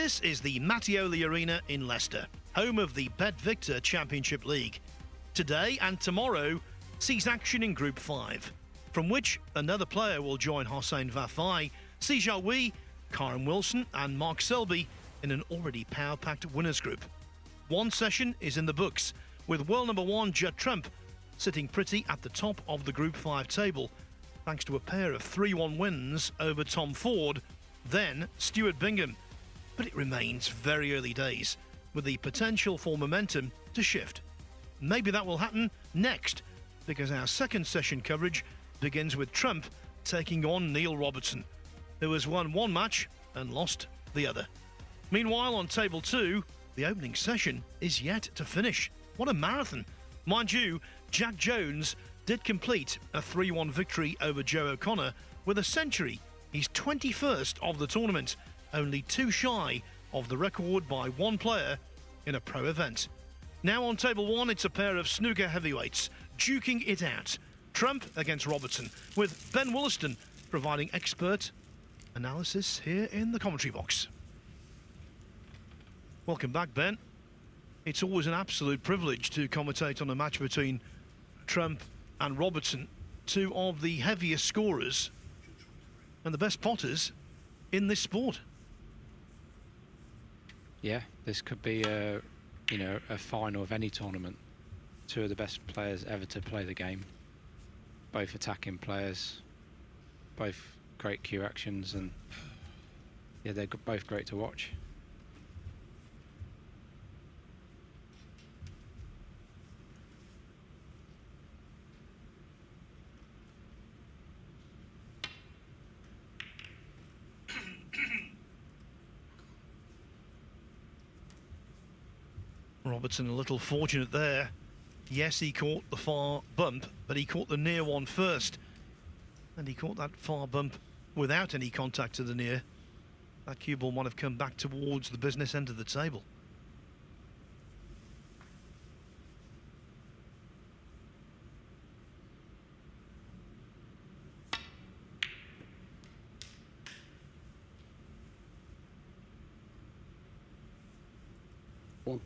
This is the Mattioli Arena in Leicester, home of the BetVictor Championship League. Today and tomorrow sees action in Group 5, from which another player will join Hossein Vafai, Sijawi, Karen Wilson and Mark Selby in an already power-packed winners group. One session is in the books, with world number 1 Judd Trump sitting pretty at the top of the Group 5 table, thanks to a pair of 3-1 wins over Tom Ford, then Stuart Bingham. But it remains very early days, with the potential for momentum to shift. Maybe that will happen next, because our second session coverage begins with Trump taking on Neil Robertson, who has won one match and lost the other. Meanwhile, on table 2, the opening session is yet to finish. What a marathon! Mind you, Jack Jones did complete a 3-1 victory over Joe O'Connor with a century. He's 21st of the tournament, only 2 shy of the record by one player in a pro event. Now on table 1, it's a pair of snooker heavyweights duking it out. Trump against Robertson, with Ben Williston providing expert analysis here in the commentary box. Welcome back, Ben. It's always an absolute privilege to commentate on a match between Trump and Robertson, two of the heaviest scorers and the best potters in this sport. Yeah, this could be a final of any tournament. Two of the best players ever to play the game. Both attacking players, both great cue actions, and yeah, they're both great to watch. Robertson a little fortunate there. Yes, he caught the far bump, but he caught the near one first. And he caught that far bump without any contact to the near. That cue ball might have come back towards the business end of the table. One.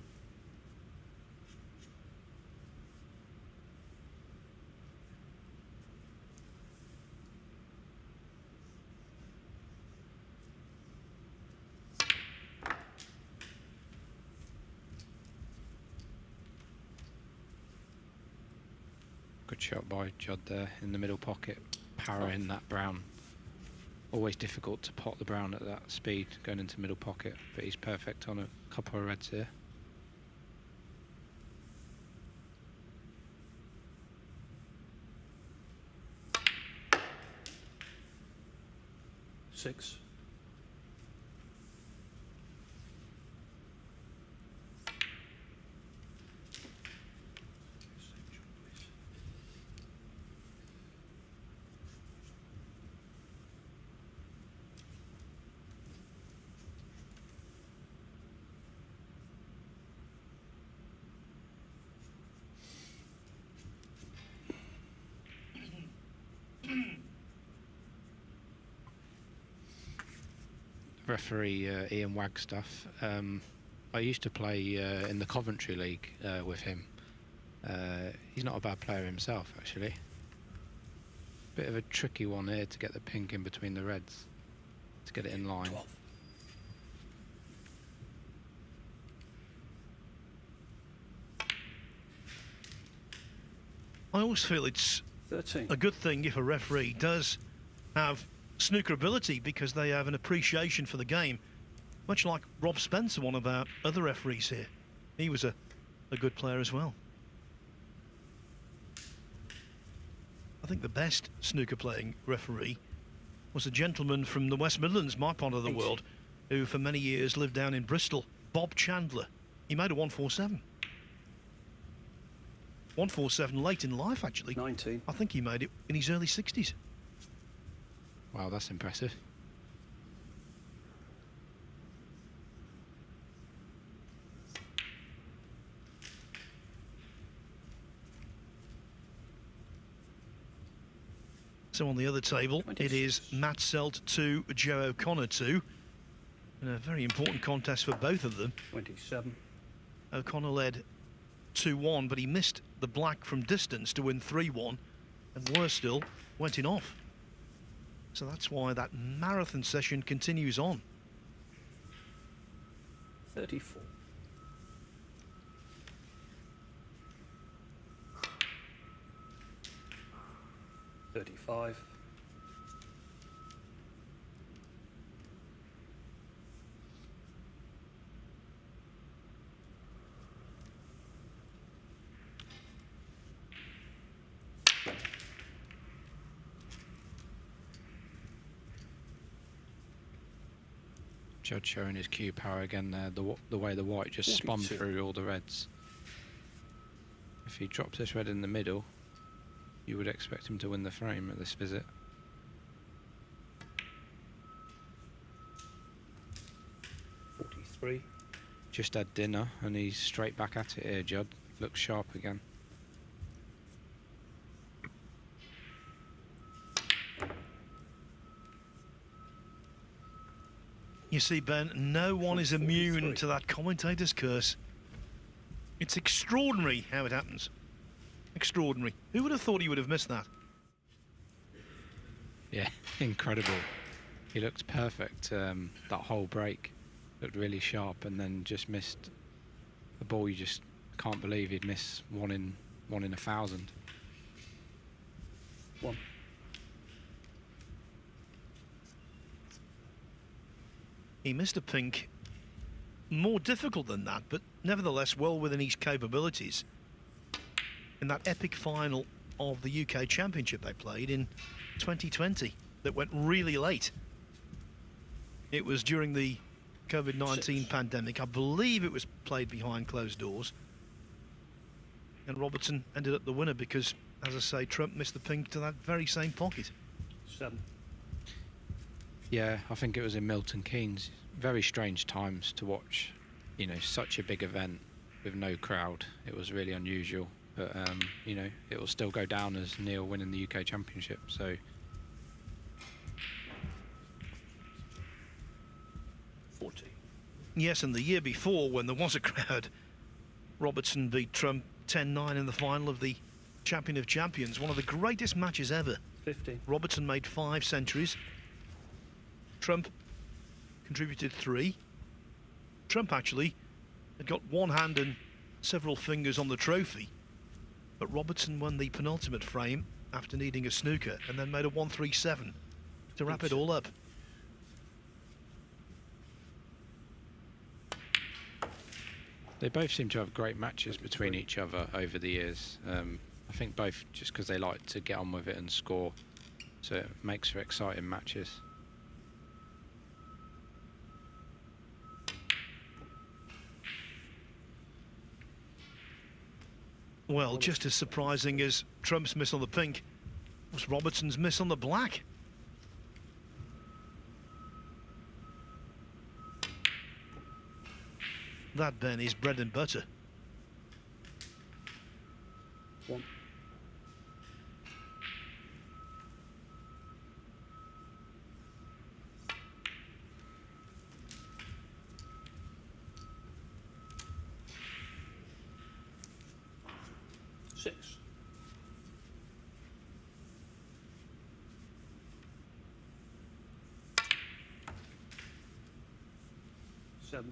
Good shot by Judd there in the middle pocket, powering that brown. Always difficult to pot the brown at that speed going into middle pocket, but he's perfect on a couple of reds here. Six. Referee Ian Wagstaff. I used to play in the Coventry League with him. He's not a bad player himself, actually. Bit of a tricky one here to get the pink in between the reds, to get it in line. 12. I always feel it's 13. a good thing if a referee does have snooker ability, because they have an appreciation for the game, much like Rob Spencer, one of our other referees here. He was a good player as well. I think the best snooker playing referee was a gentleman from the West Midlands, my part of the world, who for many years lived down in Bristol, Bob Chandler. He made a 147. 147 late in life, actually. 19. I think he made it in his early 60s. Wow, that's impressive. So on the other table, 26. it is Matt Selt 2, Joe O'Connor 2. In a very important contest for both of them. 27. O'Connor led 2-1, but he missed the black from distance to win 3-1, and worse still, went in off. So that's why that marathon session continues on. 34. $35. Judd showing his cue power again there, the way the white just spun 42. through all the reds. If he drops this red in the middle, you would expect him to win the frame at this visit. $43. Just had dinner and he's straight back at it here, Judd. Looks sharp again. You see, Ben, no one is immune 43. to that commentator's curse. It's extraordinary how it happens. Extraordinary. Who would have thought he would have missed that? Yeah, incredible. He looked perfect that whole break. Looked really sharp and then just missed the ball. You just can't believe he'd miss one in 1,000. 1. He missed a pink more difficult than that, but nevertheless well within his capabilities. In that epic final of the UK Championship they played in 2020 that went really late. It was during the COVID-19 pandemic. I believe it was played behind closed doors. And Robertson ended up the winner because, as I say, Trump missed the pink to that very same pocket. 7. Yeah, I think it was in Milton Keynes. Very strange times to watch, you know, such a big event with no crowd. It was really unusual, but you know, it will still go down as Neil winning the UK Championship. So 40. Yes, and the year before, when there was a crowd, Robertson beat Trump 10-9 in the final of the Champion of Champions. One of the greatest matches ever. 50. Robertson made 5 centuries. Trump contributed 3. Trump actually had got one hand and several fingers on the trophy, but Robertson won the penultimate frame after needing a snooker and then made a 137 to wrap it all up. they both seem to have great matches between each other over the years. I think both just because they like to get on with it and score, so it makes for exciting matches. Well, just as surprising as Trump's miss on the pink was Robertson's miss on the black. That, Ben, is bread and butter. 1. $6. 7.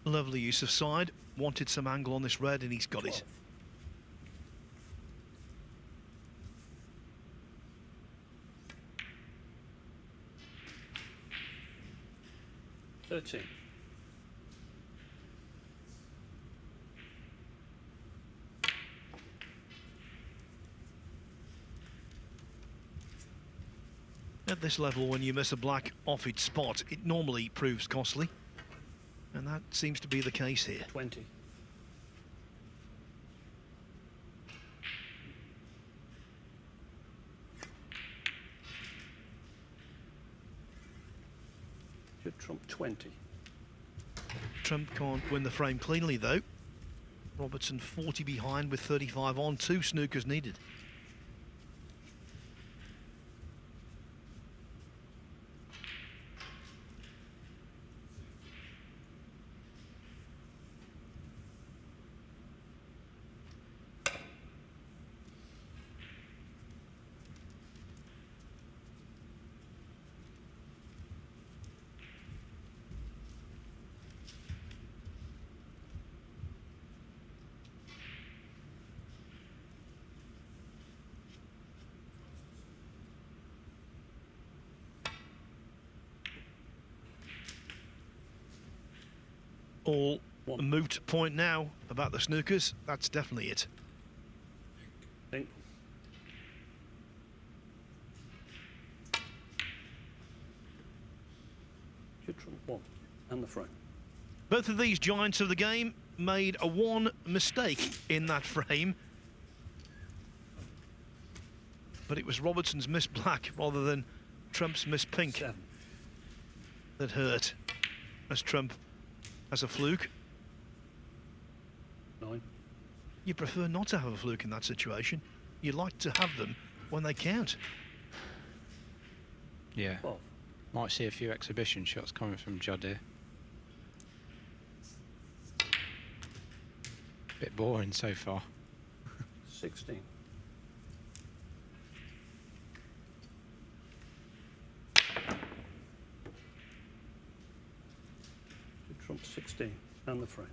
Lovely use of side. Wanted some angle on this red and he's got it. 13. At this level, when you miss a black off its spot, it normally proves costly. And that seems to be the case here. 20. Should trump 20. Trump can't win the frame cleanly though. Robertson 40 behind with 35 on. 2 snookers needed. All a moot point now about the snookers. That's definitely it. Think. Should trump 1 and the frame. Both of these giants of the game made a 1 mistake in that frame. But it was Robertson's miss black rather than Trump's miss pink 7. that hurt, as Trump has a fluke. 9. You prefer not to have a fluke in that situation. You like to have them when they count. Yeah. 12. Might see a few exhibition shots coming from Judd here. Bit boring so far. 16. Should trump 16 and the frame.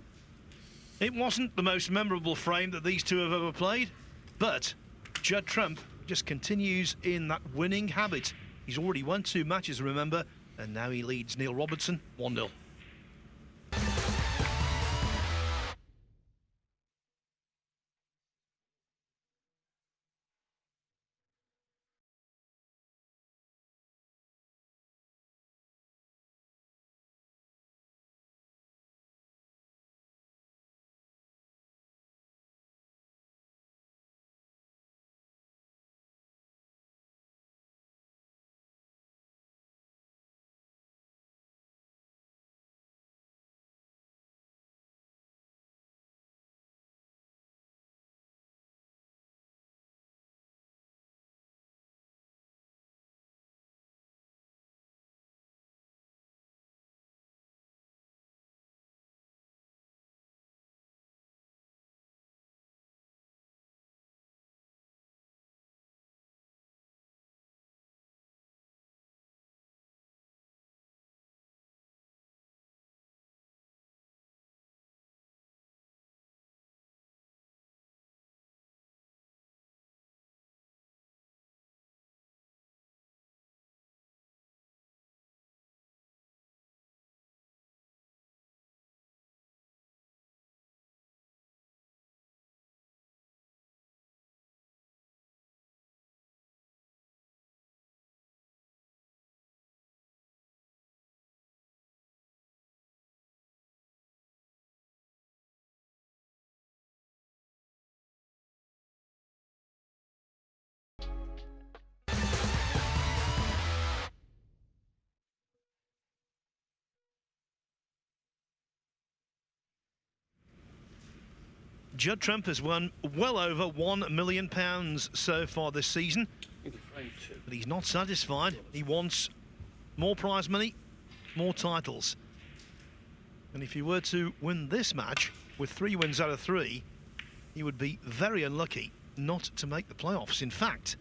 It wasn't the most memorable frame that these two have ever played, but Judd Trump just continues in that winning habit. He's already won 2 matches, remember, and now he leads Neil Robertson 1-0. Judd Trump has won well over £1 million so far this season, Frame 2. but he's not satisfied. He wants more prize money, more titles. And if he were to win this match with 3 wins out of 3, he would be very unlucky not to make the playoffs. In fact,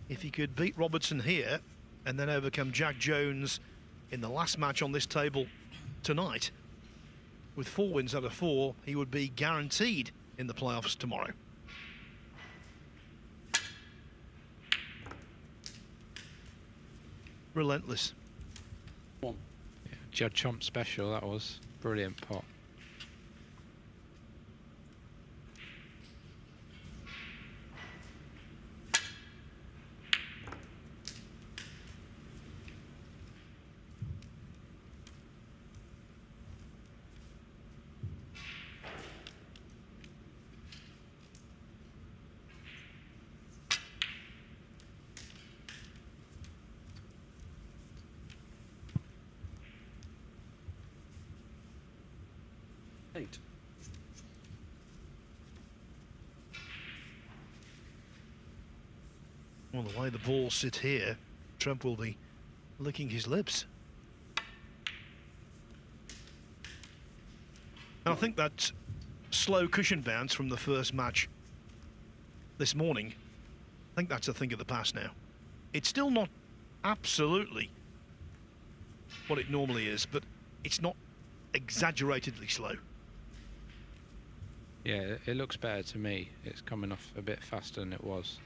if he could beat Robertson here and then overcome Jack Jones in the last match on this table tonight, with 4 wins out of 4, he would be guaranteed in the playoffs tomorrow. Relentless. 1. Yeah, Judd Trump special, that was. Brilliant pot. 8. Well, the way the balls sit here, Trump will be licking his lips. And I think that slow cushion bounce from the first match this morning, I think that's a thing of the past now. It's still not absolutely what it normally is, but it's not exaggeratedly slow. Yeah, it looks better to me. It's coming off a bit faster than it was.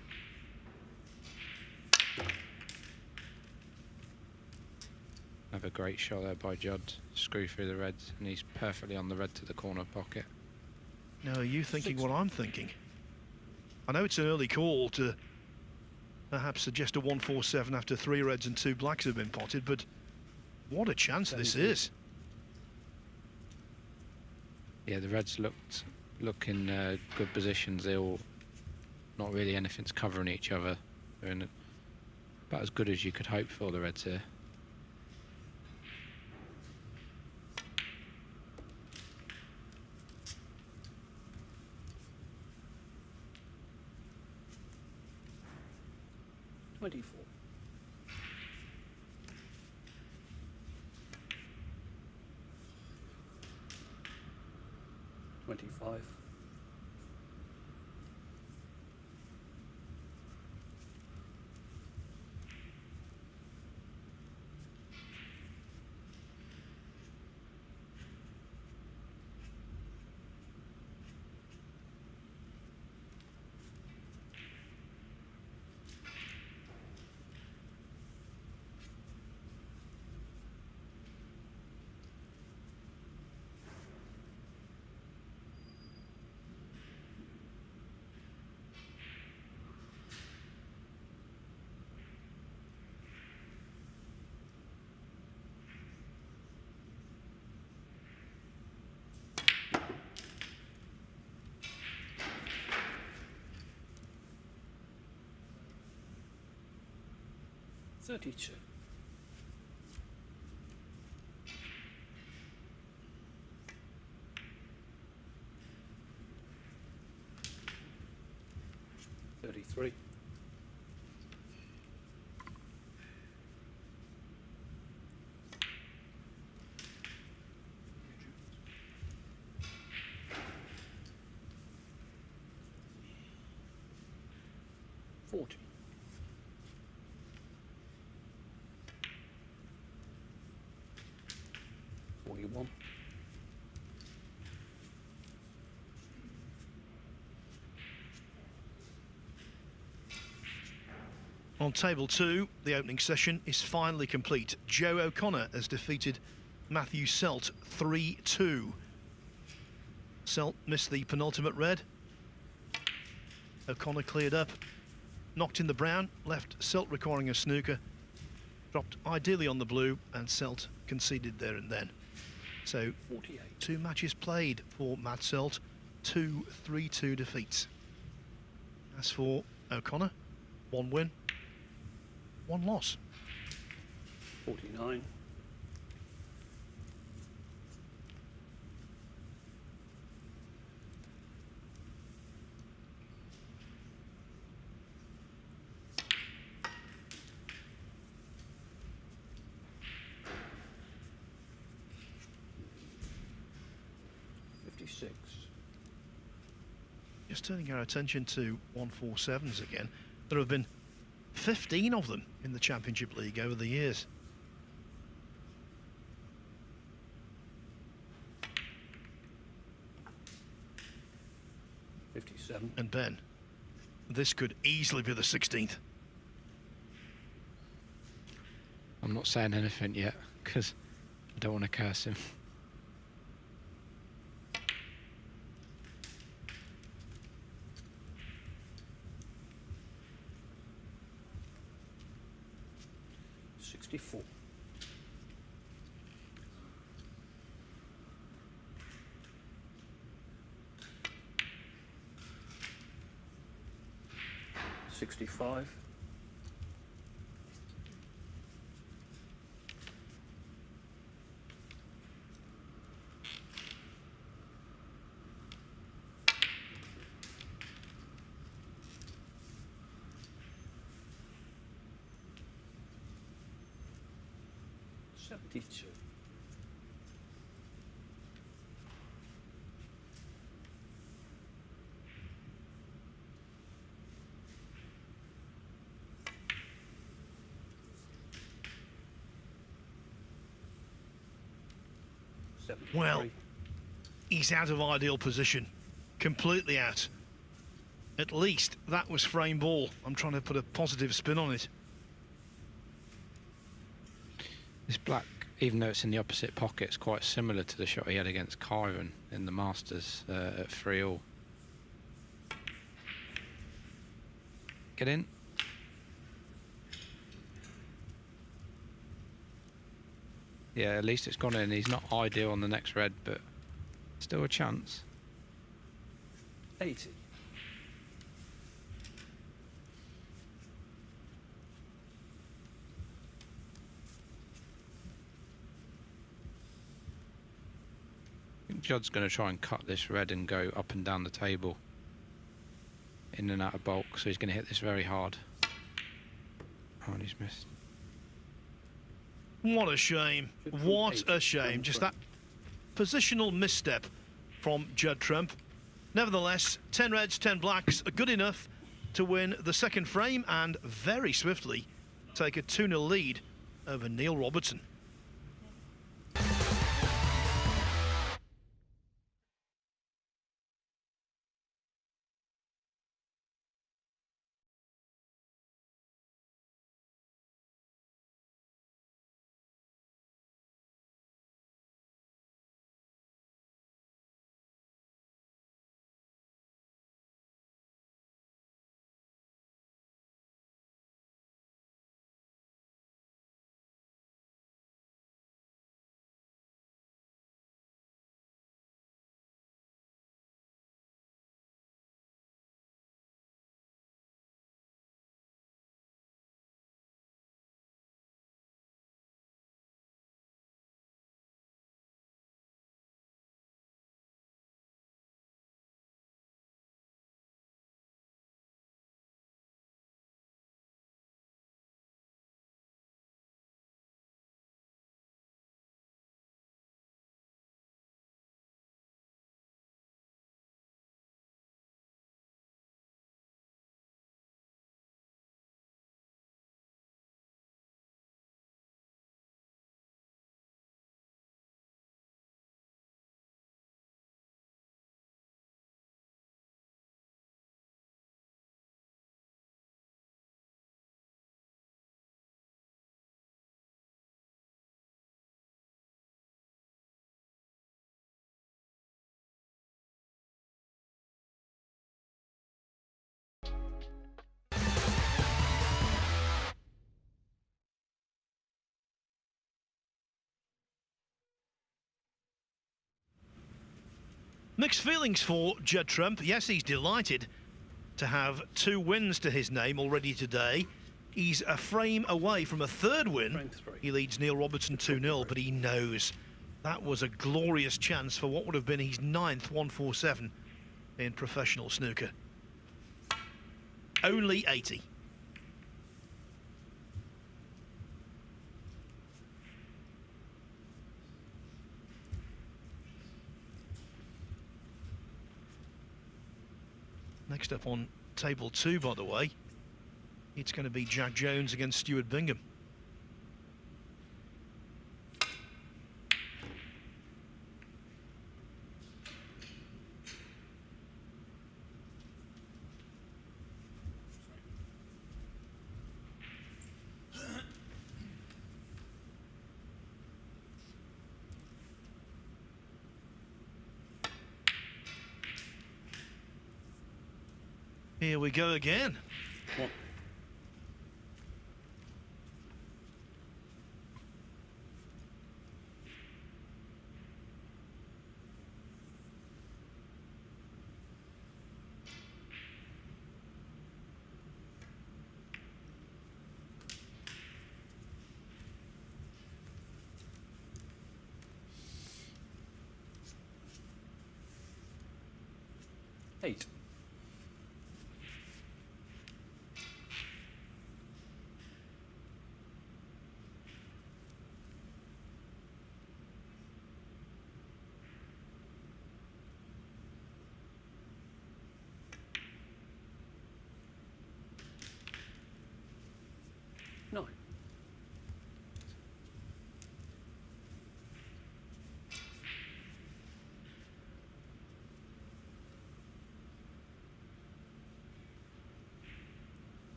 Another great shot there by Judd. Screw through the reds, and he's perfectly on the red to the corner pocket. Now, are you thinking what I'm thinking? I know it's an early call to perhaps suggest a 147 after 3 reds and 2 blacks have been potted, but what a chance this is. Yeah, the reds look in good positions. They all, not really anything's covering each other. They're in about as good as you could hope for, the reds here. $24. 25. $32. $33. $40. 41. On table 2, the opening session is finally complete. Joe O'Connor has defeated Matthew Selt 3-2. Selt missed the penultimate red. O'Connor cleared up, knocked in the brown, left Selt requiring a snooker, dropped ideally on the blue, and Selt conceded there and then. So 48. 2 matches played for Matt Selt, 2 3-2 defeats. As for O'Connor, 1 win, 1 loss. 49. Just turning our attention to 147s again. There have been 15 of them in the Championship League over the years. $57. And Ben, this could easily be the 16th. I'm not saying anything yet because I don't want to curse him. $64. $65. 72. Well, he's out of ideal position. Completely out. At least that was frame ball. I'm trying to put a positive spin on it. This black, even though it's in the opposite pocket, it's quite similar to the shot he had against Kyron in the Masters at 3-all. Get in. Yeah, at least it's gone in. He's not ideal on the next red, but still a chance. 80. I think Judd's going to try and cut this red and go up and down the table in and out of bulk, so he's going to hit this very hard. Oh, and he's missed. What a shame. What a shame. Just that positional misstep from Judd Trump. Nevertheless, 10 reds, 10 blacks are good enough to win the second frame and very swiftly take a 2-0 lead over Neil Robertson. Mixed feelings for Judd Trump. Yes, he's delighted to have 2 wins to his name already today. He's a frame away from a 3rd win. He leads Neil Robertson 2-0, but he knows that was a glorious chance for what would have been his 9th 147 in professional snooker. Only 80. Next up on table 2, by the way, it's going to be Jack Jones against Stuart Bingham. Here we go again. What? Eight.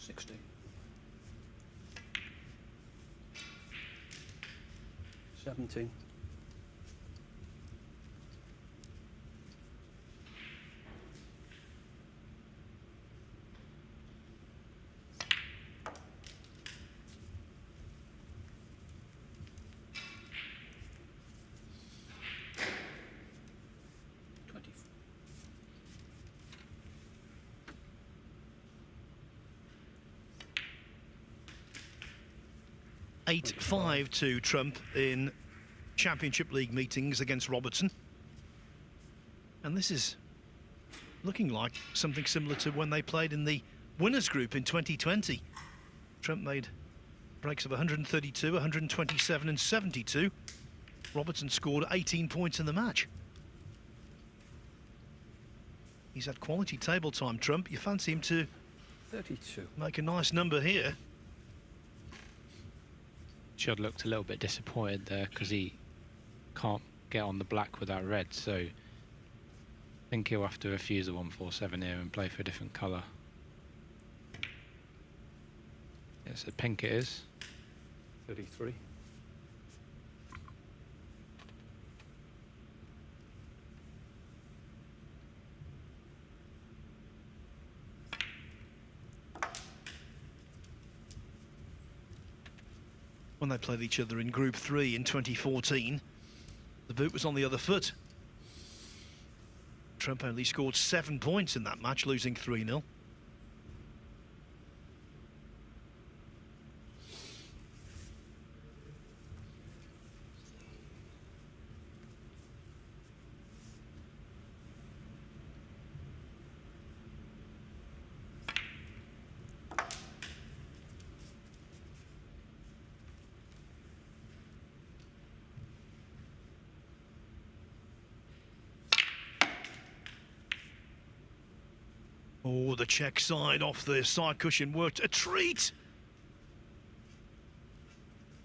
60. 70. 8-5 to Trump in Championship League meetings against Robertson. And this is looking like something similar to when they played in the winners group in 2020. Trump made breaks of 132, 127 and 72. Robertson scored 18 points in the match. He's had quality table time, Trump. You fancy him to 32. make a nice number here. Judd looked a little bit disappointed there because he can't get on the black without red, so I think he'll have to refuse a 147 here and play for a different colour. It's a pink it is. 33. When they played each other in Group 3 in 2014, the boot was on the other foot. Trump only scored 7 points in that match, losing 3-0. Oh, the check side off the side cushion worked a treat.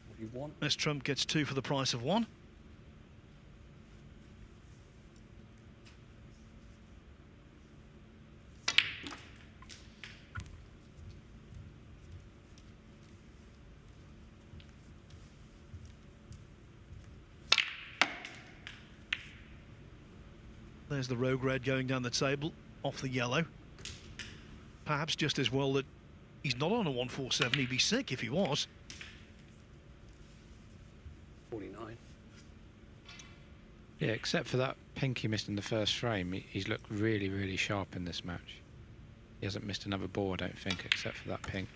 What do you want? As Trump gets 2 for the price of 1. There's the rogue red going down the table off the yellow. Perhaps just as well that he's not on a 147. He'd be sick if he was. 49. Yeah, except for that pink he missed in the first frame, he's looked really, really sharp in this match. He hasn't missed another ball, I don't think, except for that pink.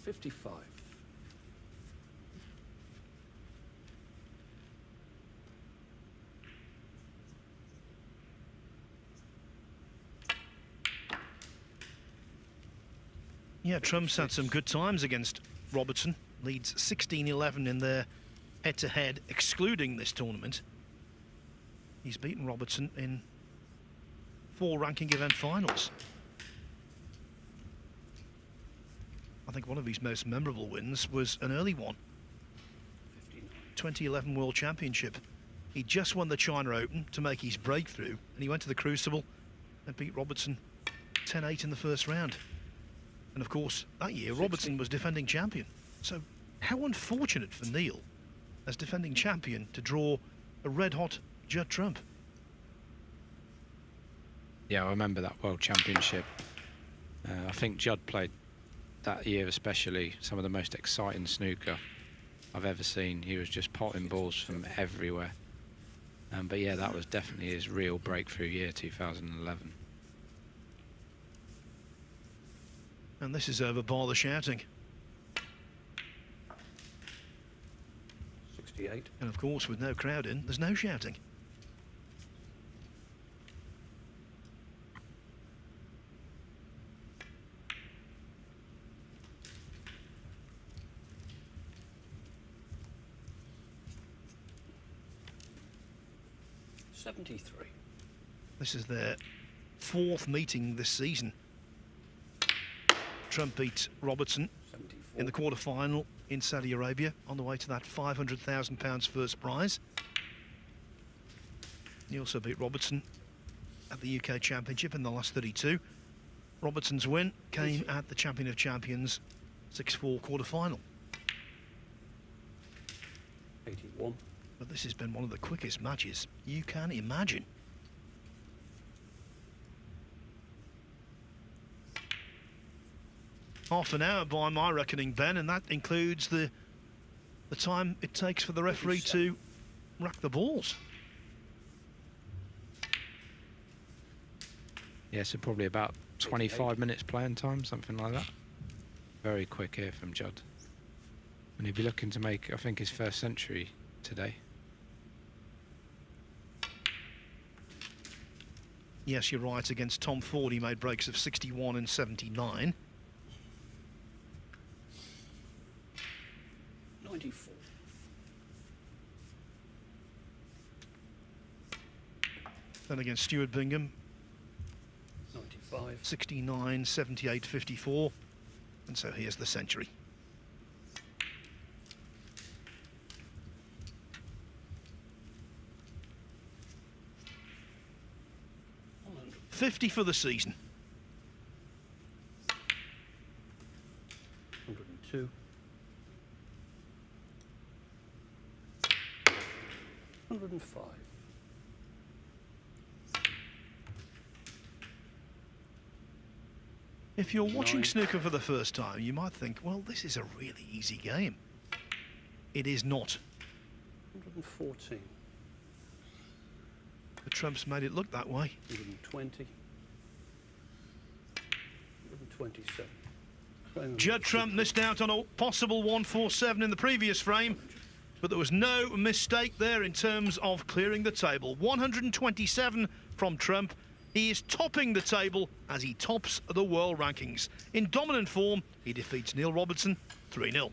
$55. Yeah, Trump's had some good times against Robertson. Leads 16-11 in their head-to-head, excluding this tournament. He's beaten Robertson in 4 ranking event finals. I think one of his most memorable wins was an early one. 2011 World Championship. He just won the China Open to make his breakthrough, and he went to the Crucible and beat Robertson 10-8 in the first round. And of course, that year, Robertson was defending champion. So how unfortunate for Neil, as defending champion, to draw a red-hot Judd Trump. Yeah, I remember that World Championship. I think Judd played that year especially some of the most exciting snooker I've ever seen. He was just potting balls from everywhere. But yeah, that was definitely his real breakthrough year, 2011. And this is over bar the shouting. 68. And of course, with no crowd in, there's no shouting. $73. This is their 4th meeting this season. Trump beat Robertson 74. in the quarter-final in Saudi Arabia, on the way to that £500,000 first prize. He also beat Robertson at the UK Championship in the last 32. Robertson's win came at the Champion of Champions 6-4 quarter-final. 81. But this has been one of the quickest matches you can imagine. Half an hour by my reckoning, Ben, and that includes the time it takes for the referee to rack the balls. Yeah, so probably about 25 minutes playing time, something like that. Very quick here from Judd. And he'll be looking to make, I think, his first century today. Yes, you're right. Against Tom Ford, he made breaks of 61 and 79. 94. Then against Stuart Bingham, 95. 69, 78, 54. And so here's the century. 50 for the season. 102. 105. If you're watching 9. snooker for the first time, you might think, well, this is a really easy game. It is not. 114. The Trumps made it look that way. 120. 127. Judd Trump missed out on a possible 147 in the previous frame, but there was no mistake there in terms of clearing the table. 127 from Trump. He is topping the table as he tops the world rankings. In dominant form, he defeats Neil Robertson 3-0.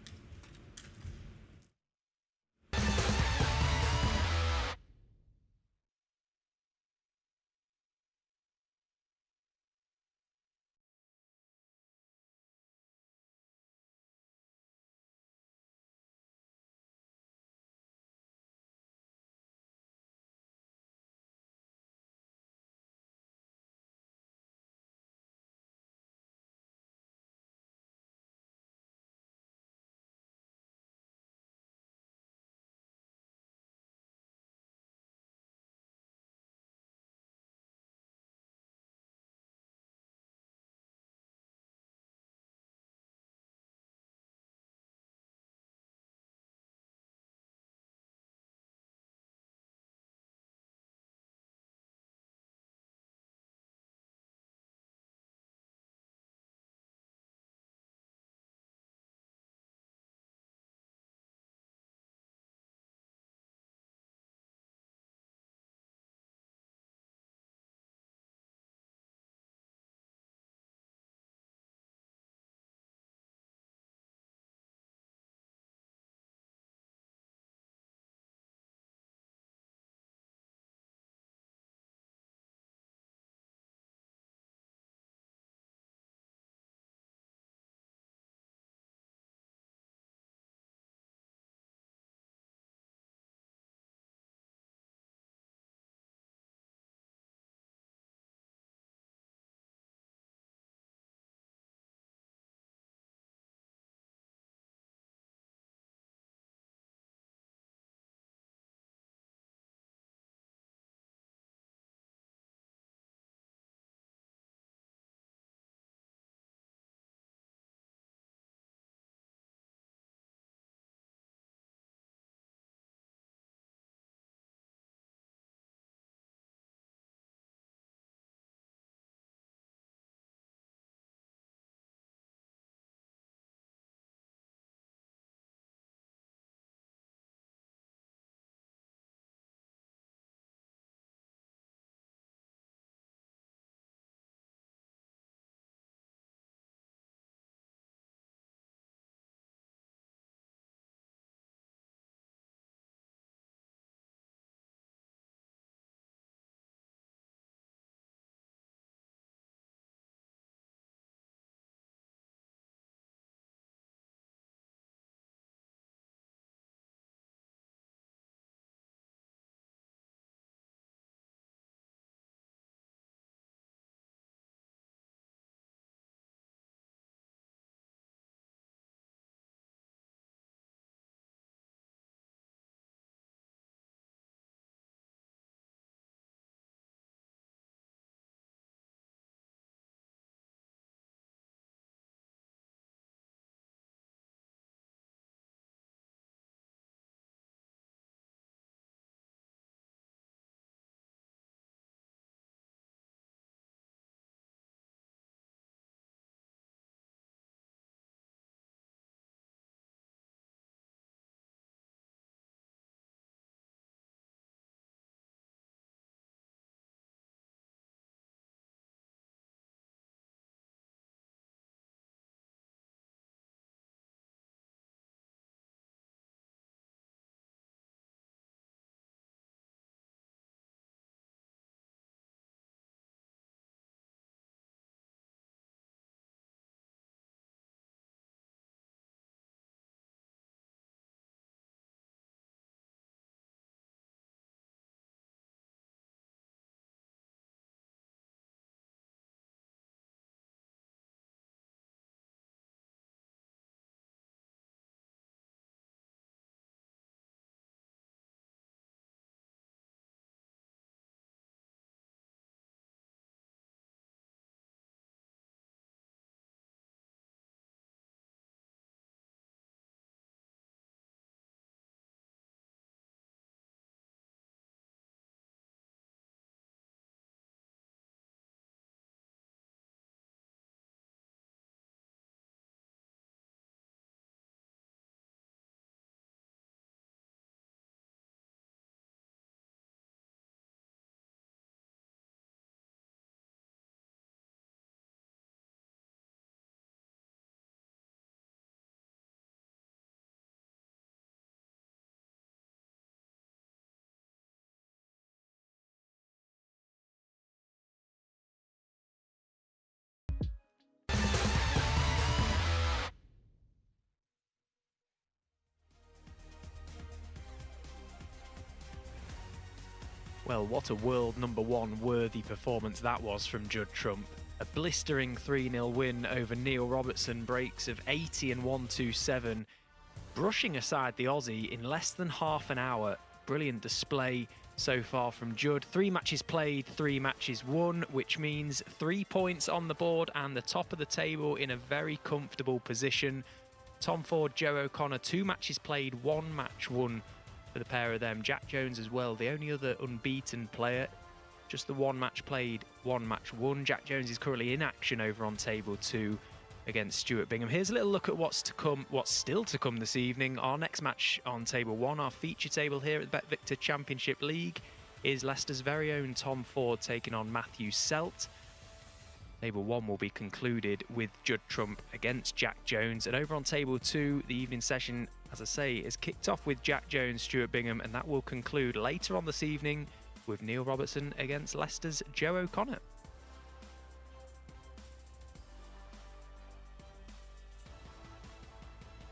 Well, what a world #1 worthy performance that was from Judd Trump. A blistering 3-0 win over Neil Robertson, breaks of 80 and 127, brushing aside the Aussie in less than half an hour. Brilliant display so far from Judd. 3 matches played, 3 matches won, which means 3 points on the board and the top of the table in a very comfortable position. Tom Ford, Joe O'Connor, 2 matches played, 1 match won for the pair of them. Jack Jones as well, the only other unbeaten player. Just the 1 match played, 1 match won. Jack Jones is currently in action over on table 2 against Stuart Bingham. Here's a little look at what's to come, what's still to come this evening. Our next match on table 1, our feature table here at the BetVictor Championship League, is Leicester's very own Tom Ford taking on Matthew Selt. Table 1 will be concluded with Judd Trump against Jack Jones. And over on table 2, the evening session, as I say, is kicked off with Jack Jones, Stuart Bingham, and that will conclude later on this evening with Neil Robertson against Leicester's Joe O'Connor.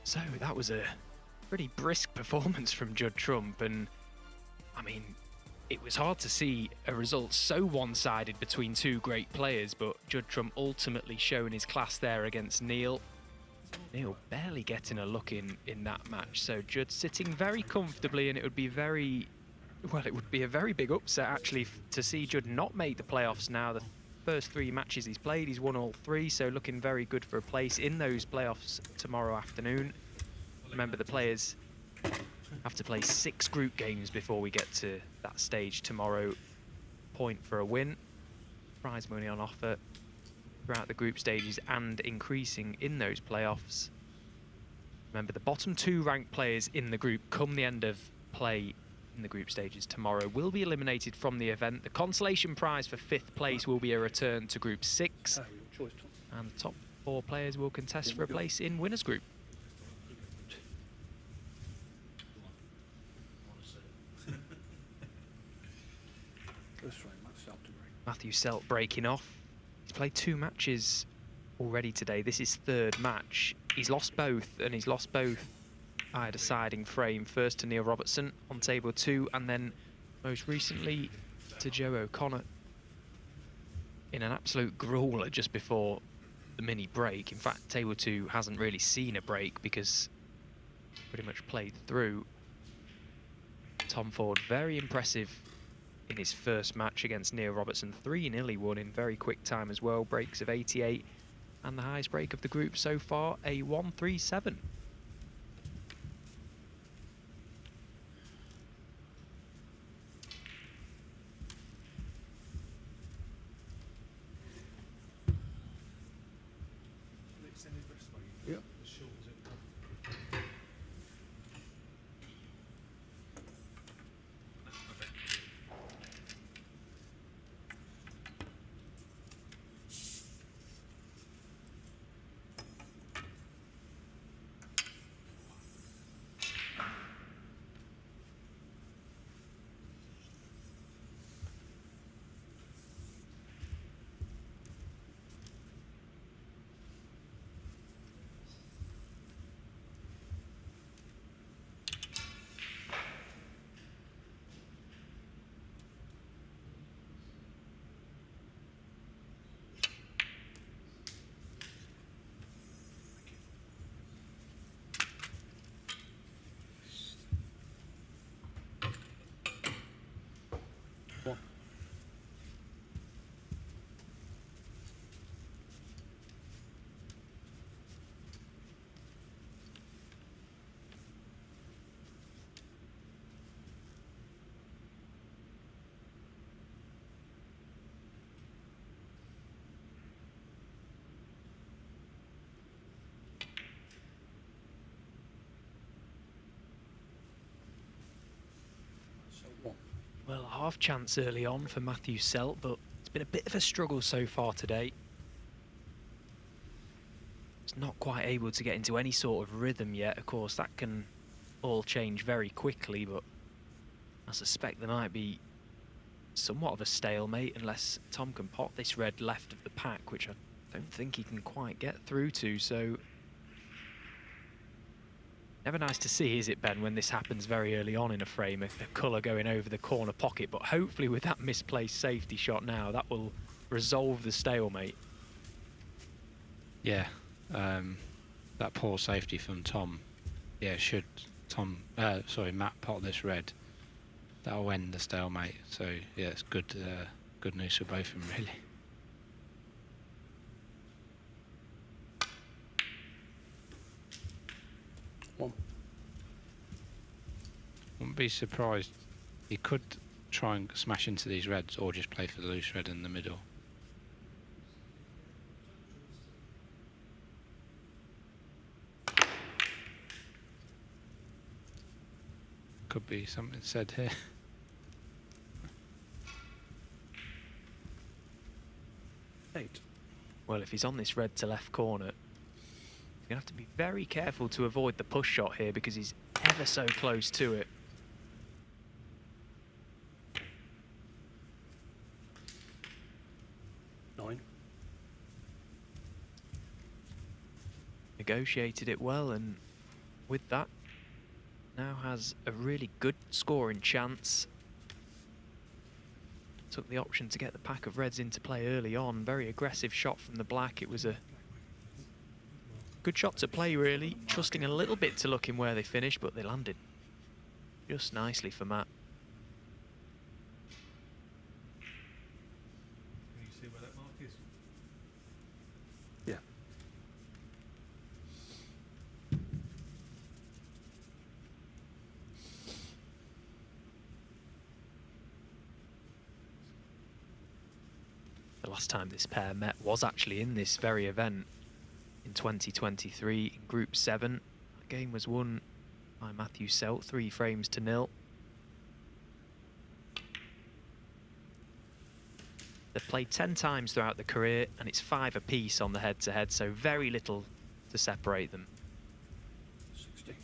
So that was a pretty brisk performance from Judd Trump, and I mean, it was hard to see a result so one-sided between 2 great players, but Judd Trump ultimately showing his class there against Neil. Neil barely getting a look in that match, so Judd sitting very comfortably, and it would be it would be a very big upset actually to see Judd not make the playoffs now. The first 3 matches he's played, he's won all 3, so looking very good for a place in those playoffs tomorrow afternoon. Remember, the players have to play 6 group games before we get to that stage tomorrow. Point for a win. Prize money on offer throughout the group stages and increasing in those playoffs. Remember, the bottom 2 ranked players in the group come the end of play in the group stages tomorrow will be eliminated from the event. The consolation prize for 5th place will be a return to Group 6. And the top 4 players will contest for a place in Winners Group. Matthew Selt breaking off. He's played 2 matches already today. This is 3rd match. He's lost both, and he's lost both by a deciding frame. First to Neil Robertson on table 2, and then most recently to Joe O'Connor in an absolute grueler just before the mini break. In fact, table 2 hasn't really seen a break because pretty much played through. Tom Ford, very impressive in his first match against Neil Robertson. 3-0 he won in very quick time as well. Breaks of 88, and the highest break of the group so far, a 137. Yep. Well, a half chance early on for Matthew Selt, but it's been a bit of a struggle so far today. He's not quite able to get into any sort of rhythm yet. Of course, that can all change very quickly, but I suspect there might be somewhat of a stalemate unless Tom can pot this red left of the pack, which I don't think he can quite get through to. So Never nice to see, is it, Ben, when this happens very early on in a frame, a colour going over the corner pocket. But hopefully with that misplaced safety shot now, that will resolve the stalemate. Yeah, that poor safety from Tom. Yeah, should Matt pot this red, that'll end the stalemate. So yeah, it's good news for both of them, really. One. Wouldn't be surprised. He could try and smash into these reds, or just play for the loose red in the middle. Could be something said here. Eight. Well, if he's on this red to left corner, he's going to have to be very careful to avoid the push shot here because he's ever so close to it. Nine. Negotiated it well, and with that, now has a really good scoring chance. Took the option to get the pack of reds into play early on. Very aggressive shot from the black. It was a good shot to play, really. Trusting a little bit to looking where they finished, but they landed just nicely for Matt. Can you see where that mark is? Yeah. The last time this pair met was actually in this very event in 2023 in Group 7. That game was won by Matthew Selt, 3 frames to 0. They've played 10 times throughout the career, and it's 5 apiece on the head-to-head, so very little to separate them. 60.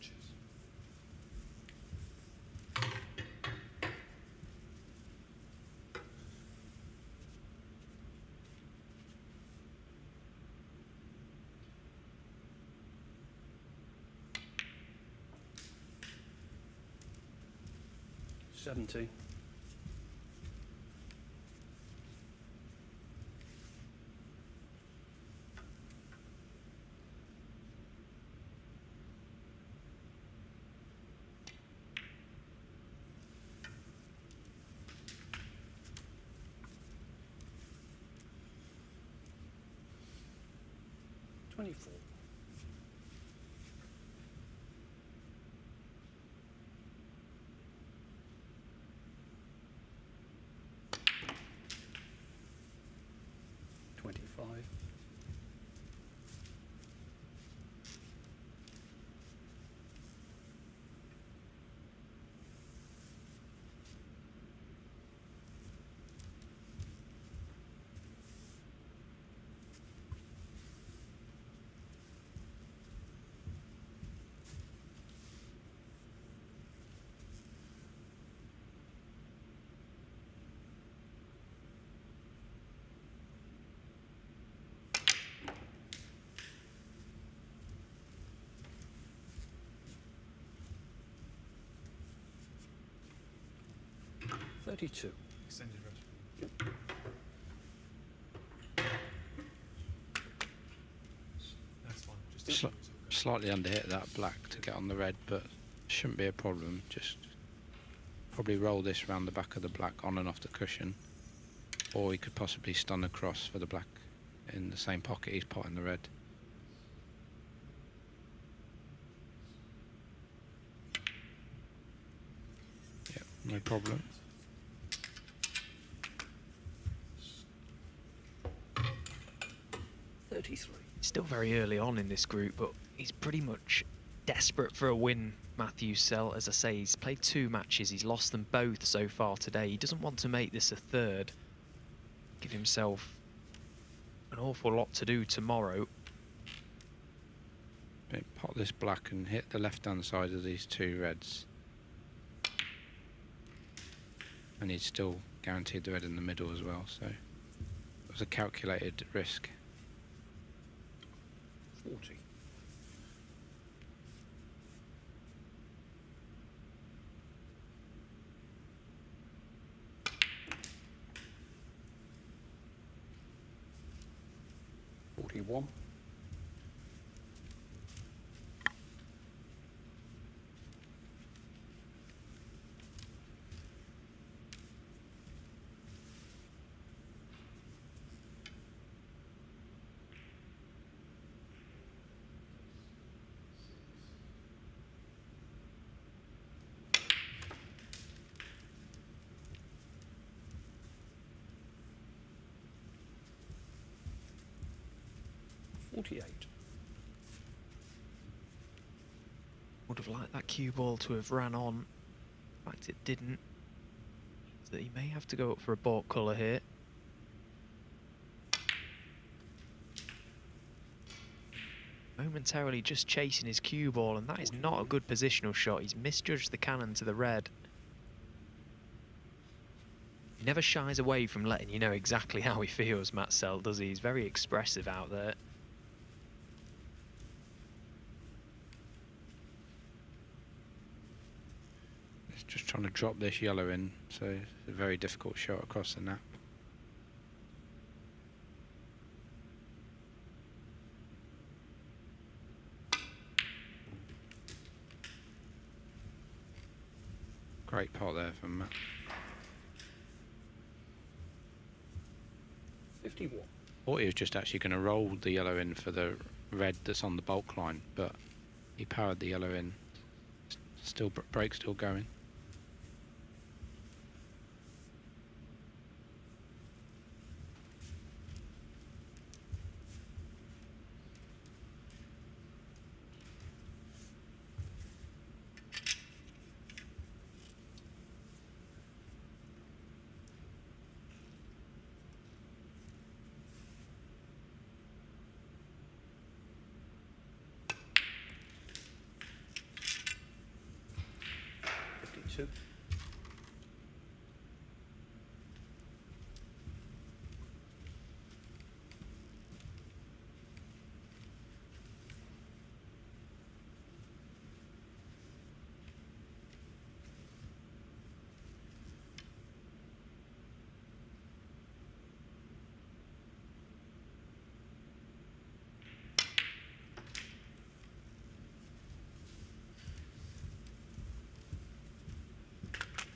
Cheers. $70. $24. $25. $32. Extended red. That's fine. Just Sli slightly underhit that black to get on the red, but shouldn't be a problem. Just probably roll this around the back of the black on and off the cushion, or he could possibly stun across for the black in the same pocket he's potting the red. Yep, no problem. Still very early on in this group, but he's pretty much desperate for a win, Matthew Selt. As I say, he's played 2 matches. He's lost them both so far today. He doesn't want to make this a third. Give himself an awful lot to do tomorrow. Pot this black and hit the left-hand side of these 2 reds. And he's still guaranteed the red in the middle as well, so it was a calculated risk. 40. $41. 48. Would have liked that cue ball to have ran on. In fact, it didn't. So he may have to go up for a baulk colour here. Momentarily just chasing his cue ball, and that is not a good positional shot. He's misjudged the cannon to the red. He never shies away from letting you know exactly how he feels, Matt Selt, does he? He's very expressive out there. Just trying to drop this yellow in, so it's a very difficult shot across the nap. Great pot there from Matt. 51. Thought he was just actually going to roll the yellow in for the red that's on the bulk line, but he powered the yellow in. Still break still going. Two.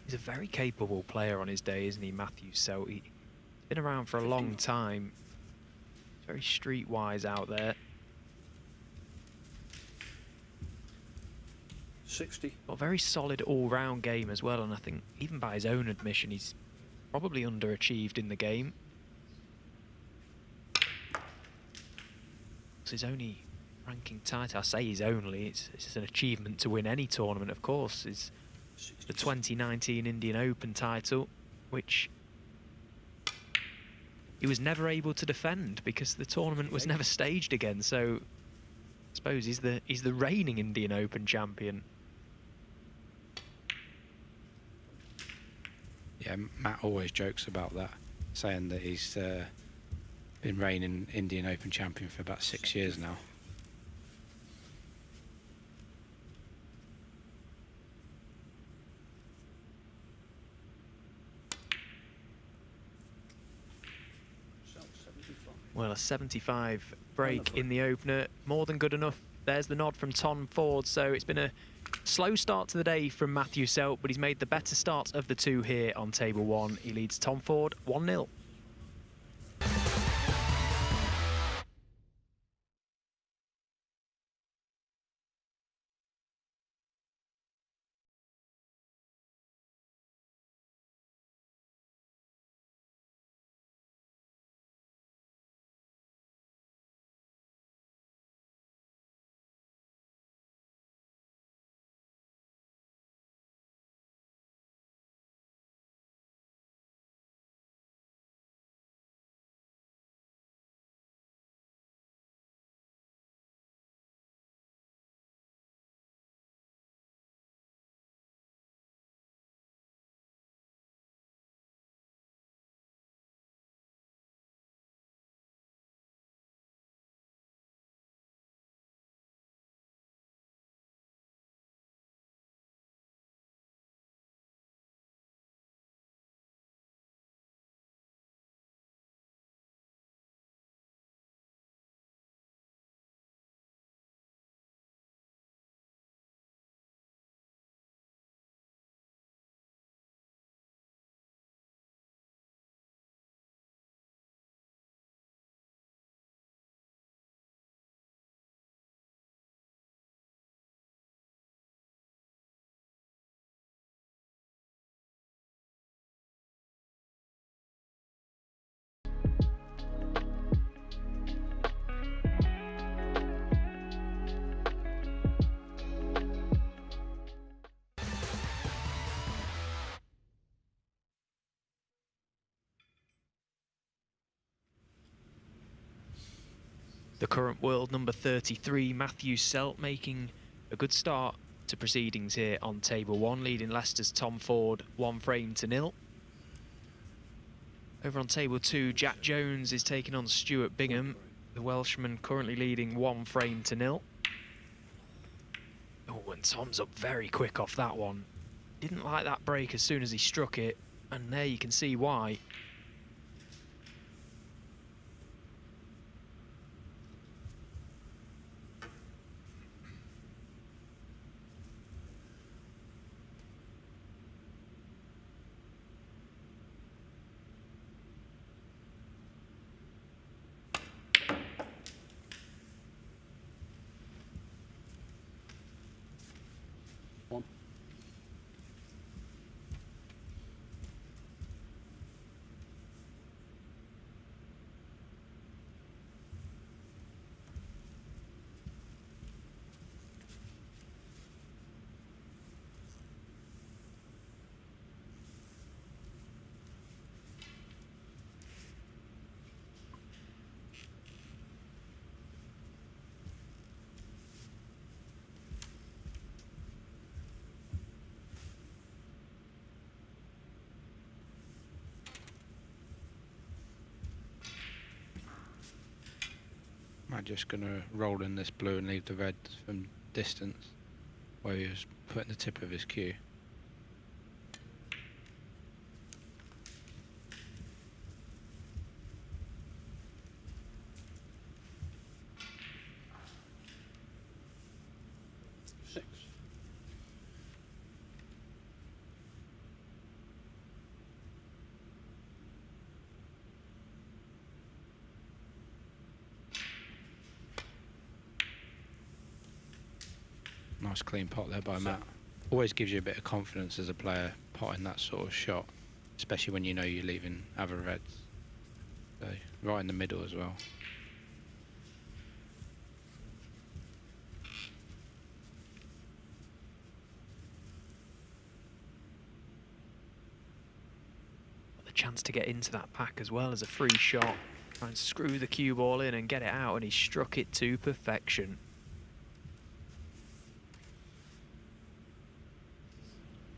He's a very capable player on his day, isn't he, Matthew Selt? He's been around for a long time. He's very streetwise out there. 60. Got a very solid all-round game as well, and I think even by his own admission, he's probably underachieved in the game. It's his only ranking title. I say he's only. It's an achievement to win any tournament, of course. It's the 2019 Indian Open title, which he was never able to defend because the tournament was never staged again. So I suppose he's the reigning Indian Open champion. Yeah, Matt always jokes about that, saying that he's been reigning Indian Open champion for about 6 years now. Well, a 75 break in the opener, more than good enough. There's the nod from Tom Ford. So it's been a slow start to the day from Matthew Selt, but he's made the better start of the 2 here on table 1. He leads Tom Ford 1-0. The current world number 33, Matthew Selt, making a good start to proceedings here on table 1, leading Leicester's Tom Ford 1-0. Over on table 2, Jack Jones is taking on Stuart Bingham. The Welshman currently leading 1-0. Oh, and Tom's up very quick off that one. Didn't like that break as soon as he struck it, and there you can see why. One. I'm just going to roll in this blue and leave the red from distance where he was putting the tip of his cue. Six. Nice clean pot there by Matt. Always gives you a bit of confidence as a player potting that sort of shot, especially when you know you're leaving other reds. So right in the middle as well. The chance to get into that pack as well as a free shot. Try and screw the cue ball in and get it out, and he struck it to perfection.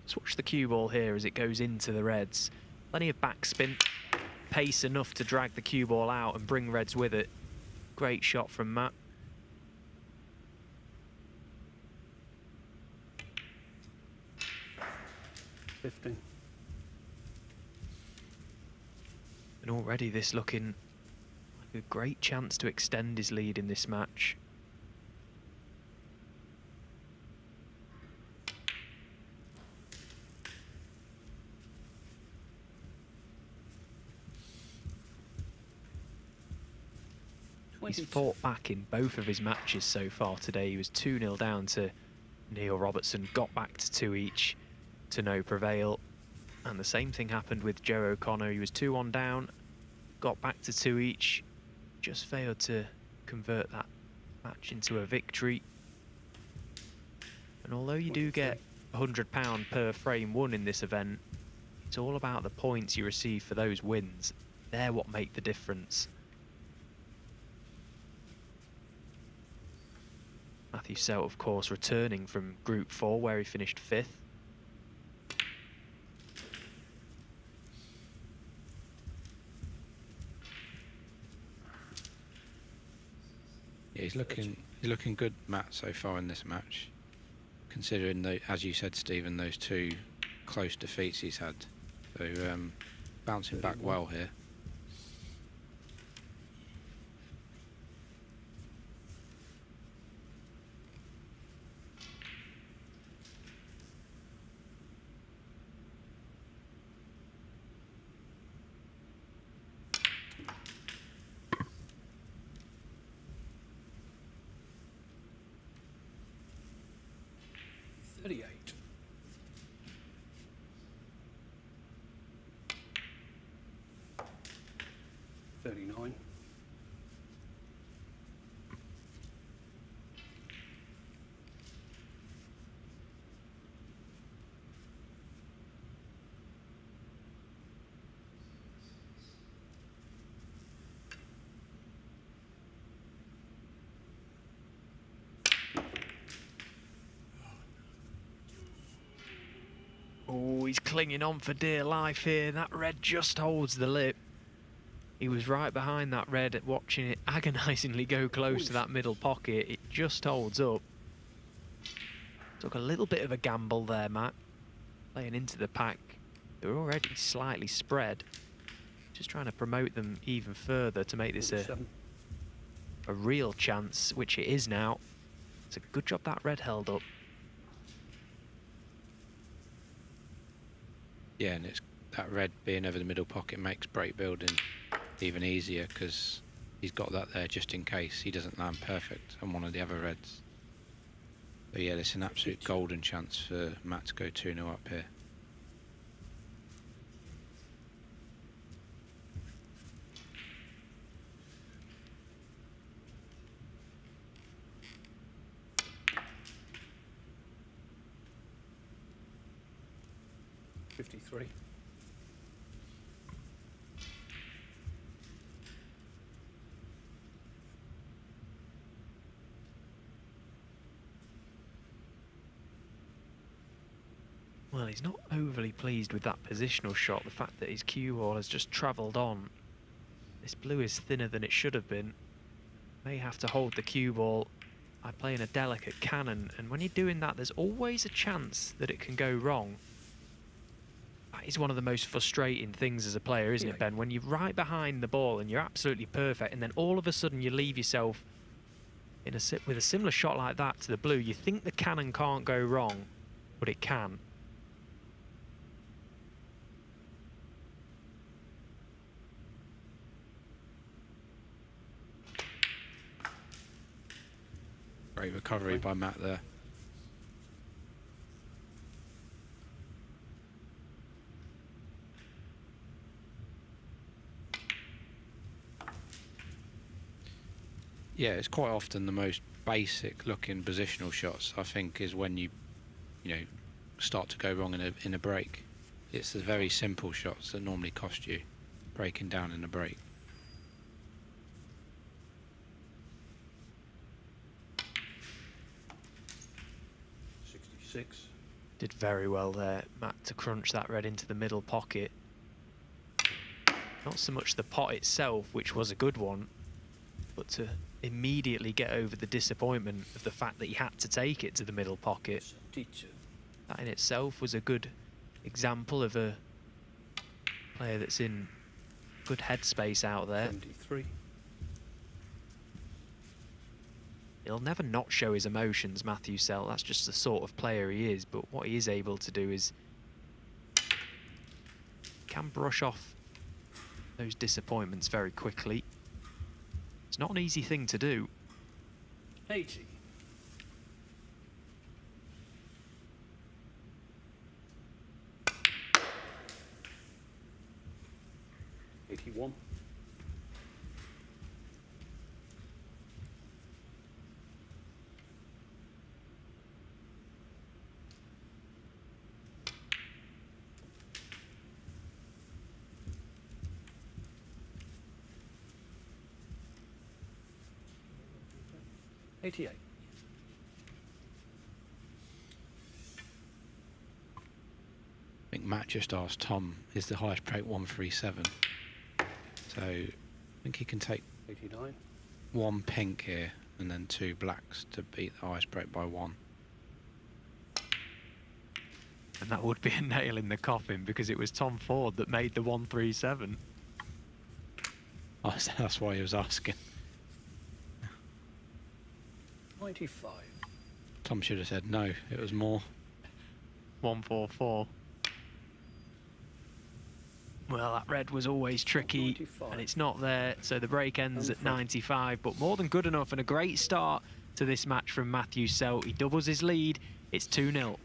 Let's watch the cue ball here as it goes into the reds. Plenty of backspin, pace enough to drag the cue ball out and bring reds with it. Great shot from Matt. $15. And already this looking like a great chance to extend his lead in this match. He's fought back in both of his matches so far today. He was 2-0 down to Neil Robertson, got back to 2 each to no prevail. And the same thing happened with Joe O'Connor. He was 2-1 down, got back to 2 each, just failed to convert that match into a victory. And although you do get £100 per frame won in this event, it's all about the points you receive for those wins. They're what make the difference. Matthew Selt, of course, returning from Group 4, where he finished 5th. Yeah, he's looking good, Matt, so far in this match, considering as you said, Stephen, those 2 close defeats he's had. So bouncing back well here. $39. Oh, he's clinging on for dear life here. That red just holds the lip. He was right behind that red, watching it agonisingly go close to that middle pocket. It just holds up. Took a little bit of a gamble there, Matt. Playing into the pack. They're already slightly spread. Just trying to promote them even further to make this a real chance, which it is now. It's a good job that red held up. Yeah, and it's that red being over the middle pocket makes break building even easier because he's got that there just in case he doesn't land perfect on one of the other reds. But yeah, it's an absolute golden chance for Matt to go 2-0 up here. $53. Well, he's not overly pleased with that positional shot. The fact that his cue ball has just travelled on. This blue is thinner than it should have been. May have to hold the cue ball by playing a delicate cannon. And when you're doing that, there's always a chance that it can go wrong. That is one of the most frustrating things as a player, isn't it, Ben? When you're right behind the ball and you're absolutely perfect, and then all of a sudden you leave yourself in with a similar shot like that to the blue. You think the cannon can't go wrong, but it can. Great recovery by Matt there. Yeah, it's quite often the most basic looking positional shots, I think, is when you know, start to go wrong in a break. It's the very simple shots that normally cost you breaking down in a break. Did very well there, Matt, to crunch that red into the middle pocket. Not so much the pot itself, which was a good one, but to immediately get over the disappointment of the fact that he had to take it to the middle pocket. That in itself was a good example of a player that's in good headspace out there. 73. He'll never not show his emotions, Matthew Selt. That's just the sort of player he is. But what he is able to do is can brush off those disappointments very quickly. It's not an easy thing to do. 80. $81. $88. I think Matt just asked Tom, is the highest break 137? So I think he can take 89. one pink here and then two blacks to beat the highest break by one. And that would be a nail in the coffin because it was Tom Ford that made the 137. Oh, that's why he was asking. 95. Tom should have said no, it was more. 144. Well, that red was always tricky, 95. and it's not there, so the break ends at 95, but more than good enough, and a great start to this match from Matthew Selt. He doubles his lead, it's 2-0.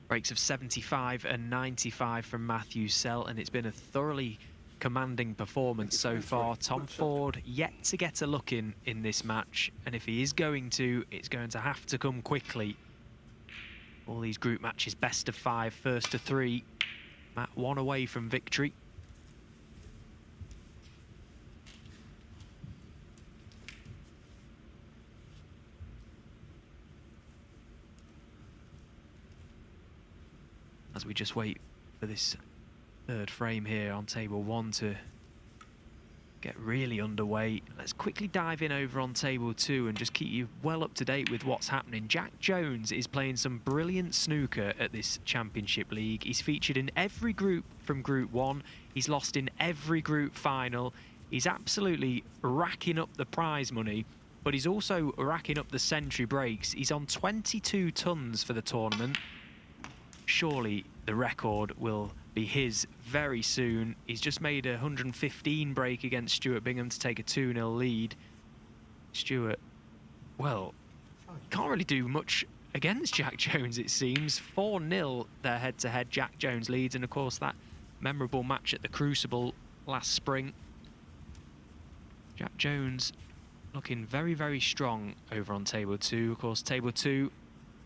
Breaks of 75 and 95 from Matthew Selt, and it's been a thoroughly commanding performance so far. Tom Ford yet to get a look in this match, and if he is going to, it's going to have to come quickly. All these group matches, best of 5, first to 3. Matt 1 away from victory. As we just wait for this third frame here on table 1 to get really underway, let's quickly dive in over on table 2 and just keep you well up to date with what's happening. Jack Jones is playing some brilliant snooker at this Championship League. He's featured in every group from Group 1. He's lost in every group final. He's absolutely racking up the prize money, but he's also racking up the century breaks. He's on 22 tons for the tournament. Surely the record will be his very soon. He's just made a 115 break against Stuart Bingham to take a 2-0 lead. Stuart, well, can't really do much against Jack Jones, it seems. 4-0 their head-to-head. Jack Jones leads, and of course that memorable match at the Crucible last spring. Jack Jones looking very, very strong over on table 2. Of course, table 2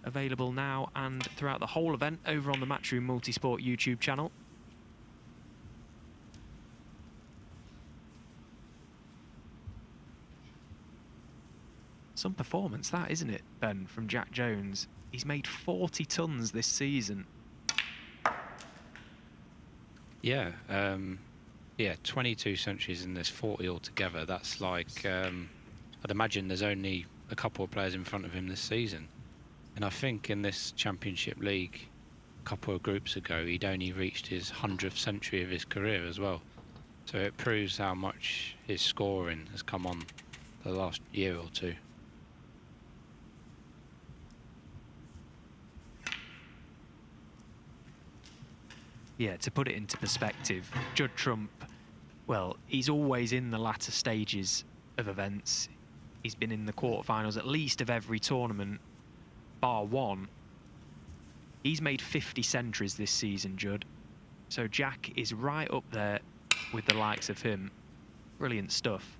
available now and throughout the whole event over on the Matchroom Multisport YouTube channel. Some performance that, isn't it, Ben, from Jack Jones? He's made 40 tons this season. Yeah, yeah, 22 centuries in this, 40 altogether. That's like, I'd imagine there's only a couple of players in front of him this season. And I think in this Championship League, a couple of groups ago, he'd only reached his 100th century of his career as well. So it proves how much his scoring has come on the last year or two. Yeah, to put it into perspective, Judd Trump, well, he's always in the latter stages of events. He's been in the quarterfinals at least of every tournament, bar one. He's made 50 centuries this season, Judd. So Jack is right up there with the likes of him. Brilliant stuff.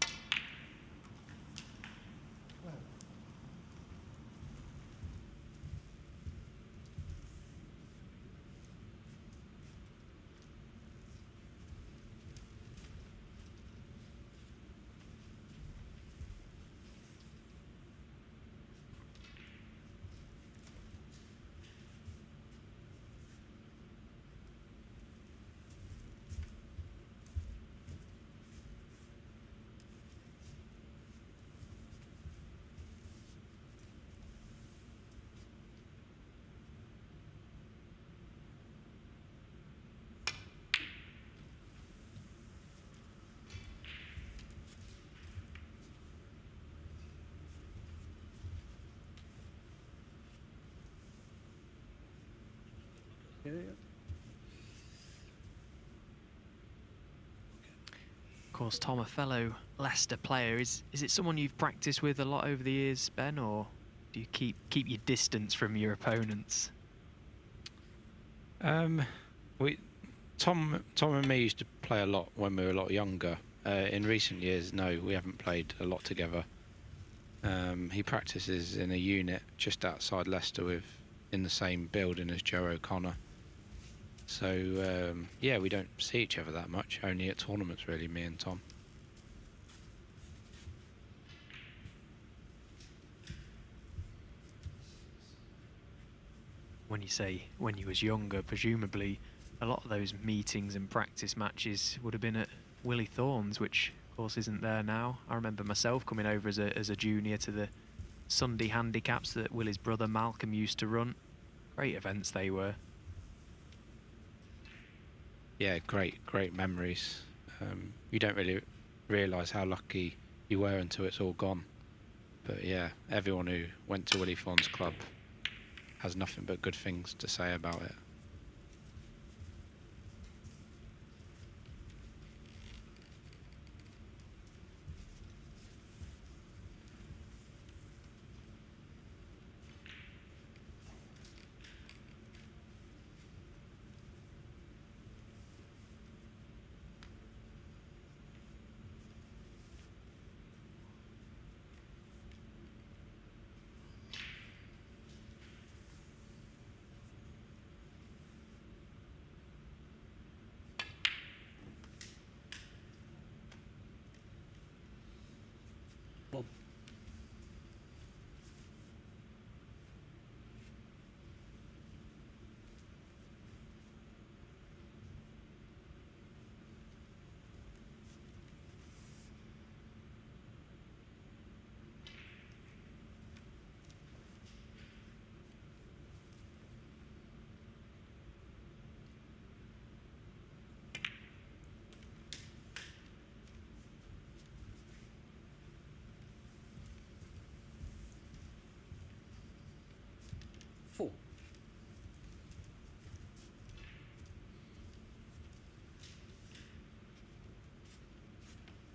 Yeah. Of course, Tom, a fellow Leicester player. Is it someone you've practiced with a lot over the years, Ben, or do you keep your distance from your opponents? Tom and me used to play a lot when we were a lot younger. In recent years, no, we haven't played a lot together. He practices in a unit just outside Leicester in the same building as Joe O'Connor. So, yeah, we don't see each other that much, only at tournaments, really, me and Tom. When you say when you was younger, presumably a lot of those meetings and practice matches would have been at Willie Thorne's, which of course isn't there now. I remember myself coming over as a junior to the Sunday handicaps that Willie's brother Malcolm used to run. Great events they were. Yeah, great memories. You don't really realise how lucky you were until it's all gone. But yeah, everyone who went to Willie Thorne's club has nothing but good things to say about it.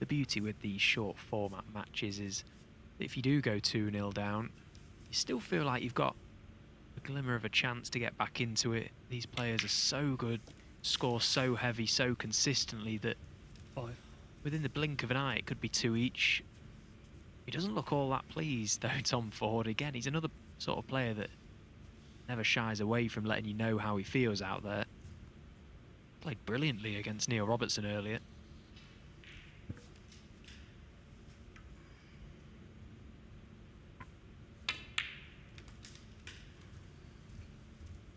The beauty with these short format matches is if you do go 2-0 down, you still feel like you've got a glimmer of a chance to get back into it. These players are so good, score so heavy, so consistently that 5. within the blink of an eye it could be 2 each. He doesn't look all that pleased though, Tom Ford. Again, he's another sort of player that never shies away from letting you know how he feels out there. Played brilliantly against Neil Robertson earlier.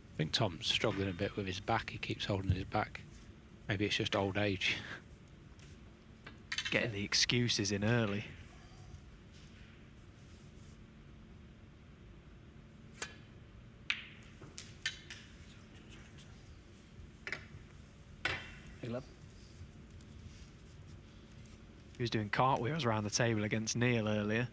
I think Tom's struggling a bit with his back. He keeps holding his back. Maybe it's just old age. Getting the excuses in early. He was doing cartwheels around the table against Neil earlier.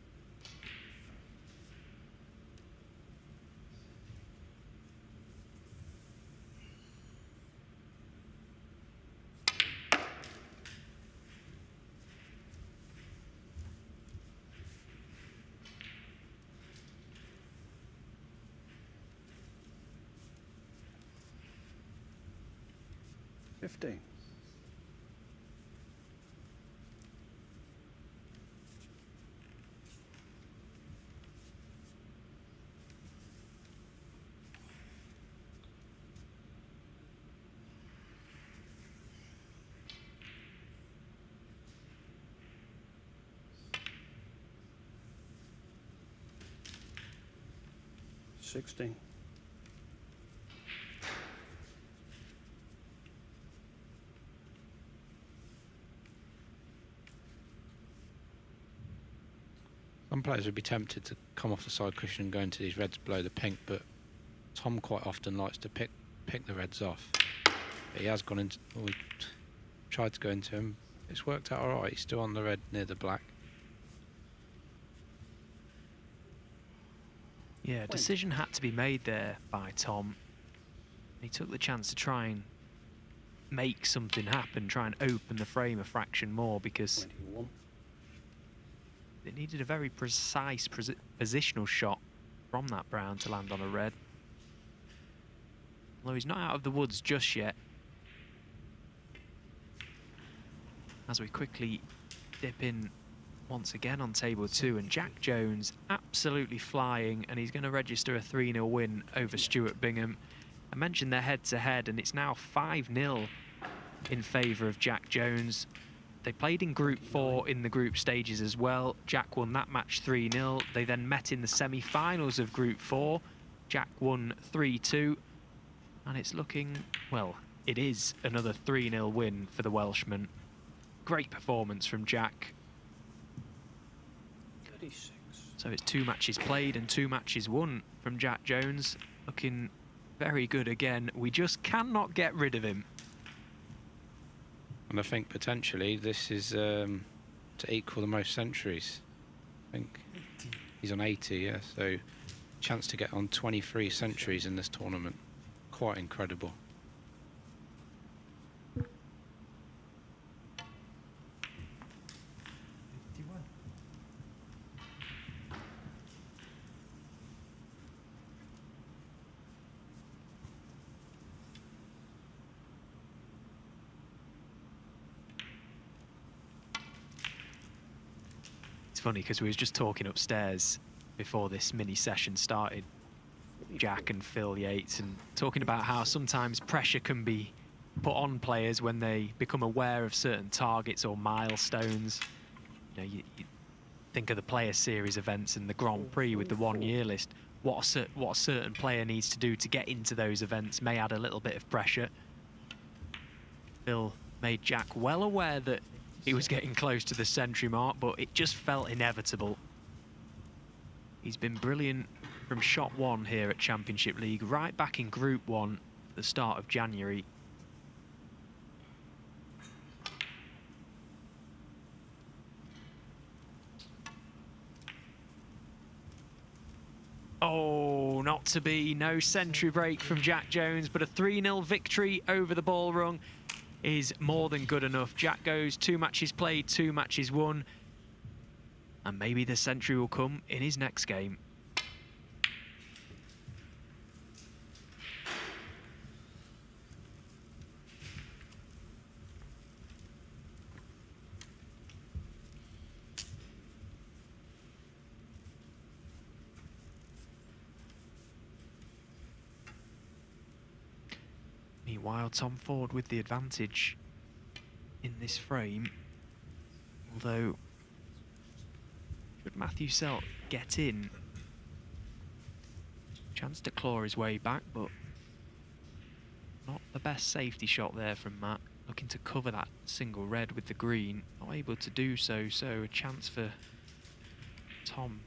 $16. Some players would be tempted to come off the side cushion and go into these reds below the pink, but Tom quite often likes to pick the reds off. But he has gone into... Well, we tried to go into him. It's worked out alright. He's still on the red near the black. Yeah, a decision had to be made there by Tom. He took the chance to try and make something happen, try and open the frame a fraction more, because 21. it needed a very precise positional shot from that brown to land on a red. Although he's not out of the woods just yet. As we quickly dip in once again on table 2, and Jack Jones absolutely flying, and he's going to register a 3-0 win over Stuart Bingham. I mentioned their head-to-head, and it's now 5-0 in favour of Jack Jones. They played in Group 4 in the group stages as well. Jack won that match 3-0. They then met in the semi-finals of Group 4. Jack won 3-2, and it's looking, well, it is another 3-0 win for the Welshman. Great performance from Jack. 36. So it's 2 matches played and 2 matches won from Jack Jones. Looking very good again. We just cannot get rid of him. And I think potentially this is to equal the most centuries. I think he's on 80, yeah. So chance to get on 23 centuries in this tournament. Quite incredible. Funny because we was just talking upstairs before this mini session started, Jack and Phil Yates, and talking about how sometimes pressure can be put on players when they become aware of certain targets or milestones. You know, you think of the Player Series events and the Grand Prix with the 1-year list. What a certain player needs to do to get into those events may add a little bit of pressure. Phil made Jack well aware that he was getting close to the century mark, but it just felt inevitable. He's been brilliant from shot 1 here at Championship League, right back in Group 1 at the start of January. Oh, not to be. No century break from Jack Jones, but a 3-0 victory over the ball rung. is more than good enough. Jack goes 2 matches played, 2 matches won. And maybe the century will come in his next game. Meanwhile, Tom Ford with the advantage in this frame. Although, should Matthew Selt get in? Chance to claw his way back, but not the best safety shot there from Matt. Looking to cover that single red with the green. Not able to do so, so a chance for Tom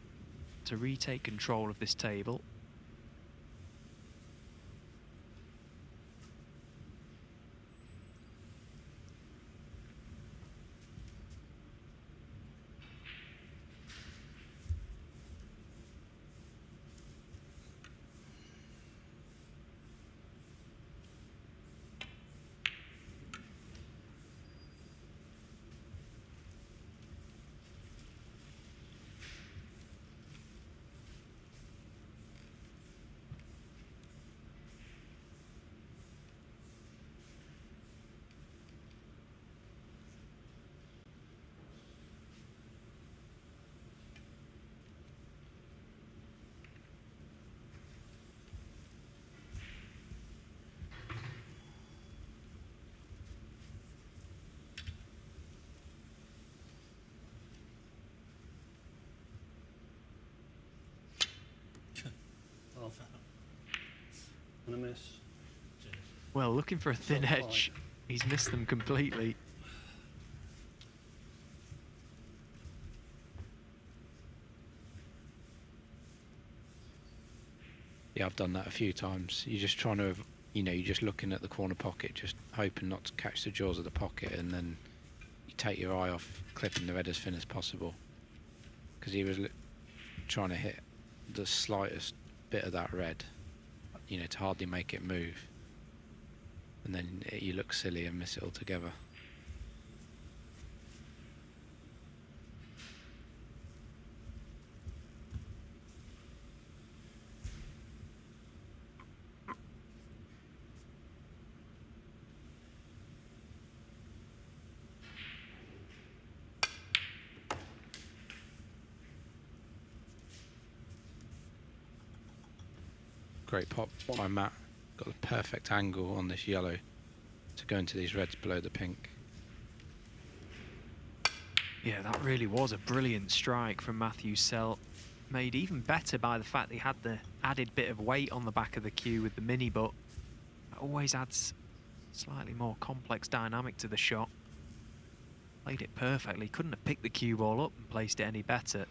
to retake control of this table. And a miss. Well, looking for a thin edge. He's missed them completely. Yeah, I've done that a few times. You're just trying to, you know, you're just looking at the corner pocket, just hoping not to catch the jaws of the pocket, and then you take your eye off clipping the red as thin as possible. Because he was trying to hit the slightest bit of that red, you know, to hardly make it move. And then you look silly and miss it altogether. Great pop by Matt. Got the perfect angle on this yellow to go into these reds below the pink. Yeah, that really was a brilliant strike from Matthew Selt. Made even better by the fact that he had the added bit of weight on the back of the cue with the mini butt. That always adds slightly more complex dynamic to the shot. Played it perfectly. Couldn't have picked the cue ball up and placed it any better.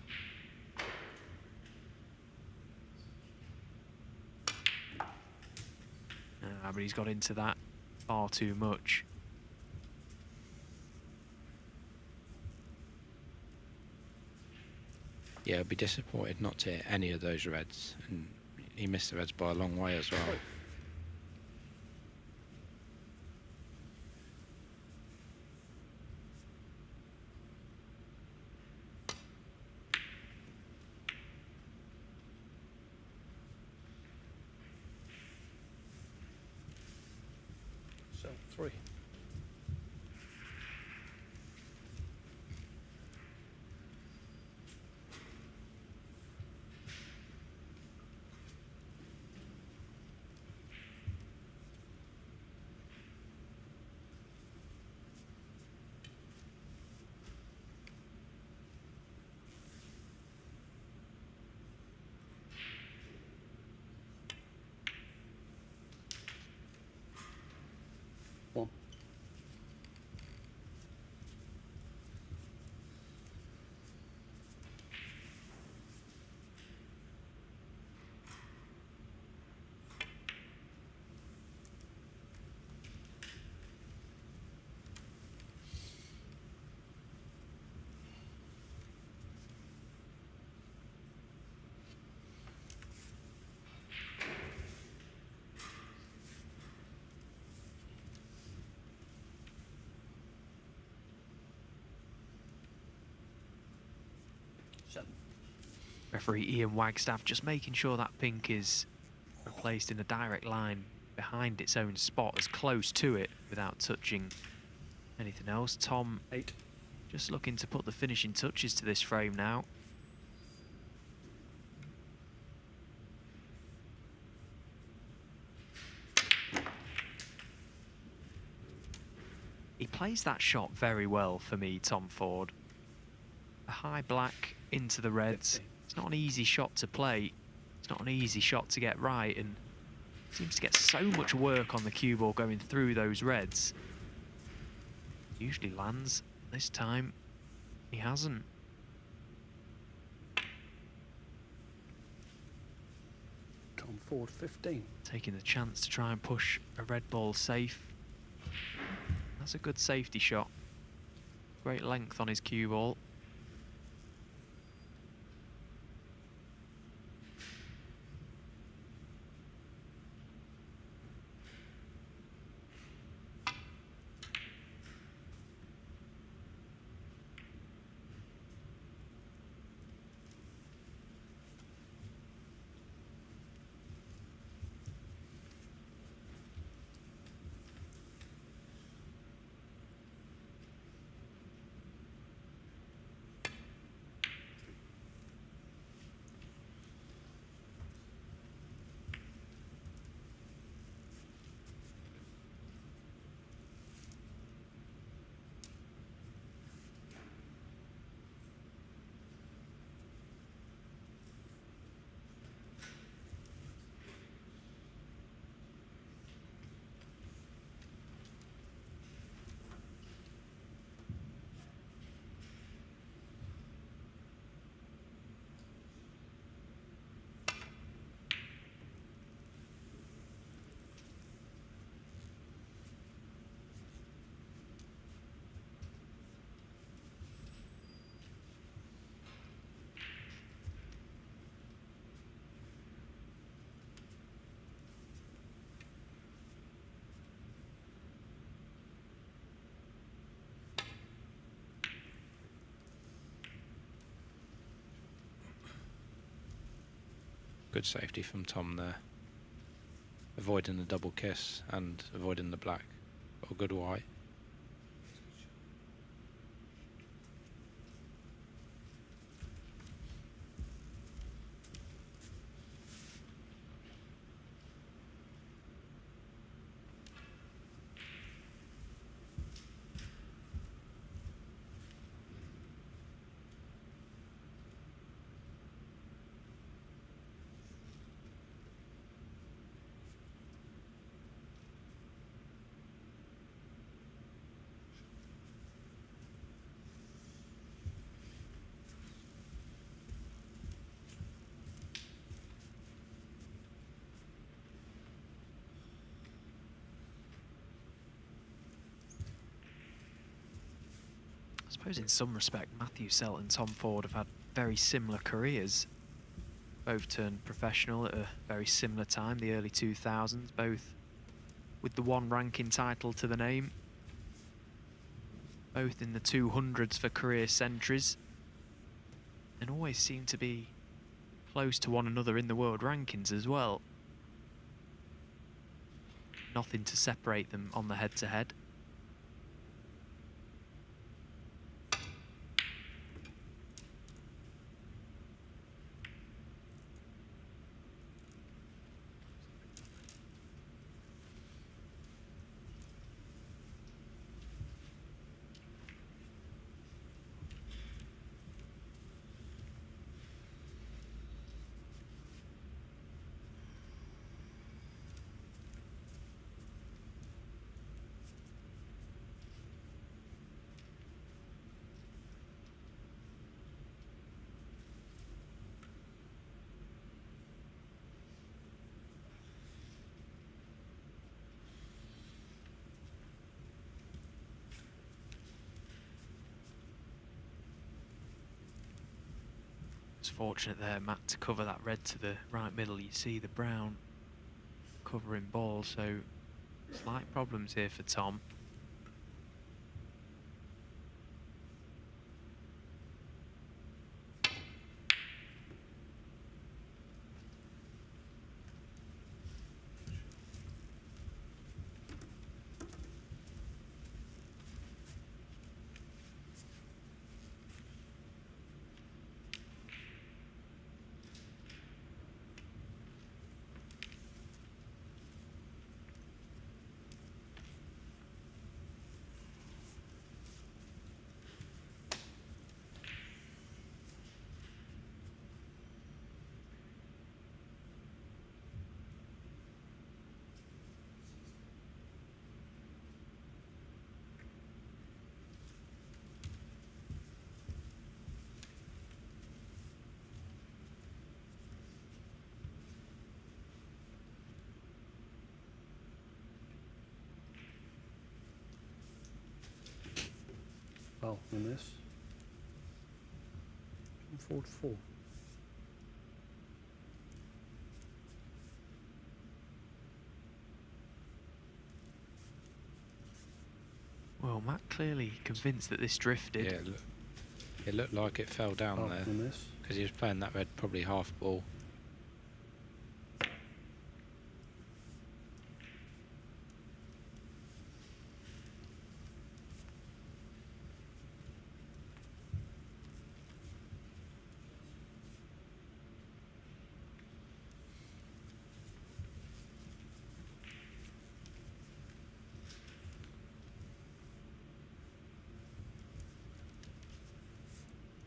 But he's got into that far too much. Yeah, I'd be disappointed not to hit any of those reds, and he missed the reds by a long way as well. So 3. One. Referee Ian Wagstaff just making sure that pink is replaced in a direct line behind its own spot, as close to it without touching anything else. Tom 8. just looking to put the finishing touches to this frame now. He plays that shot very well for me, Tom Ford. A high black into the reds. 15. It's not an easy shot to play. It's not an easy shot to get right, and seems to get so much work on the cue ball going through those reds. Usually lands. This time, he hasn't. Tom Ford 15. Taking the chance to try and push a red ball safe. That's a good safety shot. Great length on his cue ball. Good safety from Tom there. Avoiding the double kiss and avoiding the black. Got a good white. I suppose in some respect, Matthew Selt and Tom Ford have had very similar careers. Both turned professional at a very similar time, the early 2000s, both with the one ranking title to the name. Both in the 200s for career centuries, and always seem to be close to one another in the world rankings as well. Nothing to separate them on the head-to-head. It's fortunate there, Matt, to cover that red to the right middle. You see the brown covering ball, so slight problems here for Tom. Foul on this. Tom Ford 4. Well, Matt clearly convinced that this drifted. Yeah, it looked like it fell down Foul there on this. because he was playing that red probably half ball.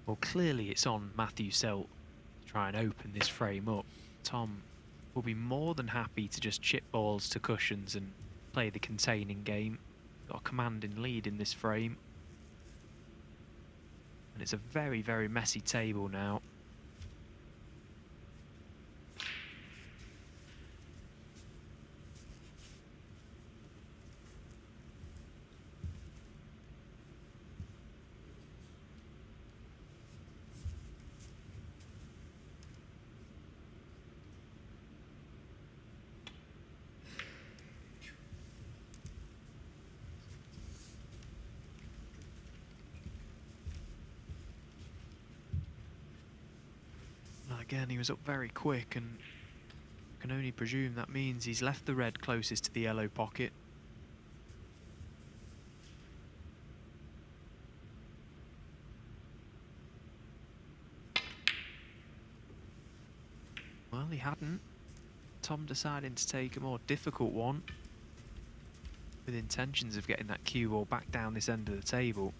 Well, clearly it's on Matthew Selt to try and open this frame up. Tom will be more than happy to just chip balls to cushions and play the containing game. Got a commanding lead in this frame. And it's a very, very messy table now. Again, he was up very quick, and I can only presume that means he's left the red closest to the yellow pocket. Well, he hadn't. Tom deciding to take a more difficult one with intentions of getting that cue ball back down this end of the table.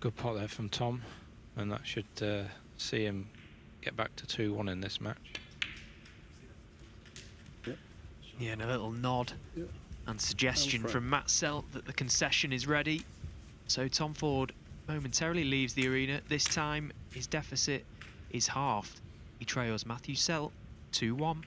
Good pot there from Tom, and that should see him get back to 2-1 in this match. Yep. Yeah, and a little nod Yep. and suggestion from Matt Selt that the concession is ready. So Tom Ford momentarily leaves the arena. This time his deficit is halved. He trails Matthew Selt 2-1.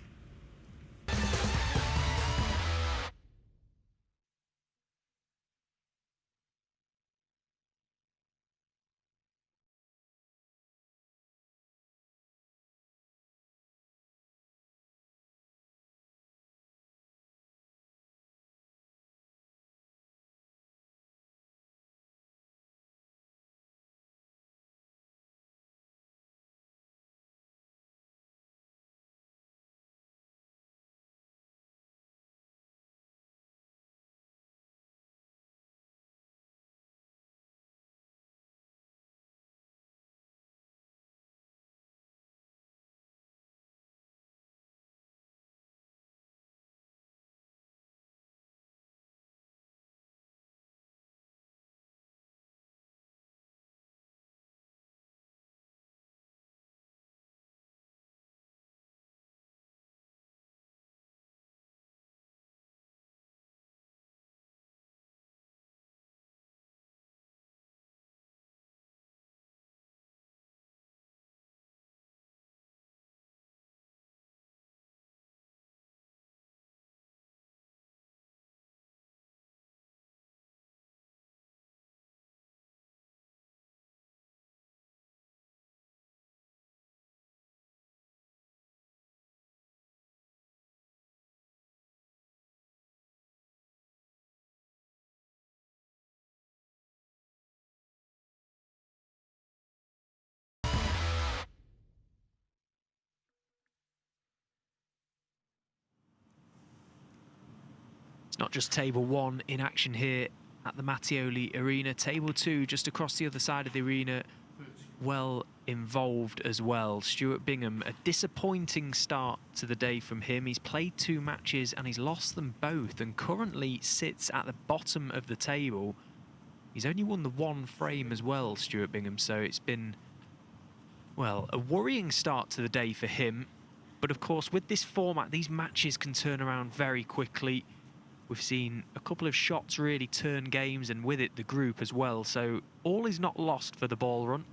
It's not just table 1 in action here at the Mattioli Arena. Table 2 just across the other side of the arena, well involved as well. Stuart Bingham, a disappointing start to the day from him. He's played 2 matches and he's lost them both and currently sits at the bottom of the table. He's only won the 1 frame as well, Stuart Bingham, so it's been, well, a worrying start to the day for him. But of course, with this format, these matches can turn around very quickly. We've seen a couple of shots really turn games, and with it, the group as well. So all is not lost for the ball run.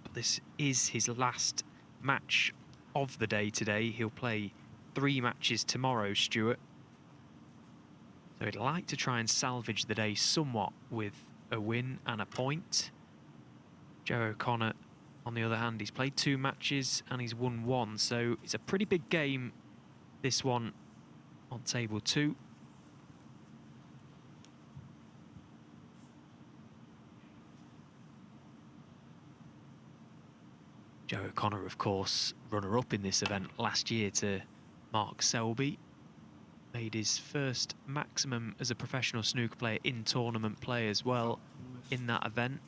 But this is his last match of the day today. He'll play 3 matches tomorrow, Stuart. So he'd like to try and salvage the day somewhat with a win and a point. Joe O'Connor, on the other hand, he's played 2 matches and he's won 1. So it's a pretty big game, this one on table 2. Joe O'Connor, of course, runner-up in this event last year to Mark Selby. Made his first maximum as a professional snooker player in tournament play as well in that event.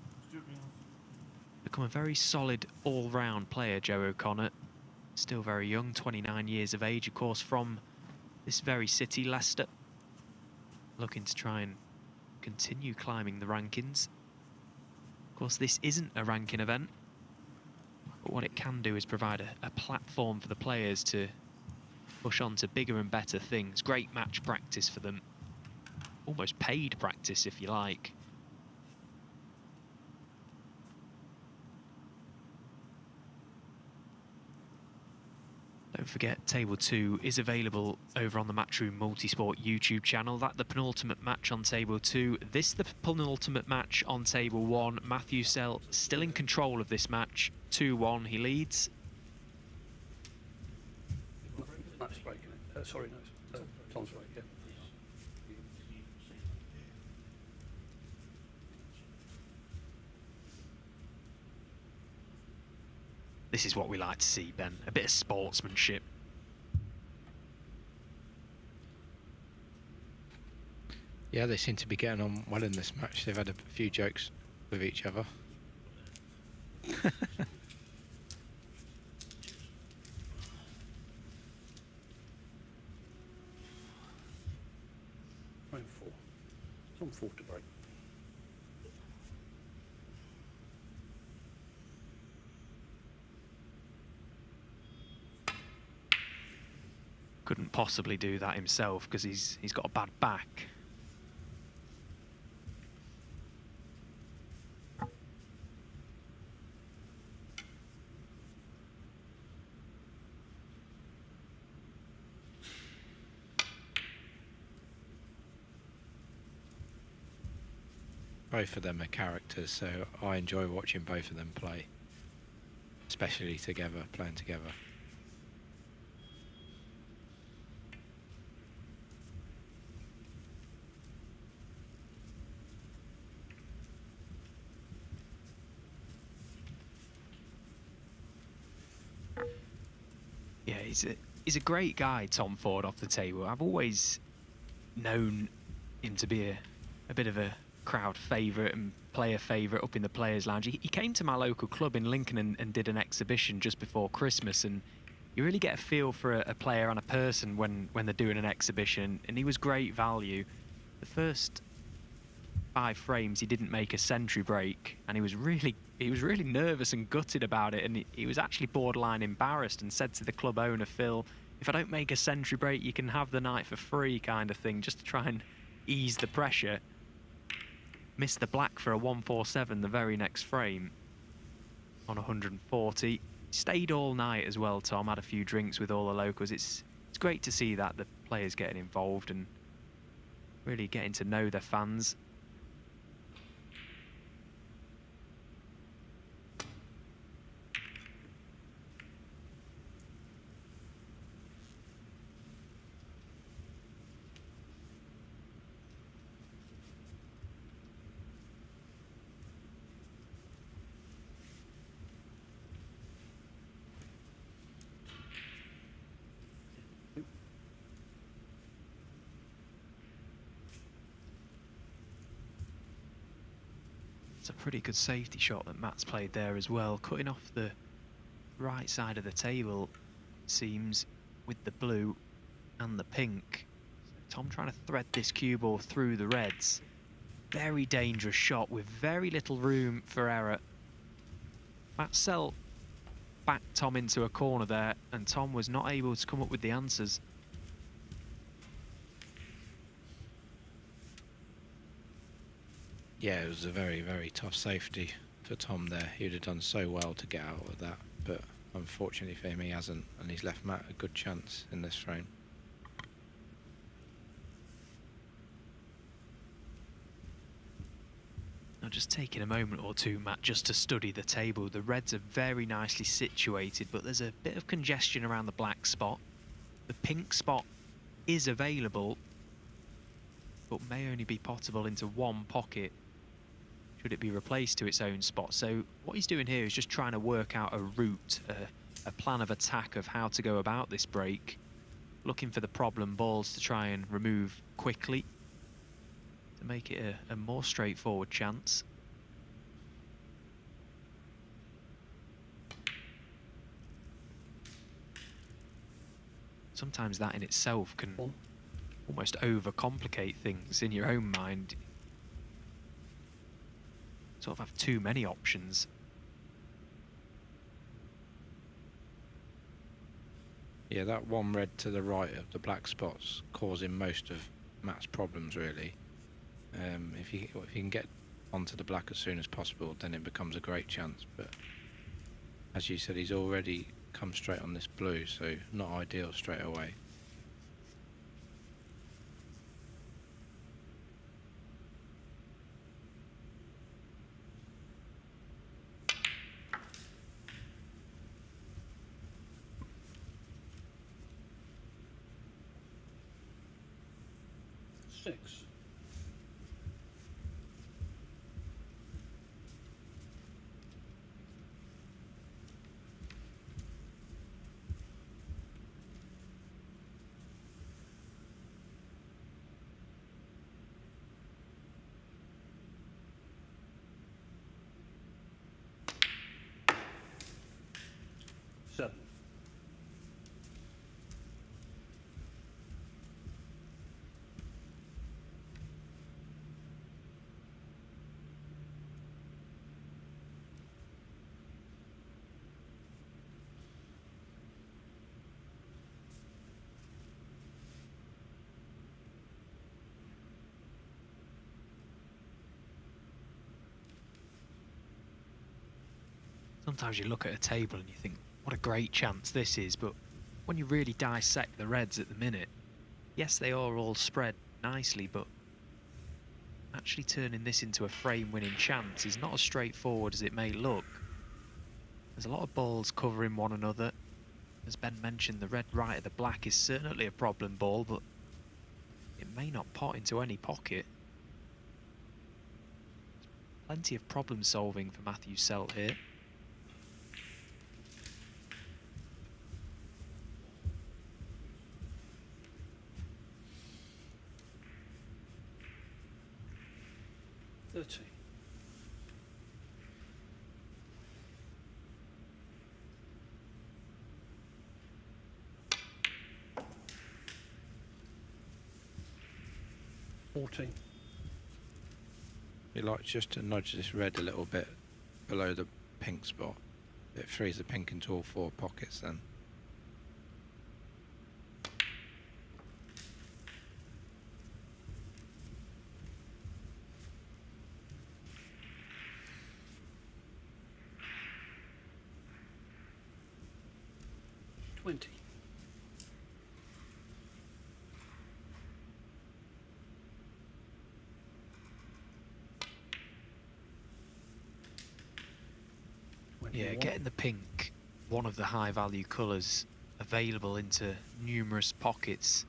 Become a very solid all-round player, Joe O'Connor. Still very young, 29 years of age, of course, from this very city, Leicester. Looking to try and continue climbing the rankings. Of course, this isn't a ranking event, but what it can do is provide a platform for the players to push on to bigger and better things. Great match practice for them. Almost paid practice, if you like. Don't forget, Table 2 is available over on the Matchroom Multisport YouTube channel. That's the penultimate match on Table 2. This the penultimate match on Table 1. Matthew Selt still in control of this match. 2-1, he leads. Match break, sorry, no, Tom's break, yeah. This is what we like to see, Ben. A bit of sportsmanship. Yeah, they seem to be getting on well in this match. They've had a few jokes with each other. Frame 4. It's on 4 to break. Couldn't possibly do that himself because he's got a bad back. Both of them are characters, so I enjoy watching both of them play, especially together, playing together. Yeah, he's a great guy, Tom Ford, off the table. I've always known him to be a bit of a crowd favourite and player favourite up in the Players' Lounge. He came to my local club in Lincoln and did an exhibition just before Christmas, and you really get a feel for a player and a person when they're doing an exhibition, and he was great value. The first 5 frames he didn't make a century break, and he was really nervous and gutted about it, and he was actually borderline embarrassed and said to the club owner, Phil, if I don't make a century break, you can have the night for free, kind of thing, just to try and ease the pressure. Missed the black for a 147 the very next frame on 140. Stayed all night as well, Tom. Had a few drinks with all the locals. It's great to see that the players getting involved and really getting to know their fans. It's a pretty good safety shot that Matt's played there as well, cutting off the right side of the table, it seems, with the blue and the pink. Tom trying to thread this cue ball through the reds. Very dangerous shot with very little room for error. Matt Selt backed Tom into a corner there, and Tom was not able to come up with the answers. Yeah, it was a very, very tough safety for Tom there. He would have done so well to get out of that, but unfortunately for him, he hasn't, and he's left Matt a good chance in this frame. Now just taking a moment or two, Matt, just to study the table. The reds are very nicely situated, but there's a bit of congestion around the black spot. The pink spot is available, but may only be pottable into one pocket should it be replaced to its own spot. So what he's doing here is just trying to work out a route, a plan of attack of how to go about this break, looking for the problem balls to try and remove quickly to make it a more straightforward chance. Sometimes that in itself can almost overcomplicate things in your own mind. Sort of have too many options. Yeah, that one red to the right of the black spots causing most of Matt's problems, really. If he can get onto the black as soon as possible, then it becomes a great chance. But as you said, he's already come straight on this blue, so not ideal straight away. Six. Seven. Sometimes you look at a table and you think, what a great chance this is, but when you really dissect the reds at the minute, yes, they are all spread nicely, but actually turning this into a frame-winning chance is not as straightforward as it may look. There's a lot of balls covering one another. As Ben mentioned, the red right of the black is certainly a problem ball, but it may not pot into any pocket. Plenty of problem solving for Matthew Selt here. He likes just to nudge this red a little bit below the pink spot. It frees the pink into all four pockets then. Yeah, getting the pink, one of the high value colours, available into numerous pockets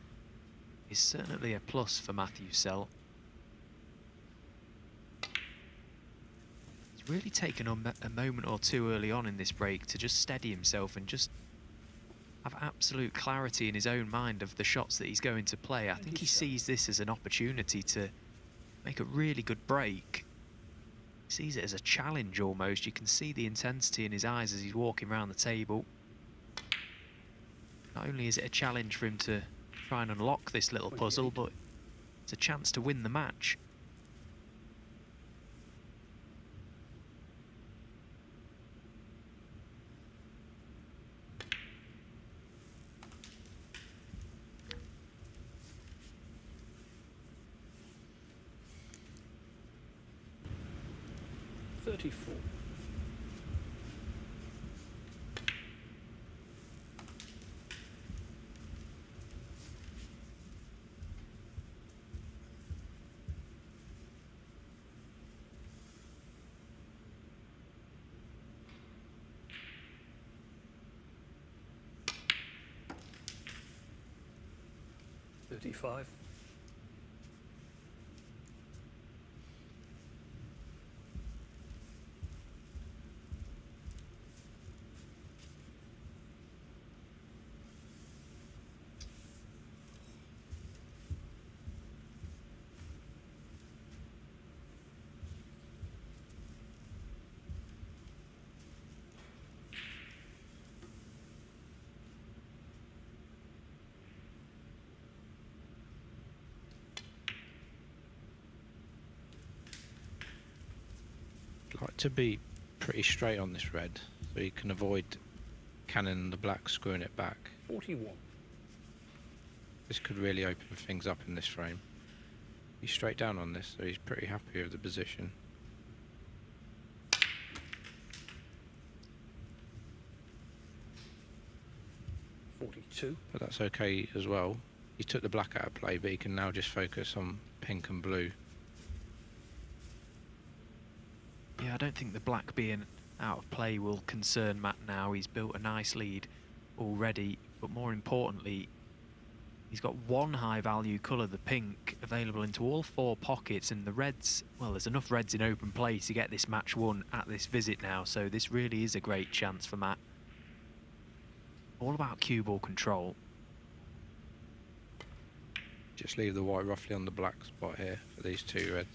is certainly a plus for Matthew Selt. He's really taken a moment or two early on in this break to just steady himself and just have absolute clarity in his own mind of the shots that he's going to play. I think he sees this as an opportunity to make a really good break. Sees it as a challenge almost. You can see the intensity in his eyes as he's walking around the table. Not only is it a challenge for him to try and unlock this little puzzle, but it's a chance to win the match. $34. $35. Like to be pretty straight on this red, so you can avoid Cannon and the black screwing it back. 41. This could really open things up in this frame. He's straight down on this, so he's pretty happy with the position. $42. But that's okay as well. He took the black out of play, but he can now just focus on pink and blue. Yeah, I don't think the black being out of play will concern Matt now. He's built a nice lead already, but more importantly, he's got one high value colour, the pink, available into all 4 pockets, and the reds, well, there's enough reds in open play to get this match won at this visit now, so this really is a great chance for Matt. All about cue ball control. Just leave the white roughly on the black spot here for these 2 reds.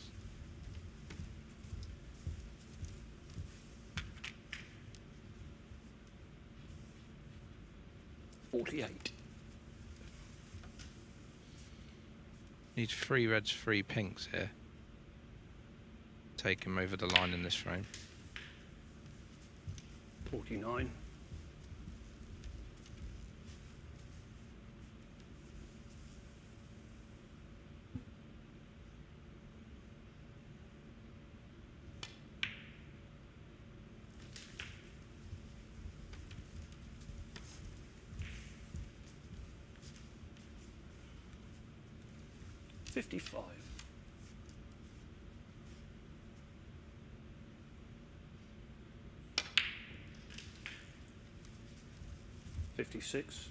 $48. Needs 3 reds, 3 pinks here. Take him over the line in this frame. 49. $55. $56.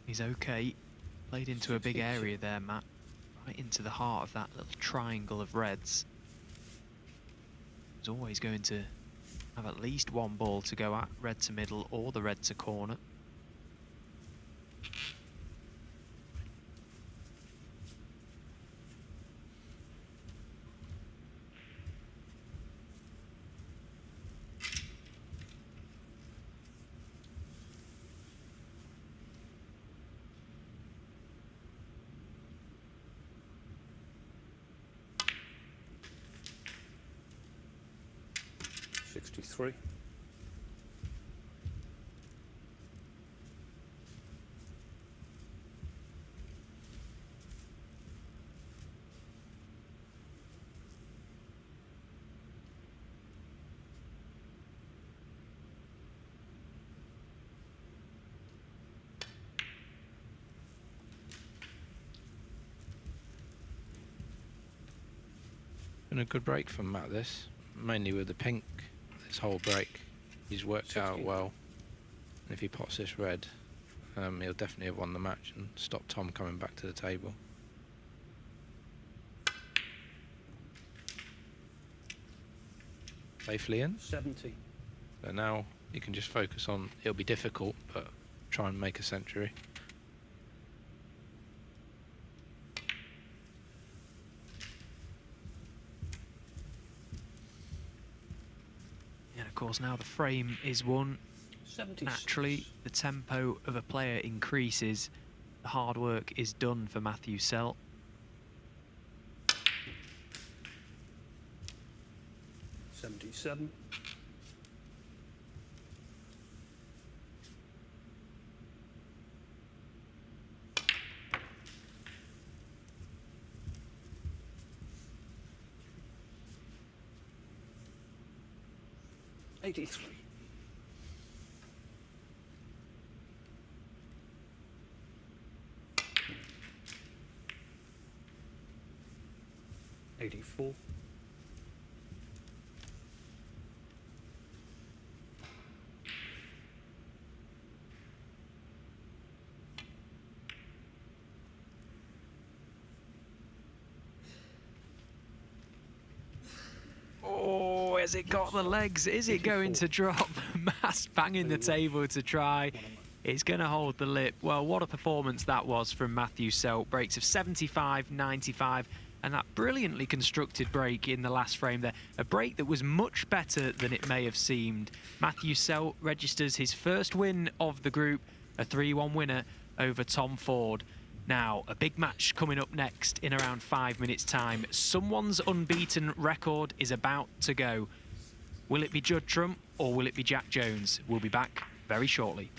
He's okay. Played into a big 62. area there, Matt. Right into the heart of that little triangle of reds. He's always going to have at least one ball to go at red to middle or the red to corner. $63. been a good break from Matt, this. Mainly with the pink, this whole break. He's worked out 16. well. And if he pots this red, he'll definitely have won the match and stop Tom coming back to the table. Safely in. 70. So now you can just focus on, it'll be difficult, but try and make a century. And of course, now the frame is won. 76. Naturally, the tempo of a player increases. The hard work is done for Matthew Selt. $77. $83. $84. Oh, has it got the legs? Is it going to drop? Mass banging the table to try. It's going to hold the lip. Well, what a performance that was from Matthew Selt. Breaks of 75, 95, and that brilliantly constructed break in the last frame there. A break that was much better than it may have seemed. Matthew Selt registers his first win of the group, a 3-1 winner over Tom Ford. Now, a big match coming up next in around 5 minutes' time. Someone's unbeaten record is about to go. Will it be Judd Trump or will it be Jack Jones? We'll be back very shortly.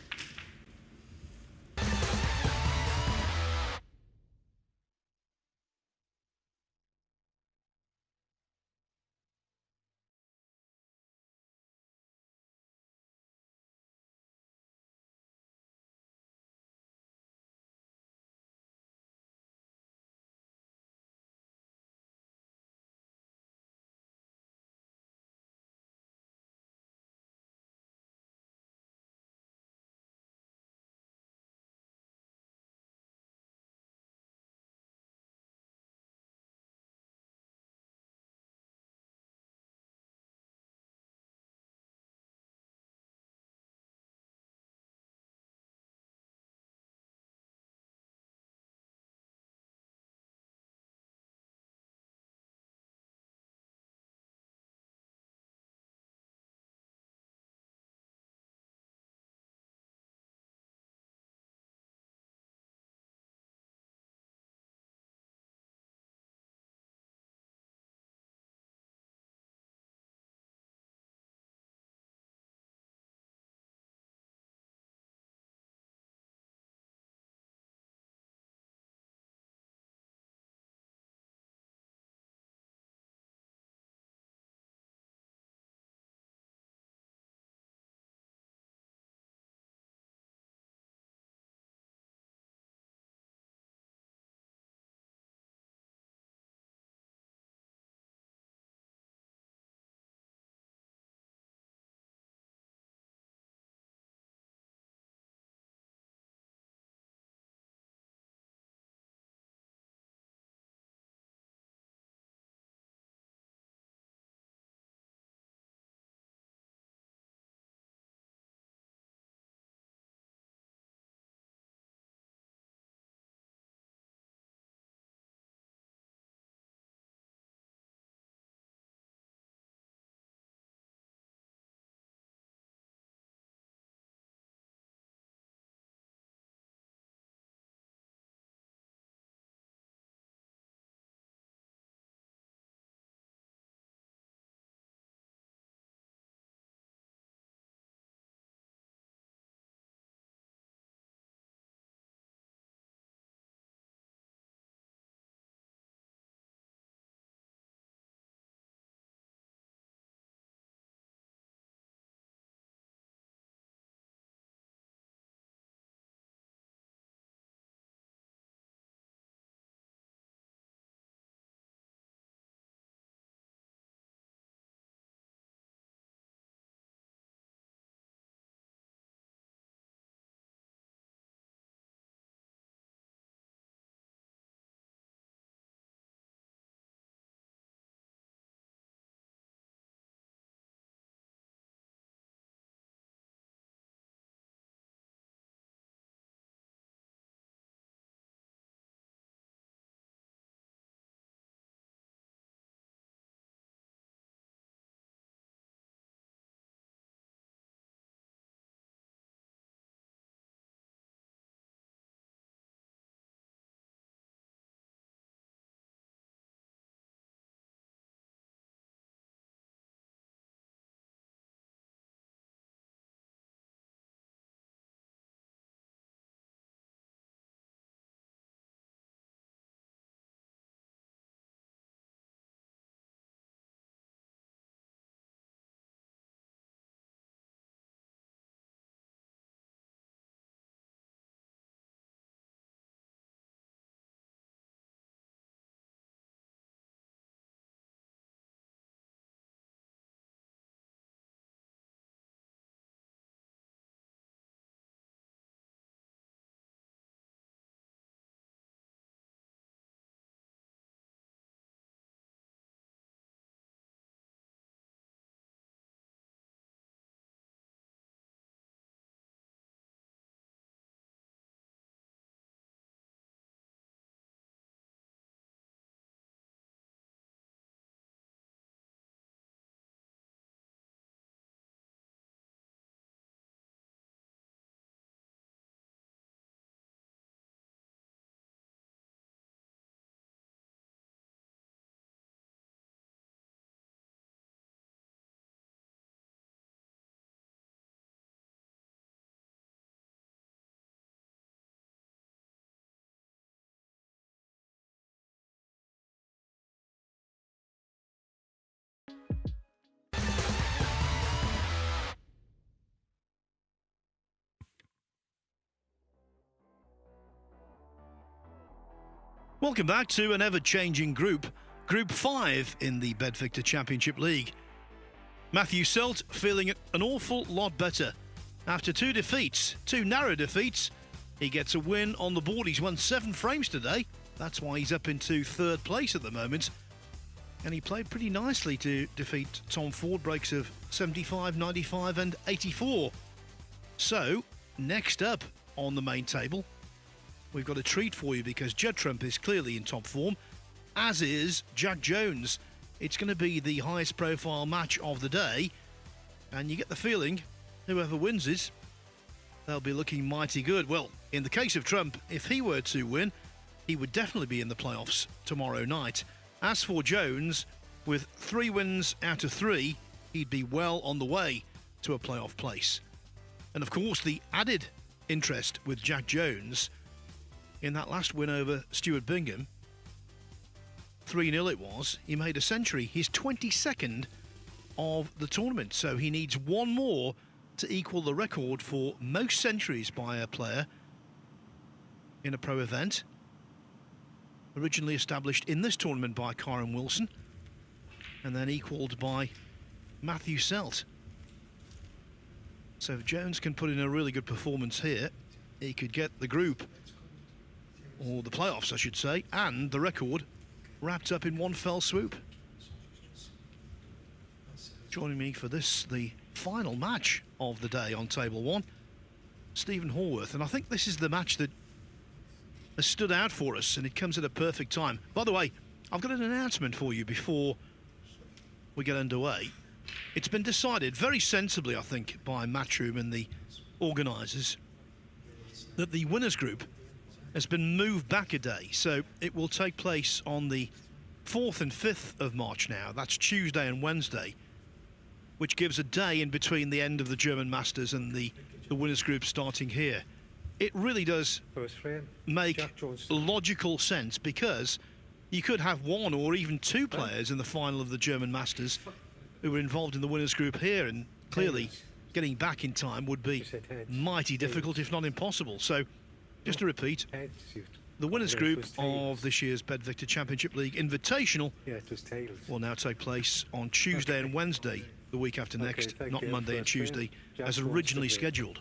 Welcome back to an ever-changing group, Group 5 in the BetVictor Championship League. Matthew Selt feeling an awful lot better. After two narrow defeats, he gets a win on the board. He's won 7 frames today. That's why he's up into 3rd place at the moment. And he played pretty nicely to defeat Tom Ford, breaks of 75, 95 and 84. So, next up on the main table, we've got a treat for you because Judd Trump is clearly in top form, as is Jack Jones. It's going to be the highest profile match of the day, and you get the feeling whoever wins it, they'll be looking mighty good. Well, in the case of Trump, if he were to win, he would definitely be in the playoffs tomorrow night. As for Jones, with 3 wins out of 3, he'd be well on the way to a playoff place. And of course, the added interest with Jack Jones in that last win over Stuart Bingham, 3-0 it was, he made a century, his 22nd of the tournament. So he needs one more to equal the record for most centuries by a player in a pro event. Originally established in this tournament by Kyron Wilson and then equalled by Matthew Selt. So if Jones can put in a really good performance here, he could get the group, or the playoffs I should say, and the record wrapped up in one fell swoop. Joining me for this, the final match of the day on table 1, Stephen Horworth. And I think this is the match that has stood out for us, and it comes at a perfect time. By the way, I've got an announcement for you before we get underway. It's been decided very sensibly, I think, by Matchroom and the organisers that the winners group has been moved back a day. So it will take place on the 4th and 5th of March now. That's Tuesday and Wednesday, which gives a day in between the end of the German Masters and the winners group starting here. It really does make logical sense, because you could have 1 or even 2 players in the final of the German Masters who were involved in the winners group here, and clearly getting back in time would be mighty difficult, if not impossible. So, just to repeat, the winners group of this year's BetVictor Championship League Invitational will now take place on Tuesday and Wednesday, the week after next, not Monday and Tuesday, as originally scheduled.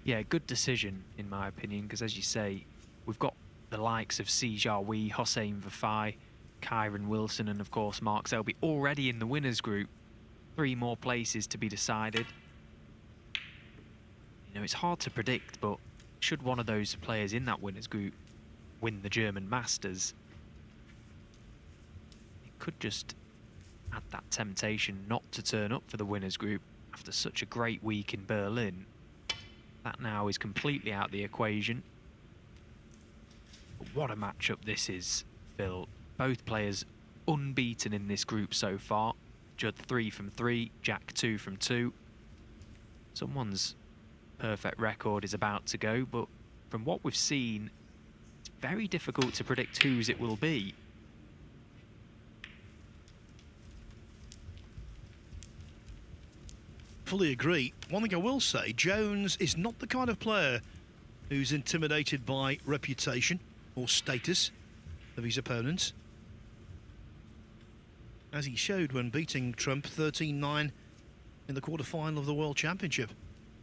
Yeah, good decision in my opinion, because as you say, we've got the likes of Si Jiahui, Hossein Vafai, Kyron Wilson and of course Mark Selby already in the winners group. 3 more places to be decided. You know, it's hard to predict, but should one of those players in that winners group win the German Masters, it could just add that temptation not to turn up for the winners group after such a great week in Berlin. That now is completely out of the equation. But what a matchup this is, Phil. Both players unbeaten in this group so far. Judd 3 from 3, Jack 2 from 2. Someone's perfect record is about to go, but from what we've seen, it's very difficult to predict whose it will be. Fully agree. One thing I will say, Jones is not the kind of player who's intimidated by reputation or status of his opponents, as he showed when beating Trump 13-9 in the quarter-final of the World Championship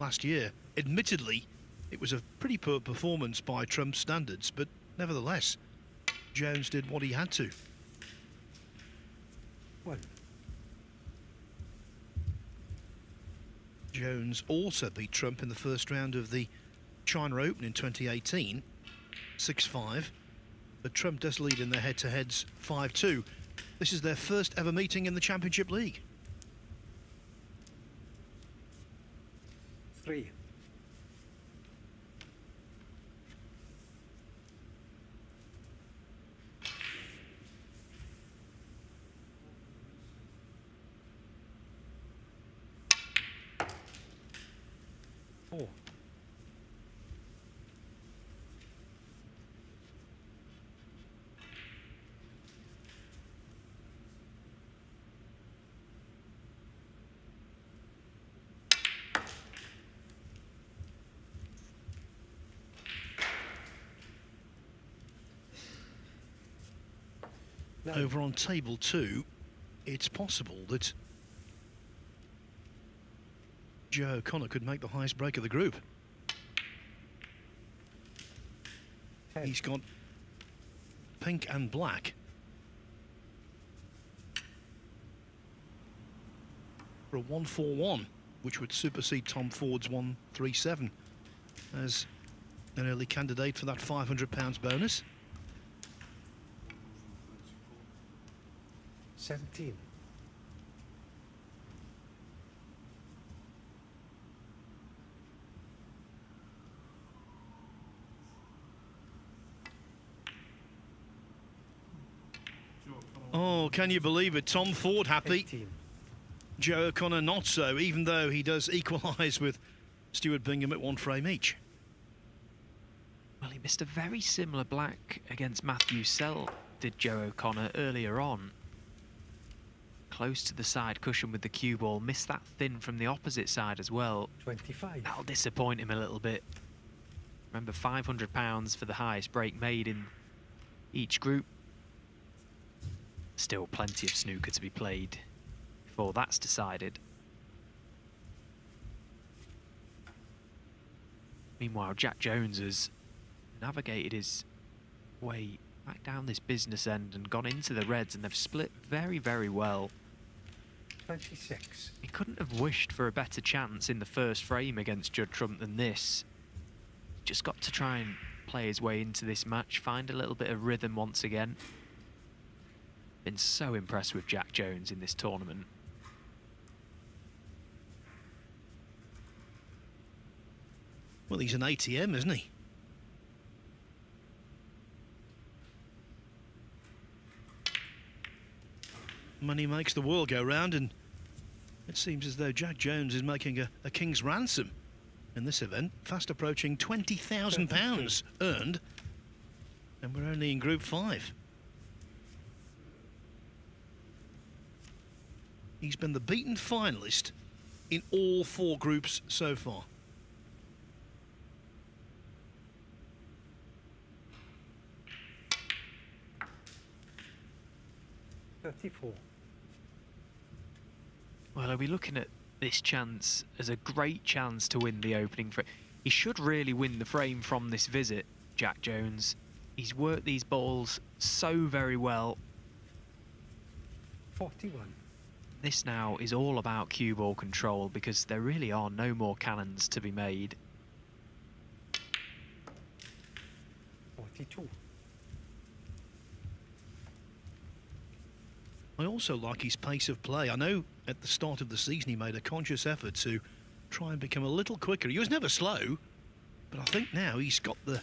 last year. Admittedly, it was a pretty poor performance by Trump's standards, but nevertheless, Jones did what he had to. Well, Jones also beat Trump in the first round of the China Open in 2018, 6-5. But Trump does lead in their head-to-heads 5-2. This is their first ever meeting in the Championship League. 3. Oh. over on table 2, it's possible that Joe O'Connor could make the highest break of the group. He's got pink and black. For a 141, which would supersede Tom Ford's 137 as an early candidate for that £500 bonus. 17. Oh, can you believe it? Tom Ford happy. 18. Joe O'Connor not so, even though he does equalise with Stuart Bingham at 1 frame each. Well, he missed a very similar black against Matthew Selt, did Joe O'Connor earlier on. Close to the side cushion with the cue ball, missed that thin from the opposite side as well. 25. That'll disappoint him a little bit. Remember, £500 for the highest break made in each group. Still plenty of snooker to be played before that's decided. Meanwhile, Jack Jones has navigated his way back down this business end and gone into the reds, and they've split very, very well. 26. He couldn't have wished for a better chance in the first frame against Judd Trump than this. Just got to try and play his way into this match, find a little bit of rhythm once again. Been so impressed with Jack Jones in this tournament. Well, he's an ATM, isn't he? Money makes the world go round, and it seems as though Jack Jones is making a king's ransom in this event, fast approaching £20,000 earned, and we're only in Group 5. He's been the beaten finalist in all 4 groups so far. Well, are we looking at this chance as a great chance to win the opening frame? He should really win the frame from this visit, Jack Jones. He's worked these balls so very well. 41. This now is all about cue ball control, because there really are no more cannons to be made. 42. I also like his pace of play. I know at the start of the season he made a conscious effort to try and become a little quicker. He was never slow, but I think now he's got the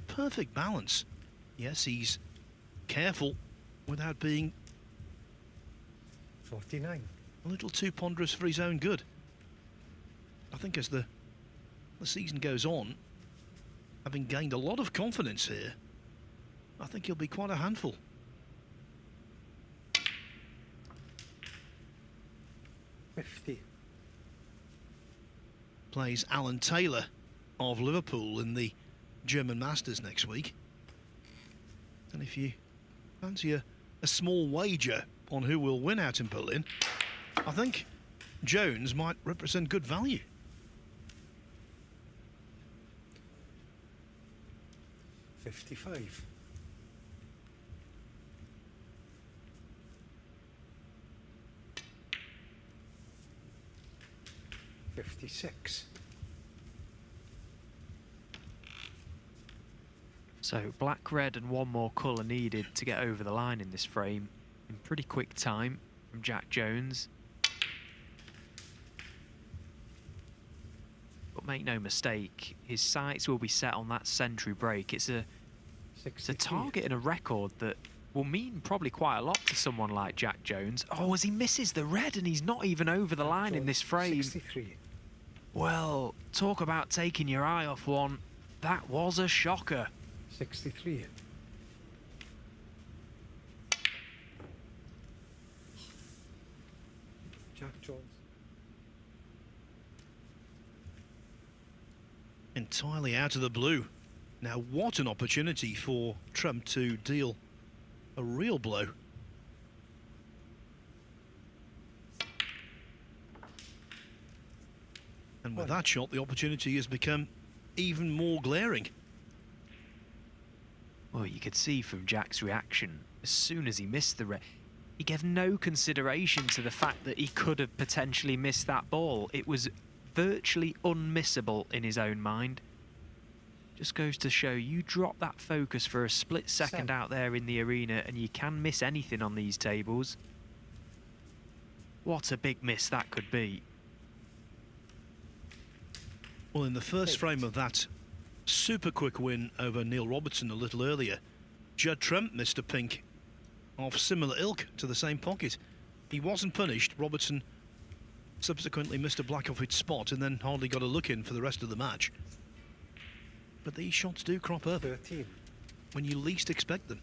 perfect balance. Yes, he's careful without being 49. a little too ponderous for his own good. I think as the season goes on, having gained a lot of confidence here, I think he'll be quite a handful. Plays Alan Taylor of Liverpool in the German Masters next week. And if you fancy a small wager on who will win out in Berlin, I think Jones might represent good value. $55. 56. So black, red and one more colour needed to get over the line in this frame in pretty quick time from Jack Jones. But make no mistake, his sights will be set on that century break. It's a target and a record that will mean probably quite a lot to someone like Jack Jones. Oh, as he misses the red and he's not even over the line in this frame. 63. Well, talk about taking your eye off one. That was a shocker. 63. Jack Jones. Entirely out of the blue. Now, what an opportunity for Trump to deal a real blow And with that shot, the opportunity has become even more glaring. Well, you could see from Jack's reaction, as soon as he missed the he gave no consideration to the fact that he could have potentially missed that ball. It was virtually unmissable in his own mind. Just goes to show you drop that focus for a split second out there in the arena and you can miss anything on these tables. What a big miss that could be. Well, in the first frame of that super quick win over Neil Robertson a little earlier, Judd Trump missed a pink of similar ilk to the same pocket. He wasn't punished. Robertson subsequently missed a black off its spot and then hardly got a look in for the rest of the match. But these shots do crop up 13. when you least expect them.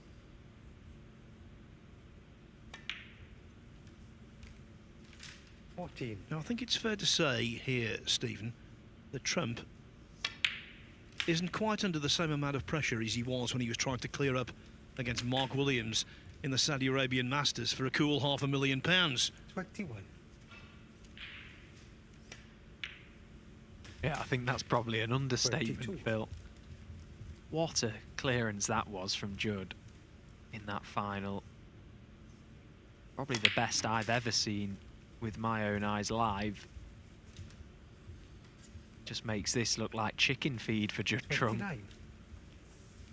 14. Now, I think it's fair to say here, Stephen, that Trump isn't quite under the same amount of pressure as he was when he was trying to clear up against Mark Williams in the Saudi Arabian Masters for a cool £500,000. 21. Yeah, I think that's probably an understatement, 22. Phil. What a clearance that was from Judd in that final. Probably the best I've ever seen with my own eyes live. Just makes this look like chicken feed for Judd Trump. 29.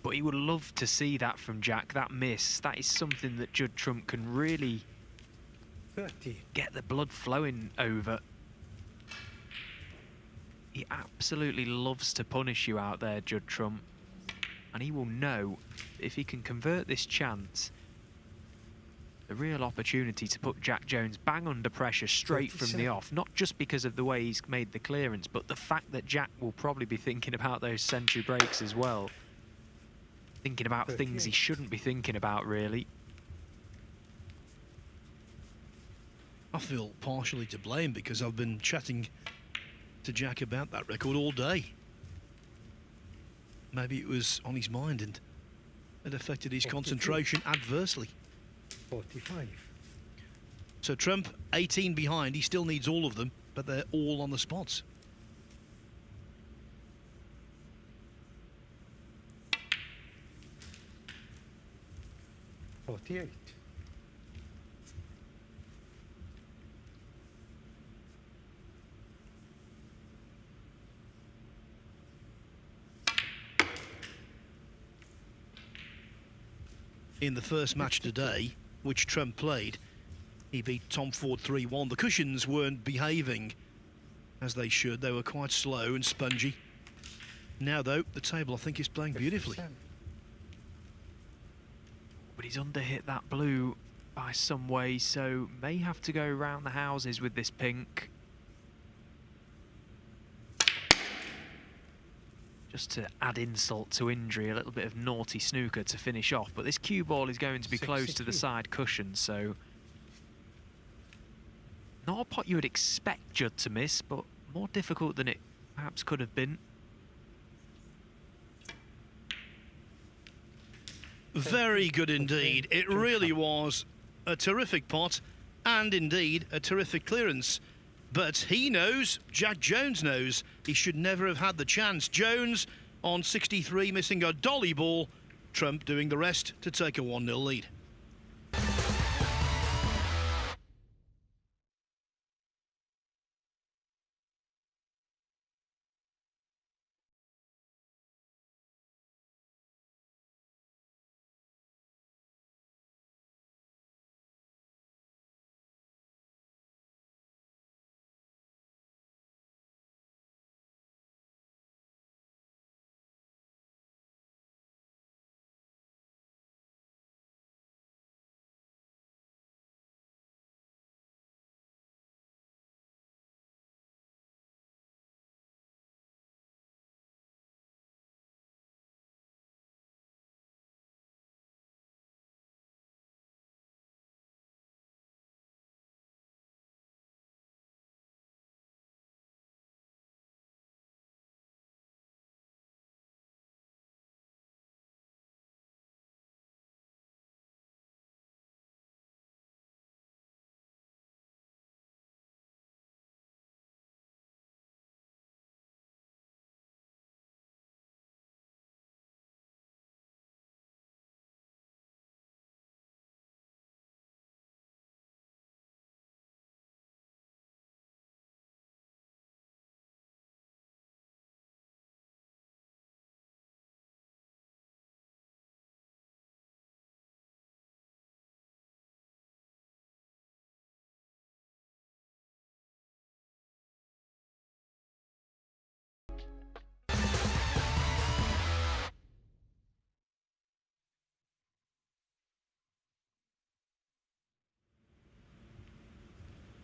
But he would love to see that from Jack, that miss. That is something that Judd Trump can really 30. get the blood flowing over. He absolutely loves to punish you out there, Judd Trump. And he will know if he can convert this chance, the real opportunity to put Jack Jones bang under pressure straight from the 37. off. Not just because of the way he's made the clearance, but the fact that Jack will probably be thinking about those century breaks as well. Thinking about things he 38. shouldn't be thinking about, really. I feel partially to blame because I've been chatting to Jack about that record all day. Maybe it was on his mind and it affected his 43. concentration adversely. 45. So Trump, 18 behind, he still needs all of them, but they're all on the spots. .48. In the first match today, which Trump played, he beat Tom Ford 3-1. The cushions weren't behaving as they should. They were quite slow and spongy. Now, though, the table, I think, is playing beautifully. 57. But he's underhit that blue by some way, so may have to go round the houses with this pink. Just to add insult to injury, a little bit of naughty snooker to finish off. But this cue ball is going to be close to the 62. side cushion, so not a pot you would expect Judd to miss, but more difficult than it perhaps could have been. Very good indeed. It really was a terrific pot and indeed a terrific clearance. But he knows, Jack Jones knows, he should never have had the chance. Jones on 63 missing a dolly ball. Trump doing the rest to take a 1-0 lead.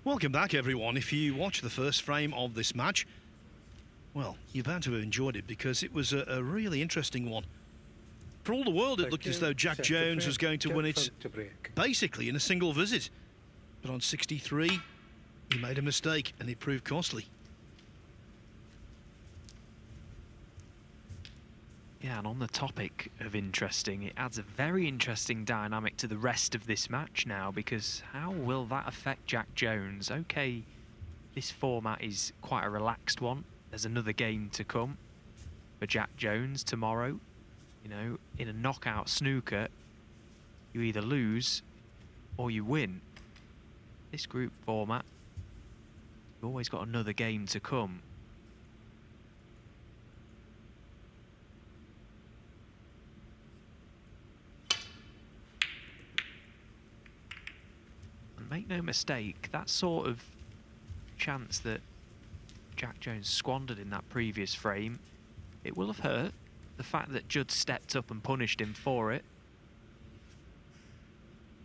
Welcome back, everyone. If you watch the first frame of this match, well, you're bound to have enjoyed it because it was a really interesting one. For all the world, it looked as though Jack Jones was going to win it basically in a single visit. But on 63, he made a mistake and it proved costly. Yeah, and on the topic of interesting, it adds a very interesting dynamic to the rest of this match now, because how will that affect Jack Jones? Okay, this format is quite a relaxed one. There's another game to come for Jack Jones tomorrow. You know, in a knockout snooker, you either lose or you win. This group format, you've always got another game to come. And make no mistake, that sort of chance that Jack Jones squandered in that previous frame, it will have hurt. The fact that Judd stepped up and punished him for it.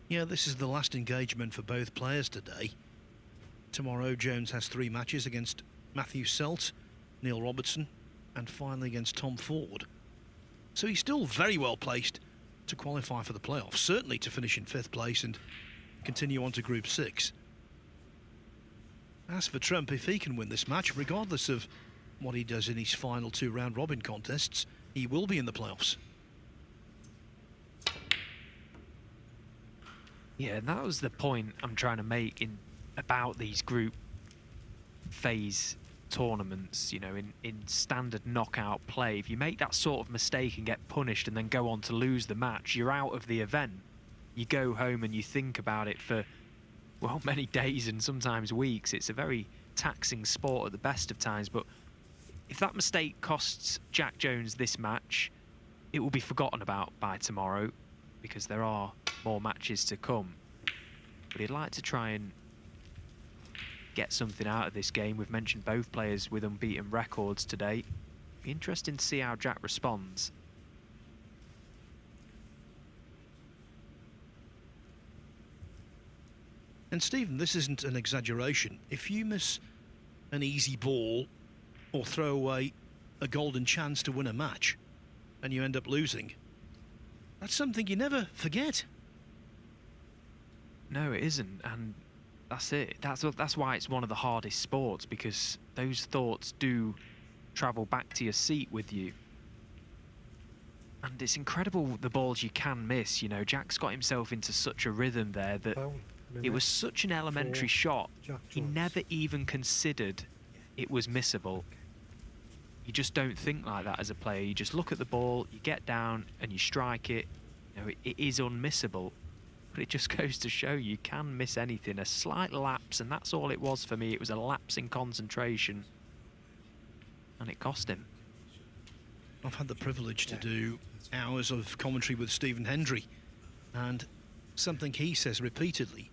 Yeah, this is the last engagement for both players today. Tomorrow, Jones has 3 matches against Matthew Selt, Neil Robertson, and finally against Tom Ford. So he's still very well placed to qualify for the playoffs, certainly to finish in 5th place and continue on to Group 6. As for Trump, if he can win this match, regardless of what he does in his final 2 round-robin contests, he will be in the playoffs. Yeah, and that was the point I'm trying to make about these group phase tournaments. You know, in standard knockout play, if you make that sort of mistake and get punished and then go on to lose the match, you're out of the event. You go home and you think about it for, well, many days and sometimes weeks. It's a very taxing sport at the best of times, but if that mistake costs Jack Jones this match, it will be forgotten about by tomorrow, because there are more matches to come. But he'd like to try and get something out of this game. We've mentioned both players with unbeaten records today. Be interesting to see how Jack responds. And Stephen, this isn't an exaggeration. If you miss an easy ball or throw away a golden chance to win a match and you end up losing, that's something you never forget. No, it isn't, and that's it. That's why it's one of the hardest sports, because those thoughts do travel back to your seat with you. And it's incredible the balls you can miss. You know, Jack's got himself into such a rhythm there that it was such an elementary shot. He never even considered it was missable. You just don't think like that as a player. You just look at the ball, you get down and you strike it. You know, it is unmissable. But it just goes to show you can miss anything. A slight lapse, and that's all it was for me. It was a lapse in concentration, and it cost him. I've had the privilege to do hours of commentary with Stephen Hendry, and something he says repeatedly,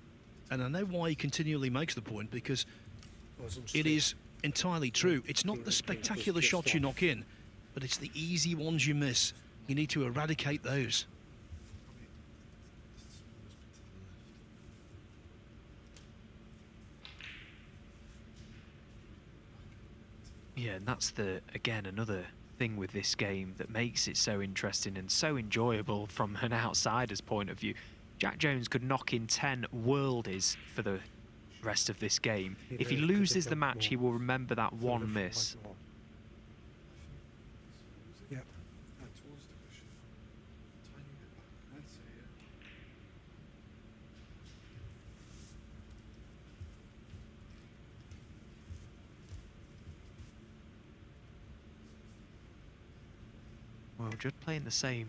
and I know why he continually makes the point, because it is entirely true. It's not the spectacular shots you knock in, but it's the easy ones you miss. You need to eradicate those. Yeah, and that's again another thing with this game that makes it so interesting and so enjoyable from an outsider's point of view. Jack Jones could knock in 10 worldies for the rest of this game. If he loses the match, he will remember that one miss. Yeah. Well, Judd playing the same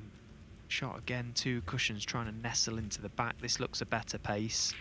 shot again. 2 cushions trying to nestle into the back. This looks a better pace.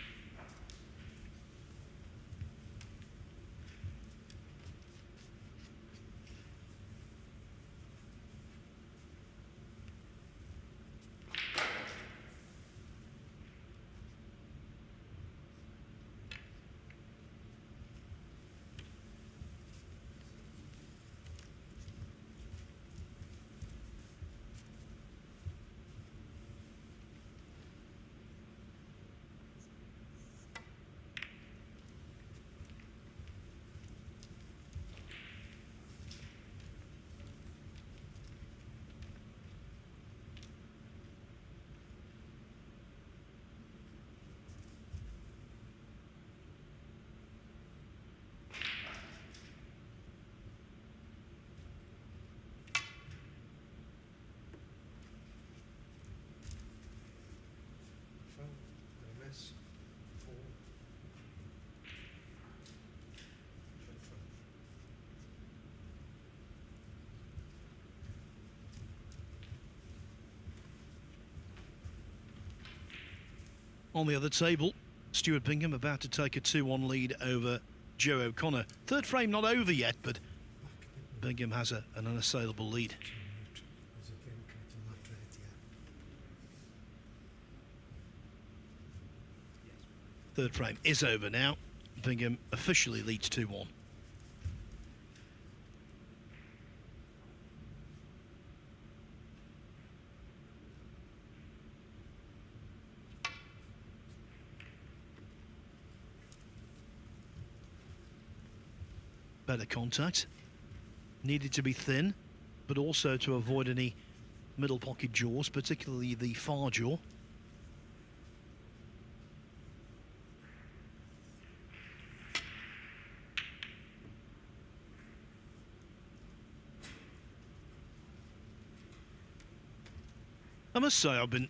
On the other table, Stuart Bingham about to take a 2-1 lead over Joe O'Connor. Third frame not over yet, but Bingham has an unassailable lead. Third frame is over now. Bingham officially leads 2-1. Better contact. Needed to be thin, but also to avoid any middle pocket jaws, particularly the far jaw. I must say I've been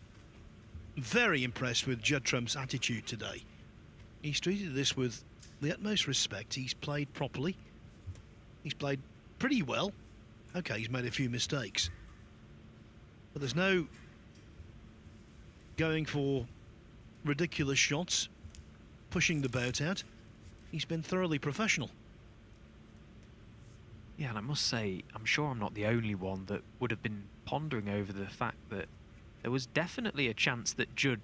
very impressed with Judd Trump's attitude today. He's treated this with the utmost respect. He's played properly. He's played pretty well. Okay, he's made a few mistakes. But there's no going for ridiculous shots, pushing the boat out. He's been thoroughly professional. Yeah, and I must say, I'm sure I'm not the only one that would have been pondering over the fact that there was definitely a chance that Judd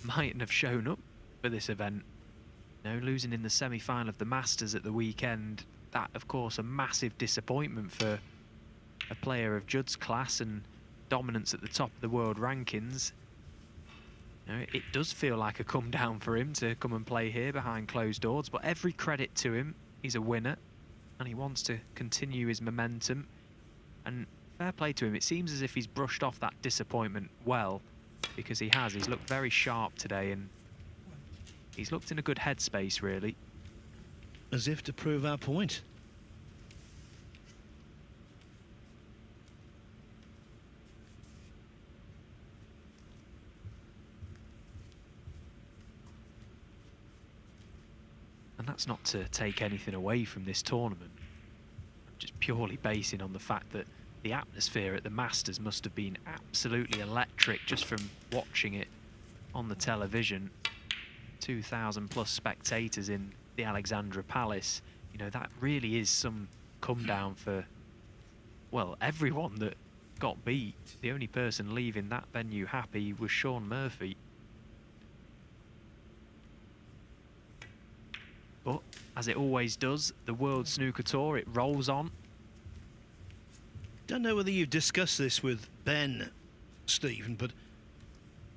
mightn't have shown up for this event. You know, losing in the semi-final of the Masters at the weekend, that, of course, a massive disappointment for a player of Judd's class and dominance at the top of the world rankings. You know, it does feel like a come down for him to come and play here behind closed doors, but every credit to him. He's a winner and he wants to continue his momentum, and fair play to him. It seems as if he's brushed off that disappointment well, because he has. He's looked very sharp today and he's looked in a good headspace, really. As if to prove our point. And that's not to take anything away from this tournament. I'm just purely basing on the fact that the atmosphere at the Masters must have been absolutely electric just from watching it on the television. 2,000 plus spectators in the Alexandra Palace. You know, that really is some come down for, well, everyone that got beat. The only person leaving that venue happy was Shaun Murphy. But as it always does, the World Snooker Tour, it rolls on. Don't know whether you've discussed this with Ben, Stephen, but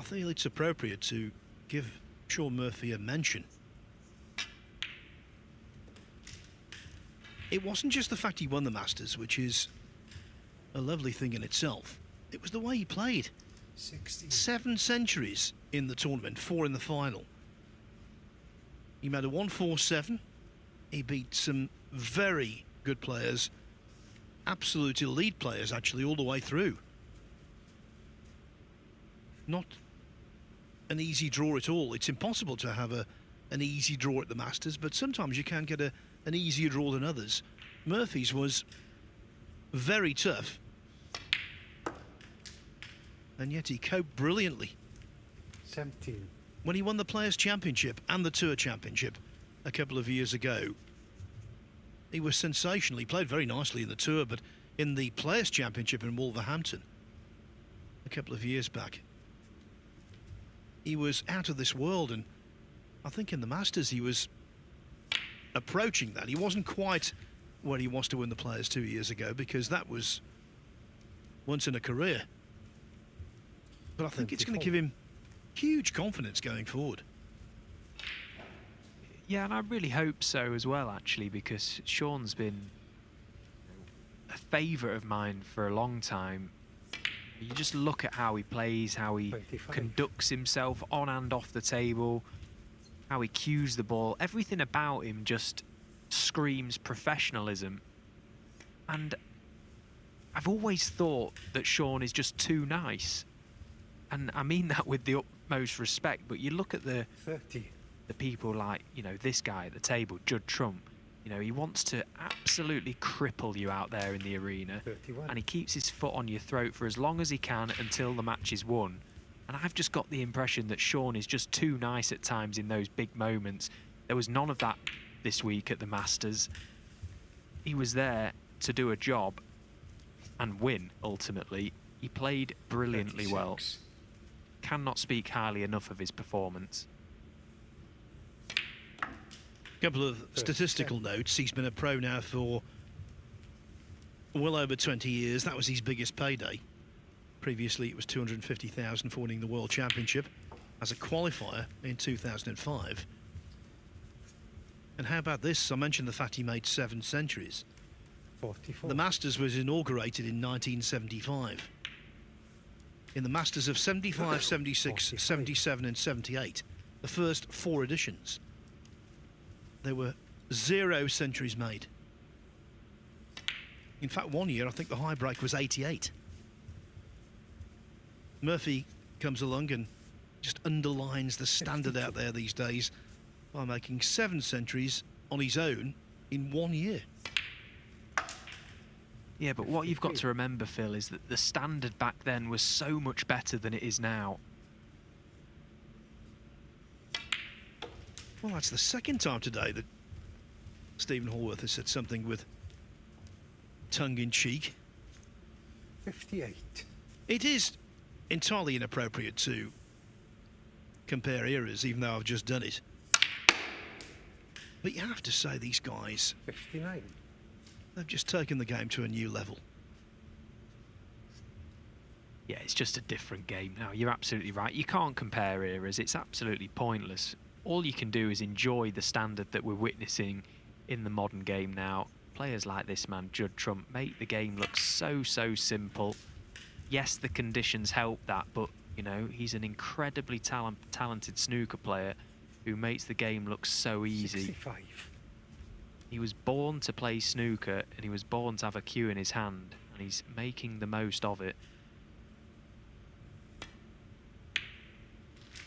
I feel it's appropriate to give Shaun Murphy a mention. It wasn't just the fact he won the Masters, which is a lovely thing in itself. It was the way he played. 7 centuries in the tournament, 4 in the final. He made a 1-4-7. He beat some very good players, absolute elite players, actually, all the way through. Not an easy draw at all. It's impossible to have an easy draw at the Masters, but sometimes you can get an easier draw than others. Murphy's was very tough, and yet he coped brilliantly. 17. When he won the Players' Championship and the Tour Championship a couple of years ago, he was sensational. He played very nicely in the Tour, but in the Players' Championship in Wolverhampton a couple of years back, he was out of this world, and I think in the Masters he was approaching that. He wasn't quite where he was to win the Players 2 years ago, because that was once in a career. But I think it's going to give him huge confidence going forward. Yeah, and I really hope so as well, actually, because Shaun's been a favourite of mine for a long time. You just look at how he plays, how he 25. conducts himself on and off the table, how he cues the ball. Everything about him just screams professionalism. And I've always thought that Shaun is just too nice. And I mean that with the utmost respect, but you look at the 30. people like, you know, this guy at the table, Judd Trump. You know, he wants to absolutely cripple you out there in the arena. 31. And he keeps his foot on your throat for as long as he can until the match is won. And I've just got the impression that Sean is just too nice at times in those big moments. There was none of that this week at the Masters. He was there to do a job and win, ultimately. He played brilliantly well. Cannot speak highly enough of his performance. A couple of statistical notes. He's been a pro now for well over 20 years. That was his biggest payday. Previously, it was $250,000 for winning the World Championship as a qualifier in 2005. And how about this? I mentioned the fact he made 7 centuries. 44. The Masters was inaugurated in 1975. In the Masters of 75, 76, 77 and 78, the first 4 editions, there were 0 centuries made. In fact, one year, I think the high break was 88. Murphy comes along and just underlines the standard out there these days by making 7 centuries on his own in 1 year. Yeah, but what you've got to remember, Phil, is that the standard back then was so much better than it is now. Well, that's the second time today that Stephen Hallworth has said something with tongue-in-cheek. 58. It is entirely inappropriate to compare eras, even though I've just done it. But you have to say these guys, 59. they've just taken the game to a new level. Yeah, it's just a different game now. You're absolutely right. You can't compare eras. It's absolutely pointless. All you can do is enjoy the standard that we're witnessing in the modern game now. Players like this man, Judd Trump, make the game look so simple. Yes, the conditions help that, but, you know, he's an incredibly talented snooker player who makes the game look so easy. 65. He was born to play snooker, and he was born to have a cue in his hand, and he's making the most of it.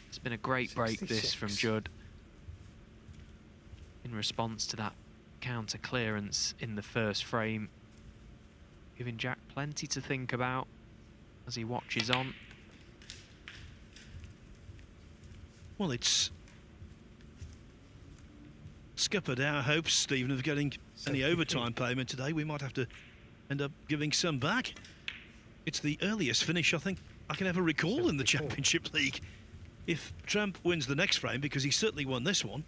It's been a great break, this, from Judd, in response to that counter clearance in the first frame, giving Jack plenty to think about as he watches on. Well, it's scuppered our hopes, Stephen, of getting any overtime payment today. We might have to end up giving some back. It's the earliest finish I think I can ever recall in the Championship League. If Trump wins the next frame, because he certainly won this one,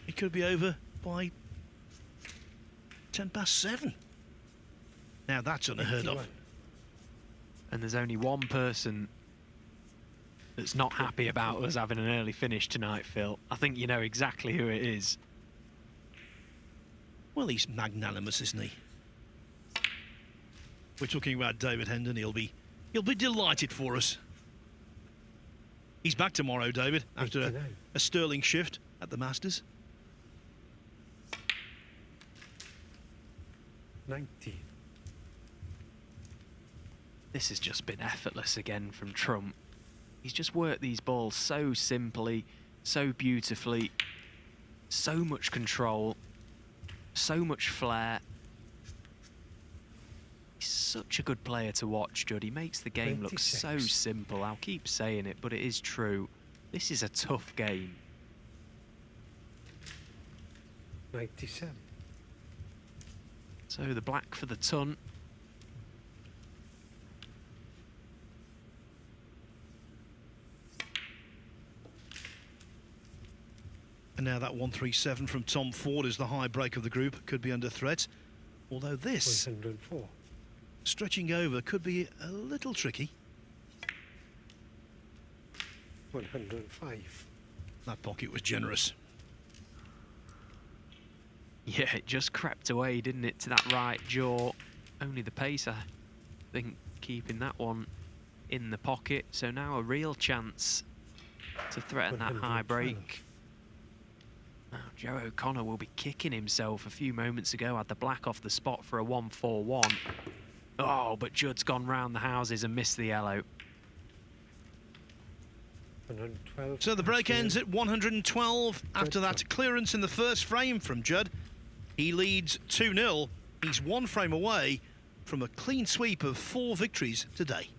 it could be over by 7:10. Now that's unheard of. And there's only one person that's not happy about us having an early finish tonight, Phil. I think you know exactly who it is. Well, he's magnanimous, isn't he? We're talking about David Hendon. He'll be delighted for us. He's back tomorrow, David, after a sterling shift at the Masters. 90. This has just been effortless again from Trump. He's just worked these balls so simply, so beautifully, so much control, so much flair. He's such a good player to watch, Judd. He makes the game look so simple. I'll keep saying it, but it is true. This is a tough game. 97. So the black for the ton. And now that 137 from Tom Ford is the high break of the group. Could be under threat. Although this 104. stretching over could be a little tricky. 105. That pocket was generous. Yeah, it just crept away, didn't it, to that right jaw. Only the pace, I think, keeping that one in the pocket. So now a real chance to threaten that high break. Now, Joe O'Connor will be kicking himself. A few moments ago had the black off the spot for a 141. Oh, but Judd's gone round the houses and missed the yellow. 112. So the break ends at 112 after that clearance in the first frame from Judd. He leads 2-0 He's one frame away from a clean sweep of 4 victories today.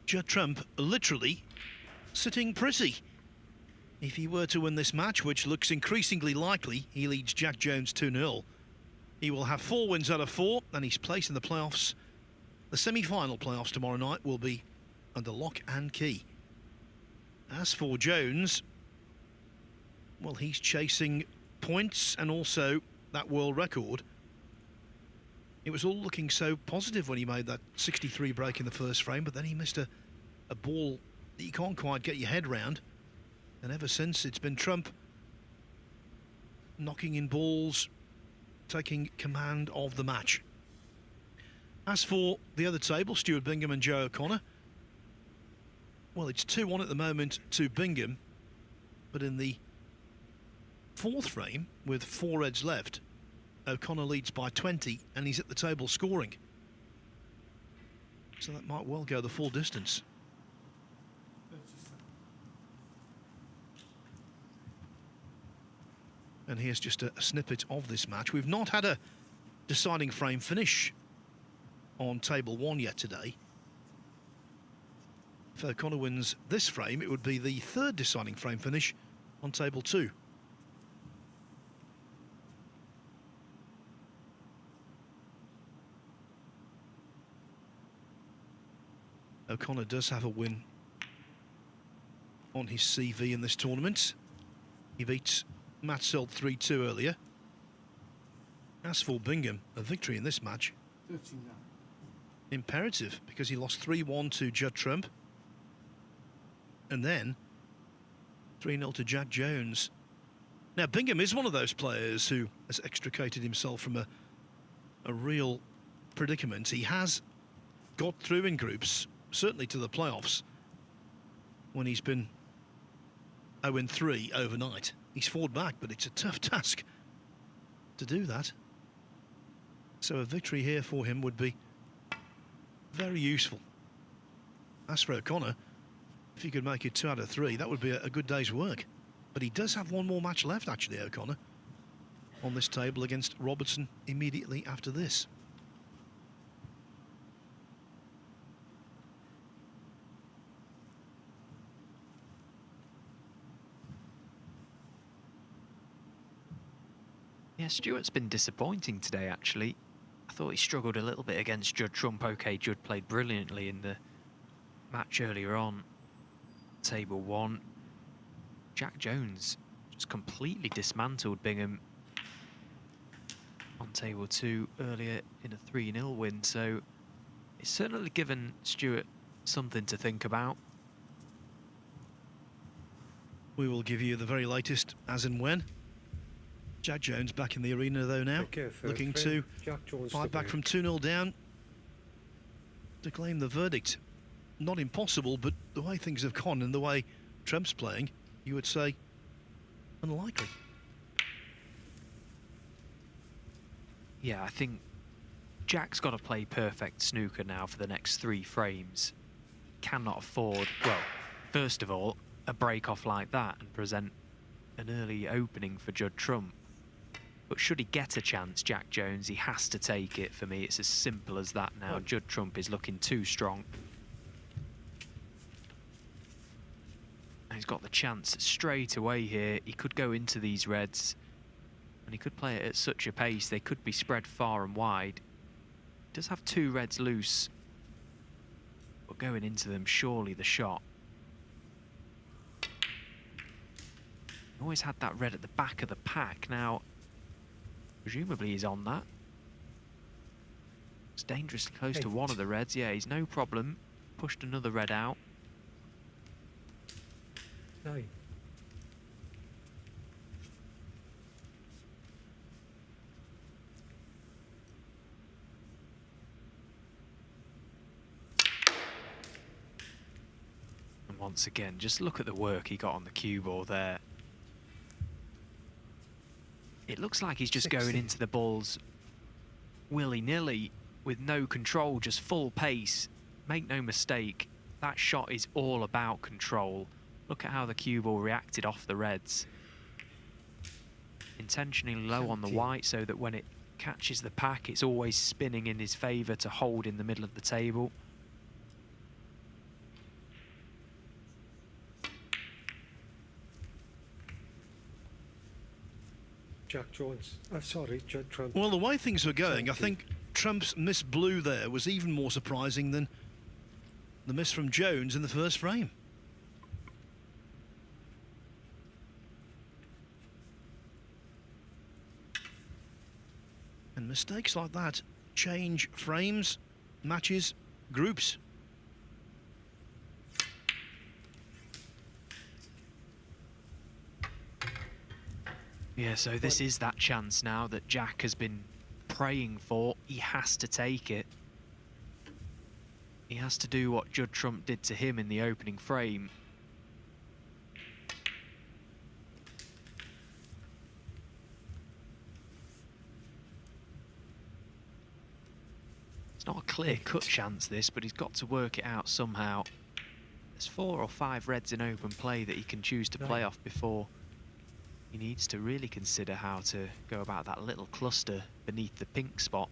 Judd Trump literally sitting pretty. If he were to win this match, which looks increasingly likely, he leads Jack Jones 2-0. He will have 4 wins out of 4, and his place in the playoffs, the semi-final playoffs tomorrow night, will be under lock and key. As for Jones, well, he's chasing points and also that world record. It was all looking so positive when he made that 63 break in the first frame, but then he missed a ball that you can't quite get your head round. And ever since, it's been Trump knocking in balls, taking command of the match. As for the other table, Stuart Bingham and Joe O'Connor, well, it's 2-1 at the moment to Bingham, but in the 4th frame, with 4 reds left, O'Connor leads by 20, and he's at the table scoring. So that might well go the full distance. And here's just a snippet of this match. We've not had a deciding frame finish on table 1 yet today. If O'Connor wins this frame, it would be the 3rd deciding frame finish on table 2. O'Connor does have a win on his CV in this tournament. He beat Matt Selt 3-2 earlier. As for Bingham, a victory in this match, imperative, because he lost 3-1 to Judd Trump and then 3-0 to Jack Jones. Now, Bingham is one of those players who has extricated himself from a real predicament. He has got through in groups, certainly to the playoffs, when he's been 0-3 overnight. He's fought back, but it's a tough task to do that. So a victory here for him would be very useful. As for O'Connor, if he could make it 2 out of 3, that would be a good day's work. But he does have one more match left, actually, O'Connor, on this table against Robertson immediately after this. Yeah, Stuart's been disappointing today, actually. I thought he struggled a little bit against Judd Trump. OK, Judd played brilliantly in the match earlier on. Table 1. Jack Jones just completely dismantled Bingham on table 2 earlier in a 3-0 win. So it's certainly given Stuart something to think about. We will give you the very latest as and when. Jack Jones back in the arena though now, Okay, third looking frame, to Jack Jones fight back win. from 2-0 down to claim the verdict. Not impossible, but the way things have gone and the way Trump's playing, you would say unlikely. Yeah, I think Jack's got to play perfect snooker now for the next 3 frames. Cannot afford, well, first of all, a break off like that and present an early opening for Judd Trump. But should he get a chance, Jack Jones, he has to take it. For me, it's as simple as that now. Judd Trump is looking too strong. And he's got the chance straight away here. He could go into these reds and he could play it at such a pace they could be spread far and wide. He does have 2 reds loose, but going into them, surely the shot. Always had that red at the back of the pack. Now, presumably he's on that. It's dangerously close to one of the reds. Yeah, he's no problem. Pushed another red out. 9. And once again, just look at the work he got on the cue ball there. It looks like he's just 60. going into the balls willy-nilly with no control, just full pace. Make no mistake, that shot is all about control. Look at how the cue ball reacted off the reds. Intentionally low on the 17. white so that when it catches the pack, it's always spinning in his favour to hold in the middle of the table. Jack Jones. Sorry, Judd Trump. Well, the way things were going, I 17. think Trump's miss blue there was even more surprising than the miss from Jones in the first frame. And mistakes like that change frames, matches, groups. Yeah, so this is that chance now that Jack has been praying for. He has to take it. He has to do what Judd Trump did to him in the opening frame. It's not a clear-cut chance, this, but he's got to work it out somehow. There's 4 or 5 reds in open play that he can choose to play off before he needs to really consider how to go about that little cluster beneath the pink spot.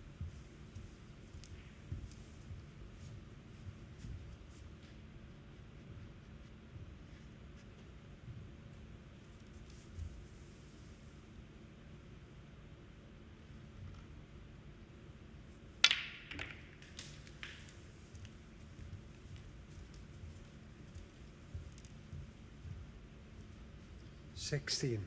$16.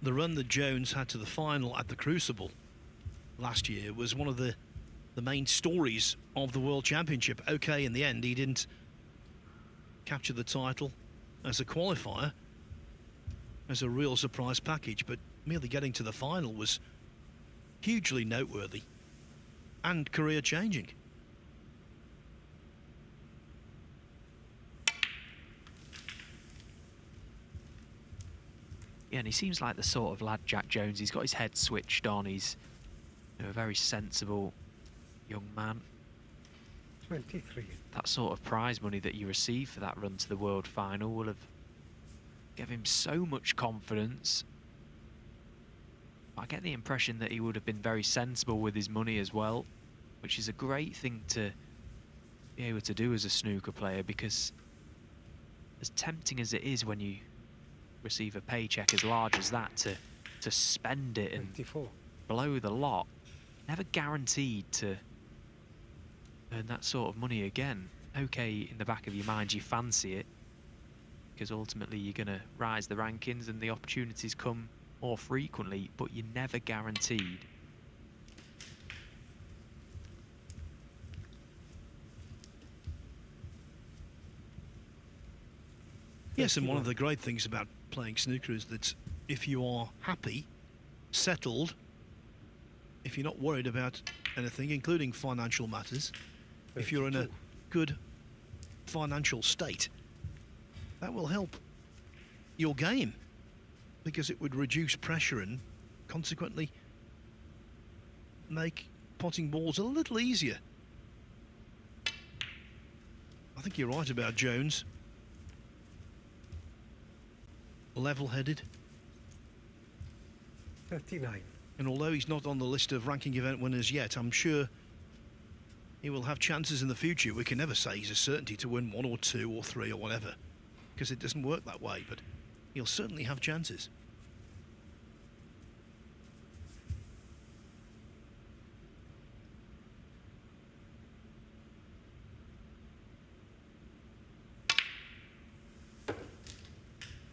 The run that Jones had to the final at the Crucible last year was one of the main stories of the World Championship. Okay, in the end, he didn't capture the title as a qualifier, as a real surprise package, but merely getting to the final was hugely noteworthy and career-changing. Yeah, and he seems like the sort of lad, Jack Jones. He's got his head switched on. He's a very sensible young man. 23. That sort of prize money that you receive for that run to the World Final will have given him so much confidence. I get the impression that he would have been very sensible with his money as well, which is a great thing to be able to do as a snooker player, because as tempting as it is when you receive a paycheck as large as that to spend it and 24. below the lot, never guaranteed to earn that sort of money again. Okay, in the back of your mind you fancy it, because ultimately you're going to rise the rankings and the opportunities come more frequently, but you're never guaranteed. Yes, and one of the great things about playing snooker is that if you are happy, settled, if you're not worried about anything, including financial matters, if you're in a good financial state, that will help your game, because it would reduce pressure and consequently make potting balls a little easier. I think you're right about Jones. Level-headed. 39. And although he's not on the list of ranking event winners yet, I'm sure he will have chances in the future. We can never say he's a certainty to win 1 or 2 or 3 or whatever, because it doesn't work that way, but he'll certainly have chances.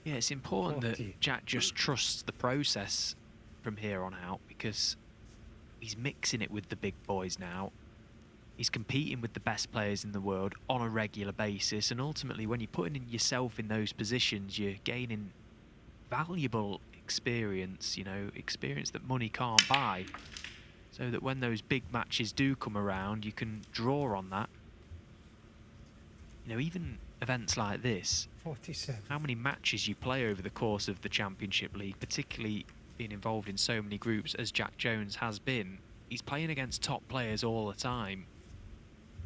Yeah, it's important 40. that Jack just trusts the process from here on out, because he's mixing it with the big boys now. He's competing with the best players in the world on a regular basis, and ultimately when you're putting yourself in those positions, you're gaining valuable experience, you know, experience that money can't buy, so that when those big matches do come around, you can draw on that. You know, even events like this, 47. how many matches you play over the course of the Championship League, particularly being involved in so many groups as Jack Jones has been. He's playing against top players all the time,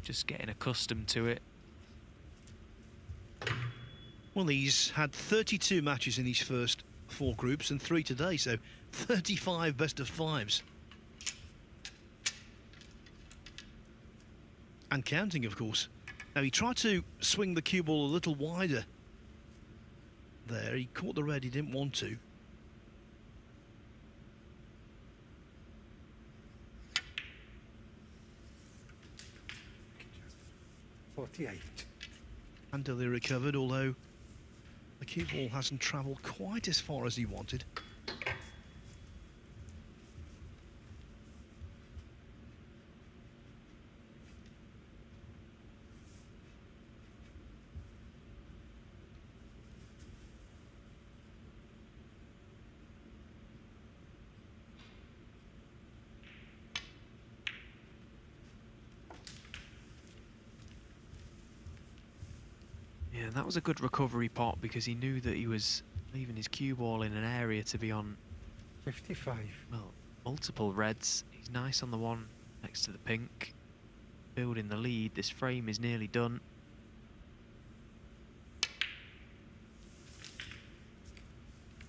just getting accustomed to it. Well, he's had 32 matches in his first 4 groups and 3 today, so 35 best of 5s. And counting, of course. Now, he tried to swing the cue ball a little wider there. He caught the red, he didn't want to. Handily recovered, although the cue ball hasn't travelled quite as far as he wanted. Yeah, that was a good recovery pot, because he knew that he was leaving his cue ball in an area to be on, 55. well, multiple reds. He's nice on the one next to the pink, building the lead. This frame is nearly done.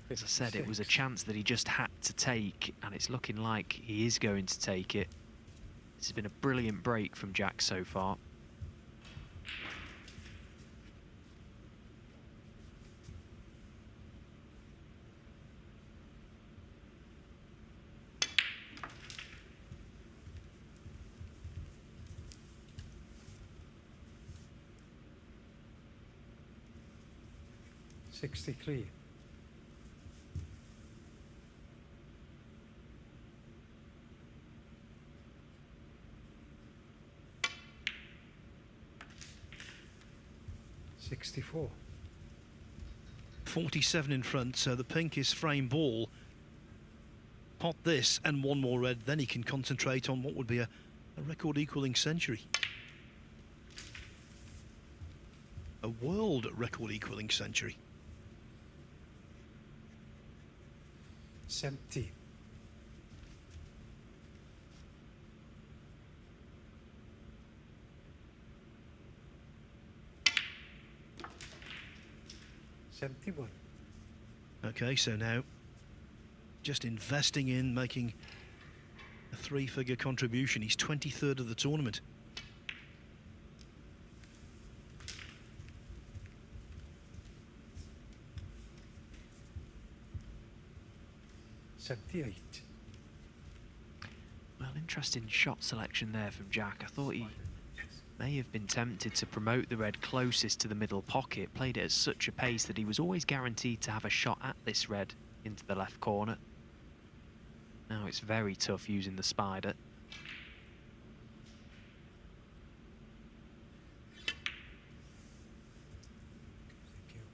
As I said, it was a chance that he just had to take, and it's looking like he is going to take it. This has been a brilliant break from Jack so far. $63. $64. 47 in front, so the pink is frame ball. Pot this and 1 more red, then he can concentrate on what would be a record equaling century. A world record equaling century. 70. $71. Okay, so now just investing in making a 3-figure contribution. He's 23rd of the tournament. $78. Well, interesting shot selection there from Jack. I thought he may have been tempted to promote the red closest to the middle pocket, played it at such a pace that he was always guaranteed to have a shot at this red into the left corner. Now it's very tough using the spider.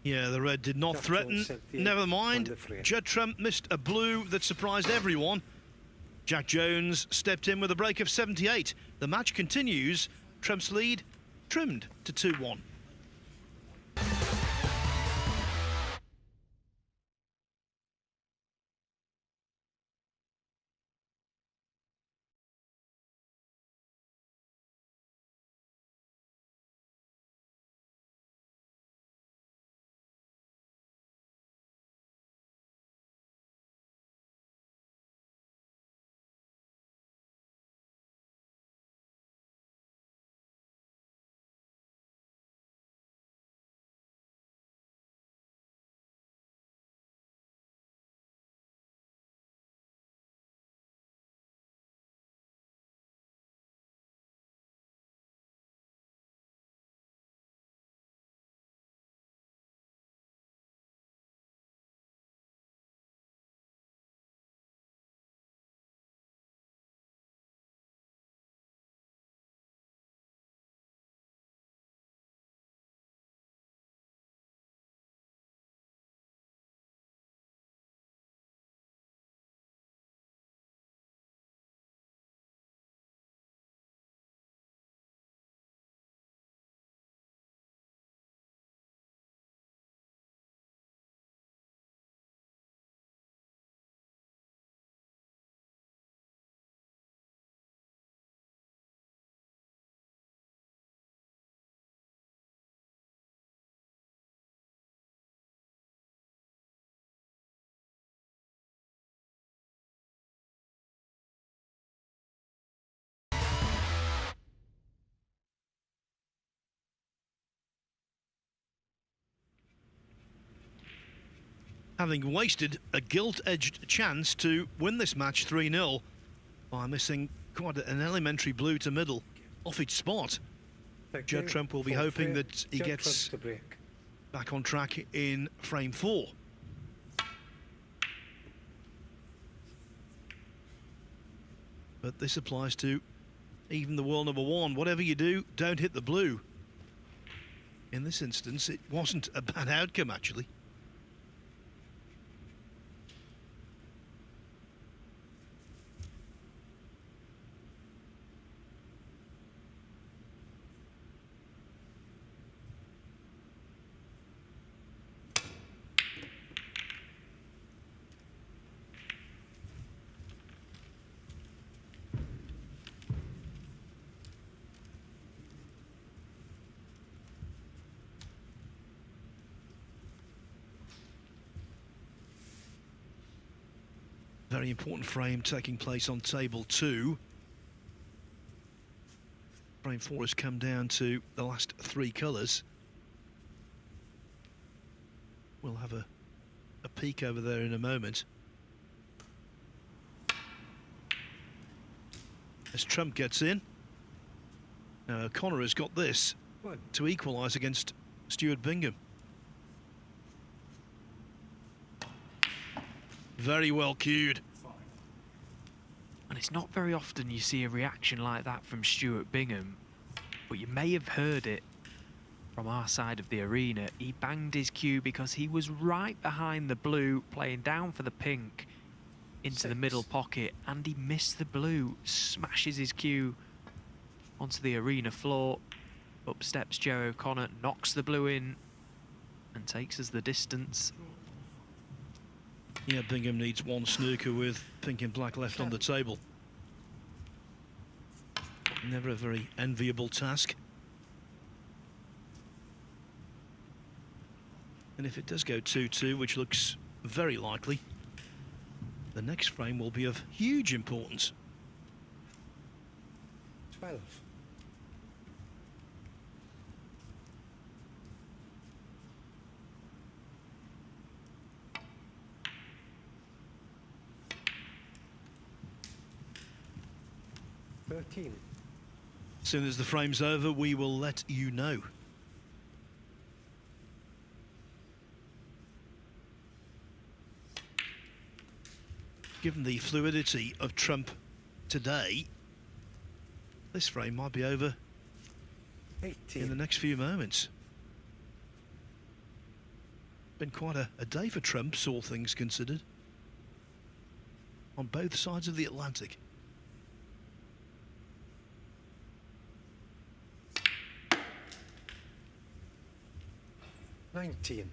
Yeah, the red did not threaten. Never mind. Judd Trump missed a blue that surprised everyone. Jack Jones stepped in with a break of 78. The match continues. Trump's lead trimmed to 2-1. Having wasted a gilt-edged chance to win this match 3-0 by missing quite an elementary blue to middle off its spot. Judd Trump will be hoping that he gets back on track in frame 4. But this applies to even the world number 1. Whatever you do, don't hit the blue. In this instance, it wasn't a bad outcome, actually. Very important frame taking place on table 2. Frame 4 has come down to the last 3 colours. We'll have a peek over there in a moment. As Trump gets in. Now O'Connor has got this to equalise against Stuart Bingham. Very well cued. And it's not very often you see a reaction like that from Stuart Bingham, but you may have heard it from our side of the arena. He banged his cue because he was right behind the blue, playing down for the pink into the middle pocket, and he missed the blue, smashes his cue onto the arena floor. Up steps Joe O'Connor, knocks the blue in and takes us the distance. Yeah, Bingham needs 1 snooker with pink and black left on the table. Never a very enviable task. And if it does go 2-2, which looks very likely, the next frame will be of huge importance. 12. 13. As soon as the frame's over, we will let you know. Given the fluidity of Trump today, this frame might be over 18. in the next few moments. Been quite a day for Trump, all things considered, on both sides of the Atlantic. $19.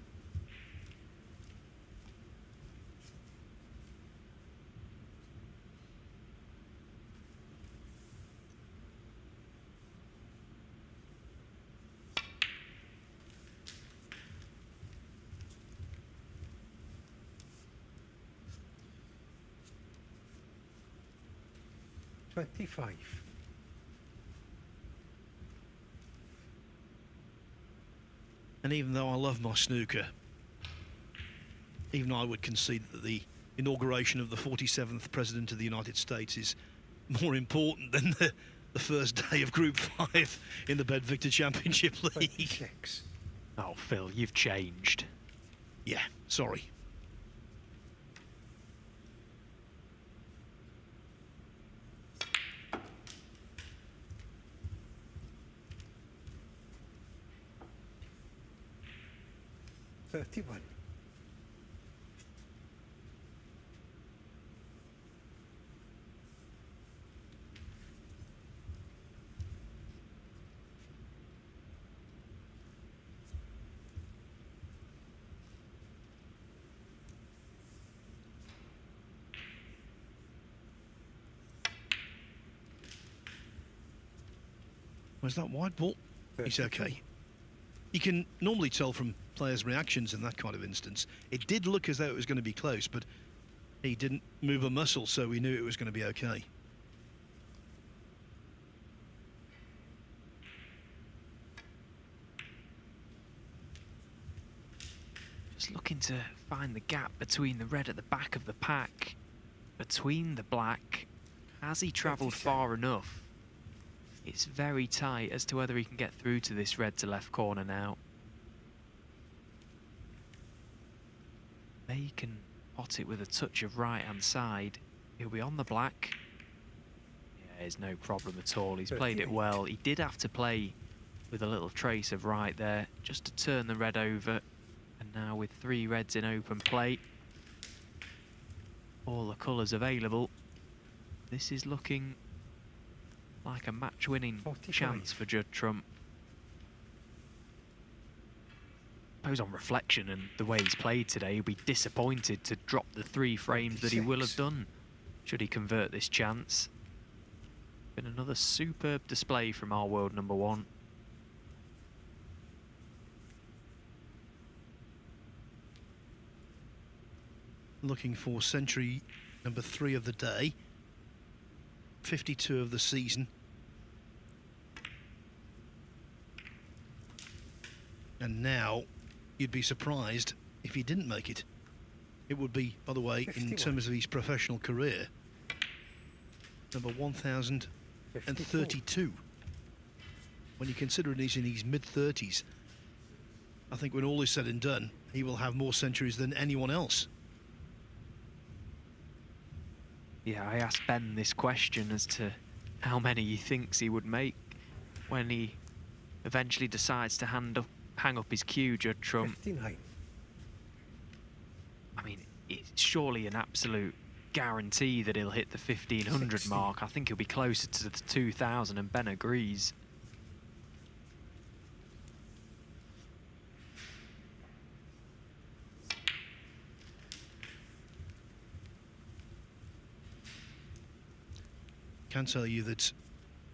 25. And even though I love my snooker, even I would concede that the inauguration of the 47th President of the United States is more important than the first day of Group 5 in the BetVictor Championship League. 26. Oh, Phil, you've changed. Yeah, sorry. $31. Was that wide ball? He's 32. okay. You can normally tell from players' reactions in that kind of instance. It did look as though it was going to be close, but he didn't move a muscle, so we knew it was going to be okay. Just looking to find the gap between the red at the back of the pack, between the black. Has he travelled 27. far enough? It's very tight as to whether he can get through to this red to left corner now. May can pot it with a touch of right hand side. He'll be on the black. Yeah, there's no problem at all. He's played it 38. well. He did have to play with a little trace of right there just to turn the red over. And now with 3 reds in open play, all the colours available, this is looking like a match-winning 45. chance for Judd Trump. I suppose on reflection and the way he's played today, he'll be disappointed to drop the 3 frames that he will have 26. done should he convert this chance. Been another superb display from our world number 1. Looking for century number 3 of the day. 52 of the season. And now you'd be surprised if he didn't make it. It would be, by the way, 51. in terms of his professional career, number 1032. When you consider he's in his mid-30s, I think when all is said and done, he will have more centuries than anyone else. Yeah, I asked Ben this question as to how many he thinks he would make when he eventually decides to hang up his cue, Judd Trump. 59. I mean, it's surely an absolute guarantee that he'll hit the 1500 60. mark. I think he'll be closer to the 2000, and Ben agrees. Can tell you that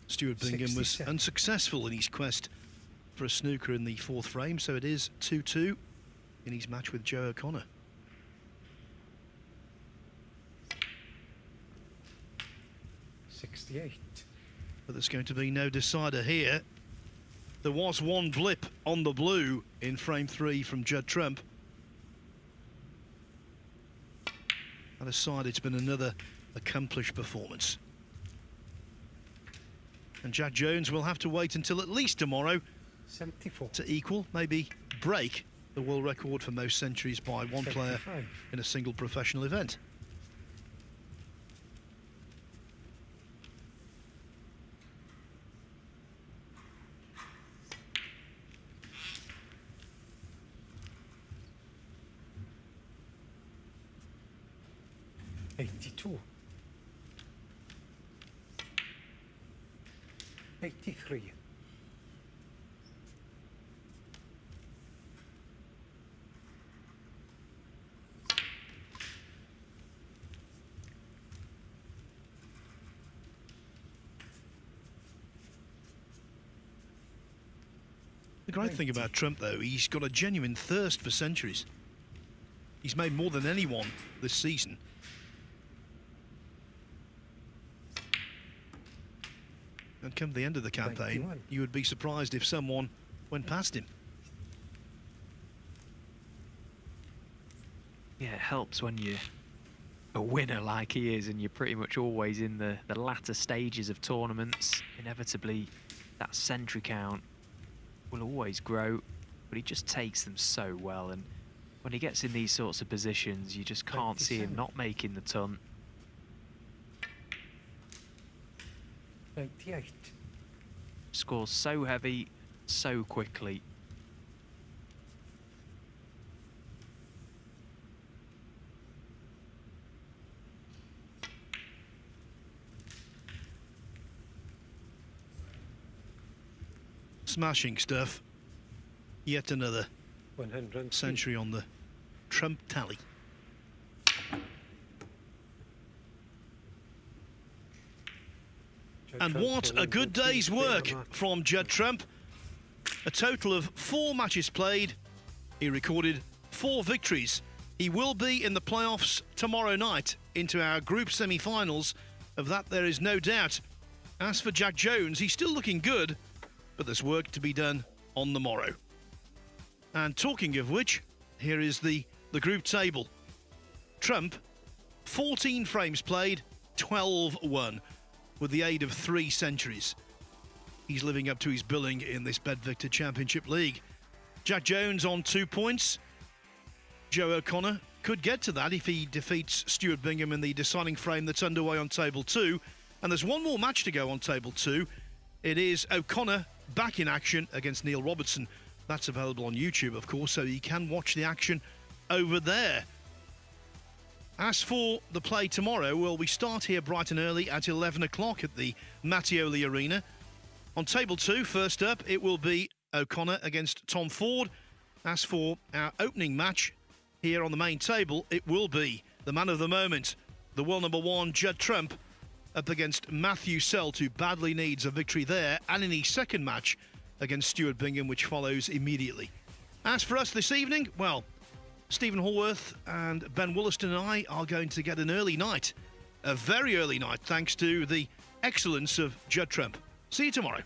Stuart Bingham was 67. unsuccessful in his quest for a snooker in the 4th frame, so it is 2-2 in his match with Joe O'Connor. $68. But there's going to be no decider here. There was one blip on the blue in frame 3 from Judd Trump. And aside, it's been another accomplished performance. And Jack Jones will have to wait until at least tomorrow 74. to equal, maybe break, the world record for most centuries by one player 75. in a single professional event. $82. 83. The great thing about Trump, though, he's got a genuine thirst for centuries. He's made more than anyone this season. And come the end of the campaign, 91. you would be surprised if someone went past him. Yeah, it helps when you're a winner like he is and you're pretty much always in the latter stages of tournaments. Inevitably, that century count will always grow, but he just takes them so well. And when he gets in these sorts of positions, you just can't see him 97. not making the ton. 98. Scores so heavy, so quickly. Smashing stuff. Yet another 100. century on the Trump tally. And what a good day's work from Judd Trump. A total of 4 matches played. He recorded 4 victories. He will be in the playoffs tomorrow night into our group semi-finals. Of that, there is no doubt. As for Jack Jones, he's still looking good, but there's work to be done on the morrow. And talking of which, here is the group table. Trump, 14 frames played, 12 won, with the aid of 3 centuries. He's living up to his billing in this BetVictor Championship League. Jack Jones on 2 points. Joe O'Connor could get to that if he defeats Stuart Bingham in the deciding frame that's underway on table 2. And there's one more match to go on table 2. It is O'Connor back in action against Neil Robertson. That's available on YouTube, of course, so you can watch the action over there. As for the play tomorrow, well, we start here bright and early at 11 o'clock at the Mattioli Arena. On table 2, first up, it will be O'Connor against Tom Ford. As for our opening match here on the main table, it will be the man of the moment, the world number 1, Judd Trump, up against Matthew Selt, who badly needs a victory there, and in his second match against Stuart Bingham, which follows immediately. As for us this evening, well, Stephen Hallworth and Ben Wollaston and I are going to get an early night, a very early night, thanks to the excellence of Judd Trump. See you tomorrow.